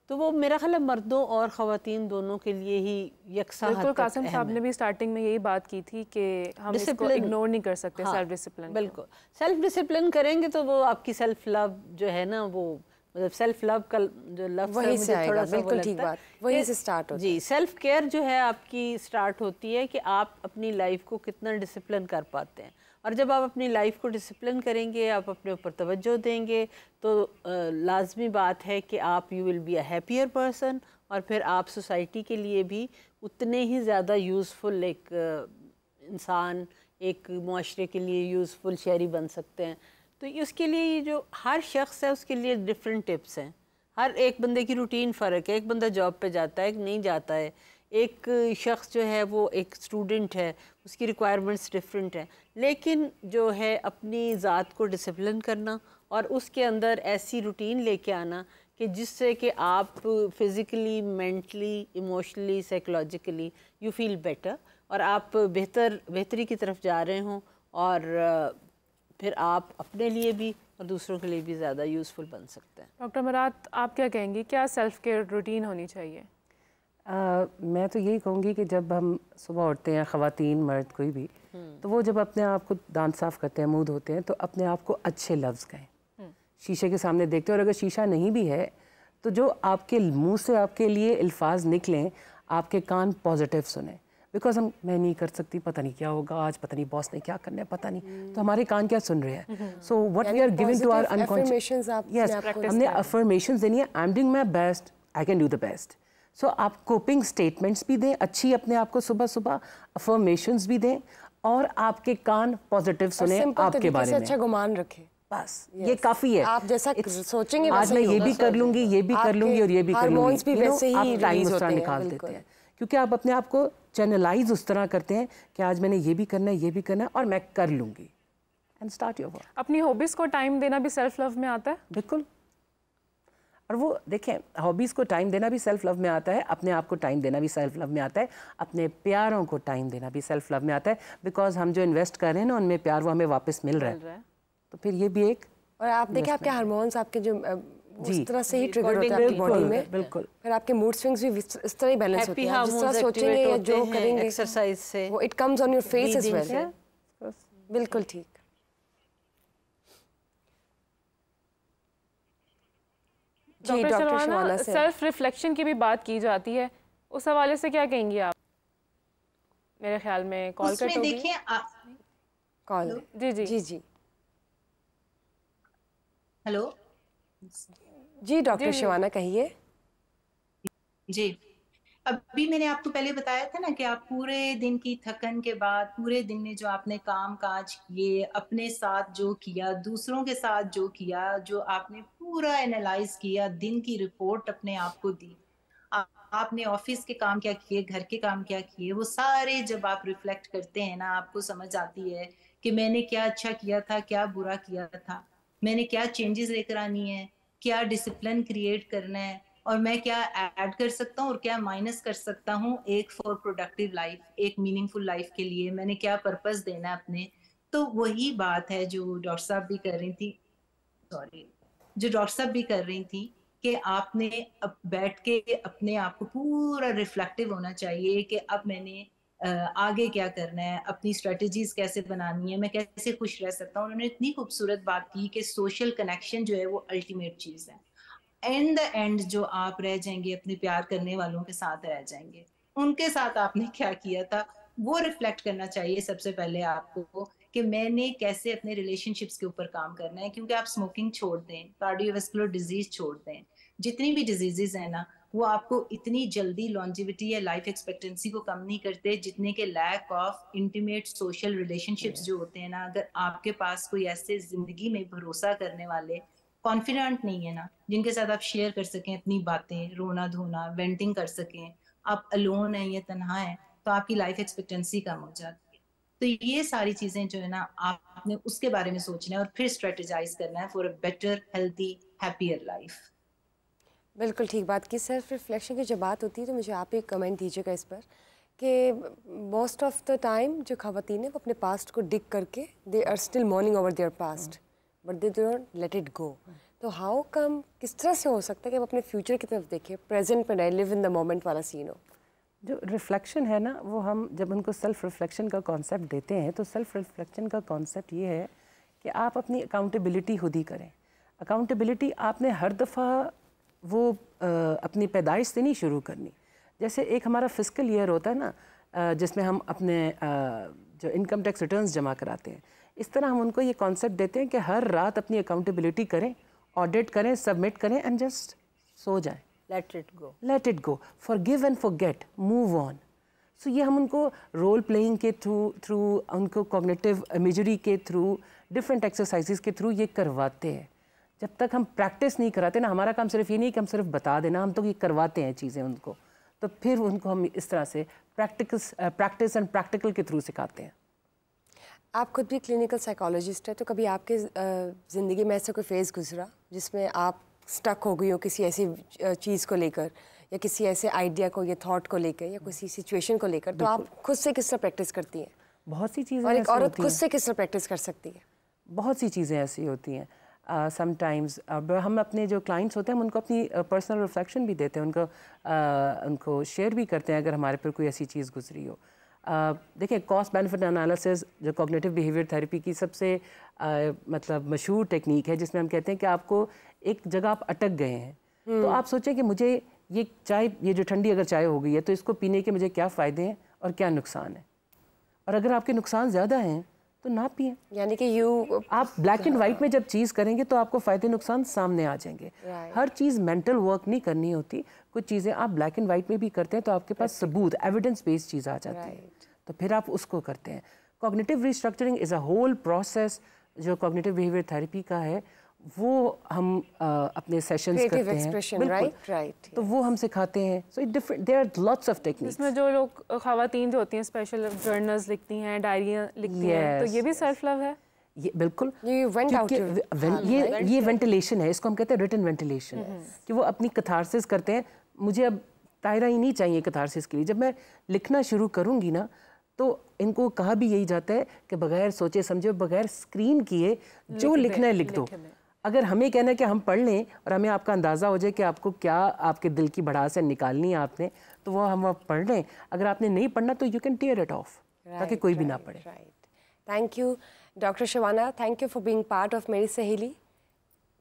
तो वो मेरा ख्याल है मर्दों और ख़वातीन दोनों के लिए ही यकसा हद तक बिल्कुल। कासिम साहब ने भी स्टार्टिंग में यही बात की थी कि हम इसको इग्नोर नहीं कर सकते। सेल्फ डिसिप्लिन, बिल्कुल सेल्फ डिसिप्लिन करेंगे तो वो आपकी सेल्फ लव जो है ना, वो मतलब सेल्फ लव का जो लव वही से आएगा। बिल्कुल ठीक बात, वही से स्टार्ट होता है। जी, सेल्फ केयर जो है आपकी स्टार्ट होती है कि आप अपनी लाइफ को कितना डिसिप्लिन कर पाते हैं। और जब आप अपनी लाइफ को डिसिप्लिन करेंगे, आप अपने ऊपर तवज्जो देंगे, तो लाजमी बात है कि आप you will be a happier person, और फिर आप सोसाइटी के लिए भी उतने ही ज़्यादा यूज़फुल एक इंसान, एक माशरे के लिए यूज़फुल शहरी बन सकते हैं। तो उसके लिए ये जो हर शख्स है उसके लिए डिफरेंट टिप्स हैं। हर एक बंदे की रूटीन फ़र्क है, एक बंदा जॉब पे जाता है, एक नहीं जाता है, एक शख्स जो है वो एक स्टूडेंट है, उसकी रिक्वायरमेंट्स डिफरेंट है। लेकिन जो है अपनी ज़ात को डिसिप्लिन करना और उसके अंदर ऐसी रूटीन लेके आना कि जिससे कि आप physically, mentally, emotionally, psychologically you feel better, और आप बेहतरी की तरफ जा रहे हों, और फिर आप अपने लिए भी और दूसरों के लिए भी ज़्यादा यूज़फुल बन सकते हैं। डॉक्टर मिरात, आप क्या कहेंगी, क्या सेल्फ केयर रूटीन होनी चाहिए? मैं तो यही कहूँगी कि जब हम सुबह उठते हैं, ख़वातीन मर्द कोई भी, तो वो जब अपने आप को दांत साफ़ करते हैं, मुँह धोते हैं, तो अपने आप को अच्छे लफ्ज़ कहें। शीशे के सामने देखते हैं, और अगर शीशा नहीं भी है तो जो आपके मुंह से आपके लिए अल्फाज निकलें, आपके कान पॉजिटिव सुने। बिकॉज मैं नहीं कर सकती, पता नहीं क्या होगा आज, पता नहीं बॉस ने क्या करना है, पता नहीं, तो हमारे कान क्या सुन रहे हैं। So what we are giving to our unconscious, yes, हमने अफर्मेशंस देनी है। I am doing my best, I can do the best. So आप कोपिंग स्टेटमेंट्स भी दें, अच्छी अपने आप को सुबह सुबह अफर्मेशंस भी दें, और आपके कान पॉजिटिव सुने आपके बारे में, अच्छा गुमान रखें, बस ये काफ़ी है। आप जैसा सोचेंगे आज मैं ये भी कर लूँगी, ये भी कर लूँगी और ये भी कर लूँगी, भी वैसे ही आप टाइम उस तरह निकाल देते हैं, क्योंकि आप अपने आप को चैनलाइज उस तरह करते हैं कि आज मैंने ये भी करना है, ये भी करना है और मैं कर लूँगी, एंड स्टार्ट योर वर्क। अपनी हॉबीज़ को टाइम देना भी सेल्फ लव में आता है? बिल्कुल। और वो देखें, हॉबीज़ को टाइम देना भी सेल्फ लव में आता है, अपने आप को टाइम देना भी सेल्फ लव में आता है, अपने प्यारों को टाइम देना भी सेल्फ लव में आता है, बिकॉज हम जो इन्वेस्ट कर रहे हैं ना उनमें प्यार वो हमें वापस मिल रहा है, तो फिर ये भी एक। और आप देखिए आपके हार्मोन्स आपके जो उस तरह से ही ट्रिगर होते हैं आपकी बिल्कुल, बॉडी में, बिल्कुल। फिर आपके मूड स्विंग्स भी इस तरह ही बैलेंस होते हैं, जिस तरह सोचेंगे या जो करेंगे एक्सरसाइज से वो it comes on your face as well. बिल्कुल ठीक। जी डॉक्टर शबाना, सेल्फ रिफ्लेक्शन की भी बात की जाती है, उस हवाले से क्या कहेंगी आप? मेरे ख्याल में कॉल कट होगी। देखिए कॉल जी जी जी जी हेलो जी डॉक्टर शबाना कहिए। जी, अभी मैंने आपको पहले बताया था ना कि आप पूरे दिन की थकन के बाद, पूरे दिन में जो आपने काम काज किए, अपने साथ जो किया, दूसरों के साथ जो किया, जो आपने पूरा एनालाइज किया, दिन की रिपोर्ट अपने आप को दी, आपने ऑफिस के काम क्या किए, घर के काम क्या किए, वो सारे जब आप रिफ्लेक्ट करते हैं ना, आपको समझ आती है कि मैंने क्या अच्छा किया था, क्या बुरा किया था, मैंने क्या चेंजेस लेकर आनी है, क्या डिसिप्लिन क्रिएट करना है, और मैं क्या ऐड कर सकता हूँ और क्या माइनस कर सकता हूँ एक फॉर प्रोडक्टिव लाइफ, एक मीनिंगफुल लाइफ के लिए मैंने क्या पर्पस देना है अपने। तो वही बात है जो डॉक्टर साहब भी कर रही थी, कि आपने अब बैठ के अपने आप को पूरा रिफ्लेक्टिव होना चाहिए कि अब मैंने आगे क्या करना है, अपनी स्ट्रेटजीज कैसे बनानी है, मैं कैसे खुश रह सकता हूँ। उन्होंने इतनी खूबसूरत बात की कि सोशल कनेक्शन जो है वो अल्टीमेट चीज है। एंड द एंड जो आप रह जाएंगे अपने प्यार करने वालों के साथ रह जाएंगे, उनके साथ आपने क्या किया था वो रिफ्लेक्ट करना चाहिए सबसे पहले आपको, कि मैंने कैसे अपने रिलेशनशिप्स के ऊपर काम करना है। क्योंकि आप स्मोकिंग छोड़ दें, कार्डियोवैस्कुलर डिजीज छोड़ दें, जितनी भी डिजीजेस है ना, वो आपको इतनी जल्दी लॉन्जिविटी या लाइफ एक्सपेक्टेंसी को कम नहीं करते जितने के lack of intimate social relationships जो होते हैं ना। अगर आपके पास कोई ऐसे जिंदगी में भरोसा करने वाले, कॉन्फिडेंट नहीं है ना, जिनके साथ आप शेयर कर सकें अपनी बातें, रोना धोना, वेंटिंग कर सकें, आप अलोन हैं या तन्हा है, तो आपकी लाइफ एक्सपेक्टेंसी कम हो जाती है। तो ये सारी चीजें जो है ना, आपने उसके बारे में सोचना है और फिर स्ट्रेटेजाइज करना है for a better, healthy, happier life. बिल्कुल ठीक बात की। सेल्फ रिफ्लेक्शन की जब बात होती है तो मुझे आप ही कमेंट दीजिएगा इस पर कि मोस्ट ऑफ द टाइम जो ख़वातीन है वो अपने पास्ट को डिग करके they are still mourning over there past but they don't let it go. तो हाउ कम, किस तरह से हो सकता है कि वो अपने फ्यूचर की तरफ देखें, प्रेजेंट में रहे, लिव इन द मोमेंट वाला सीन हो? जो रिफ्लेक्शन है ना, वो हम जब उनको सेल्फ रिफ्लेक्शन का कॉन्सेप्ट देते हैं तो सेल्फ रिफ्लेक्शन का कॉन्सेप्ट ये है कि आप अपनी अकाउंटेबिलिटी खुद ही करें। अकाउंटेबिलिटी आपने हर दफ़ा वो अपनी पैदाइश से नहीं शुरू करनी। जैसे एक हमारा फिस्कल ईयर होता है ना, जिसमें हम अपने जो इनकम टैक्स रिटर्न्स जमा कराते हैं, इस तरह हम उनको ये कॉन्सेप्ट देते हैं कि हर रात अपनी अकाउंटेबिलिटी करें, ऑडिट करें, सबमिट करें एंड जस्ट सो जाएं। Let it go, forgive and forget, move on. So ये हम उनको रोल प्लेइंग के थ्रू उनको कॉग्निटिव इमेजरी के थ्रू, डिफरेंट एक्सरसाइजेस के थ्रू ये करवाते हैं। जब तक हम प्रैक्टिस नहीं कराते ना, हमारा काम सिर्फ ये नहीं कि हम सिर्फ बता देना, हम तो ये करवाते हैं चीज़ें उनको, तो फिर उनको हम इस तरह से प्रैक्टिस एंड प्रैक्टिकल के थ्रू सिखाते हैं। आप खुद भी क्लिनिकल साइकोलॉजिस्ट है, तो कभी आपके ज़िंदगी में ऐसा कोई फेज़ गुजरा जिसमें आप स्टक हो गई हो किसी ऐसी चीज़ को लेकर या किसी ऐसे आइडिया को या थॉट को लेकर या किसी सिचुएशन को लेकर, तो आप खुद से किस तरह प्रैक्टिस करती हैं? बहुत सी चीज़ें, और एक औरत खुद से किस तरह प्रैक्टिस कर सकती है? बहुत सी चीज़ें ऐसी होती हैं। समटाइम्स हम अपने जो क्लाइंट्स होते हैं हम उनको अपनी पर्सनल रिफ्लेक्शन भी देते हैं, उनको शेयर भी करते हैं अगर हमारे पर कोई ऐसी चीज़ गुजरी हो। देखिए, कॉस्ट बेनिफिट एनालिसिस जो कॉग्निटिव बिहेवियर थेरेपी की सबसे मतलब मशहूर टेक्निक है, जिसमें हम कहते हैं कि आपको एक जगह आप अटक गए हैं, तो आप सोचें कि मुझे ये चाय, ये जो ठंडी अगर चाय हो गई है तो इसको पीने के मुझे क्या फ़ायदे हैं और क्या नुकसान है, और अगर आपके नुकसान ज़्यादा हैं तो ना पिए। यानी कि आप ब्लैक एंड वाइट में जब चीज़ करेंगे तो आपको फ़ायदे नुकसान सामने आ जाएंगे। हर चीज़ मेंटल वर्क नहीं करनी होती, कुछ चीज़ें आप ब्लैक एंड वाइट में भी करते हैं तो आपके पास सबूत, एविडेंस बेस्ड चीज़ आ जाती है, तो फिर आप उसको करते हैं। Cognitive restructuring is a whole process जो कॉग्निटिव बिहेवियर थेरेपी का है, वो हम अपने सेशंस करते हैं, राइट, तो वो हम सिखाते हैं। So different, there are lots of techniques. इसमें जो लोग ख़वातीन जो होती हैं स्पेशल जर्नल्स लिखती हैं, डायरियाँ लिखती हैं, तो ये भी सेल्फ लव है। ये बिल्कुल, ये ये वेंटिलेशन है, इसको हम कहते हैं रिटन वेंटिलेशन, कि वो अपनी कथारसिस करते हैं। मुझे अब तायरा ही नहीं चाहिए कथारसिस के लिए, जब मैं लिखना शुरू करूँगी ना तो इनको कहा भी यही जाता है कि बगैर सोचे समझे, बगैर स्क्रीन किए जो लिखना है लिख दो। अगर हमें कहना है कि हम पढ़ लें और हमें आपका अंदाज़ा हो जाए कि आपको क्या आपके दिल की भड़ास है निकालनी है आपने, तो वो हम पढ़ लें। अगर आपने नहीं पढ़ना तो you can tear it off, ताकि कोई भी ना पढ़े। Thank you doctor Shabana, thank you for being part of Meri Saheli.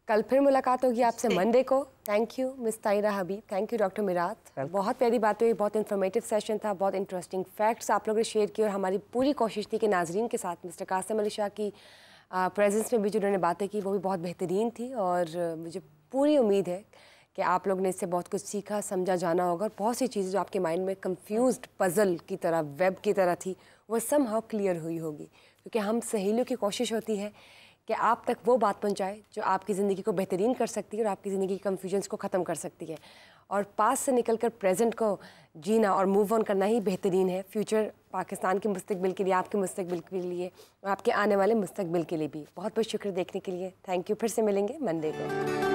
कल फिर मुलाकात होगी आपसे मंडे को। Thank you miss Tahira Habib, thank you doctor Mirat. बहुत प्यारी बातें हुई, बहुत इन्फॉर्मेटिव सेशन था, बहुत इंटरेस्टिंग फैक्ट्स आप लोगों ने शेयर किए, और हमारी पूरी कोशिश थी कि नाजरीन के साथ मिस्टर कासिम अली शाह की प्रेजेंस में भी जो उन्होंने बातें की वो भी बहुत बेहतरीन थी। और मुझे पूरी उम्मीद है कि आप लोग ने इससे बहुत कुछ सीखा, समझा, जाना होगा, और बहुत सी चीज़ें जो आपके माइंड में कंफ्यूज्ड पज़ल की तरह, वेब की तरह थी, वो समहाउ क्लियर हुई होगी। क्योंकि हम सहेलियों की कोशिश होती है कि आप तक वो बात पहुंचाए जो आपकी ज़िंदगी को बेहतरीन कर सकती है और आपकी ज़िंदगी के कन्फ्यूजन्स को ख़त्म कर सकती है। और पास से निकलकर प्रेजेंट को जीना और मूव ऑन करना ही बेहतरीन है, फ्यूचर पाकिस्तान के मुस्तकबिल के लिए, आपके मुस्तकबिल के लिए, और आपके आने वाले मुस्तकबिल के लिए भी। बहुत बहुत शुक्रिया देखने के लिए, थैंक यू। फिर से मिलेंगे मंडे को।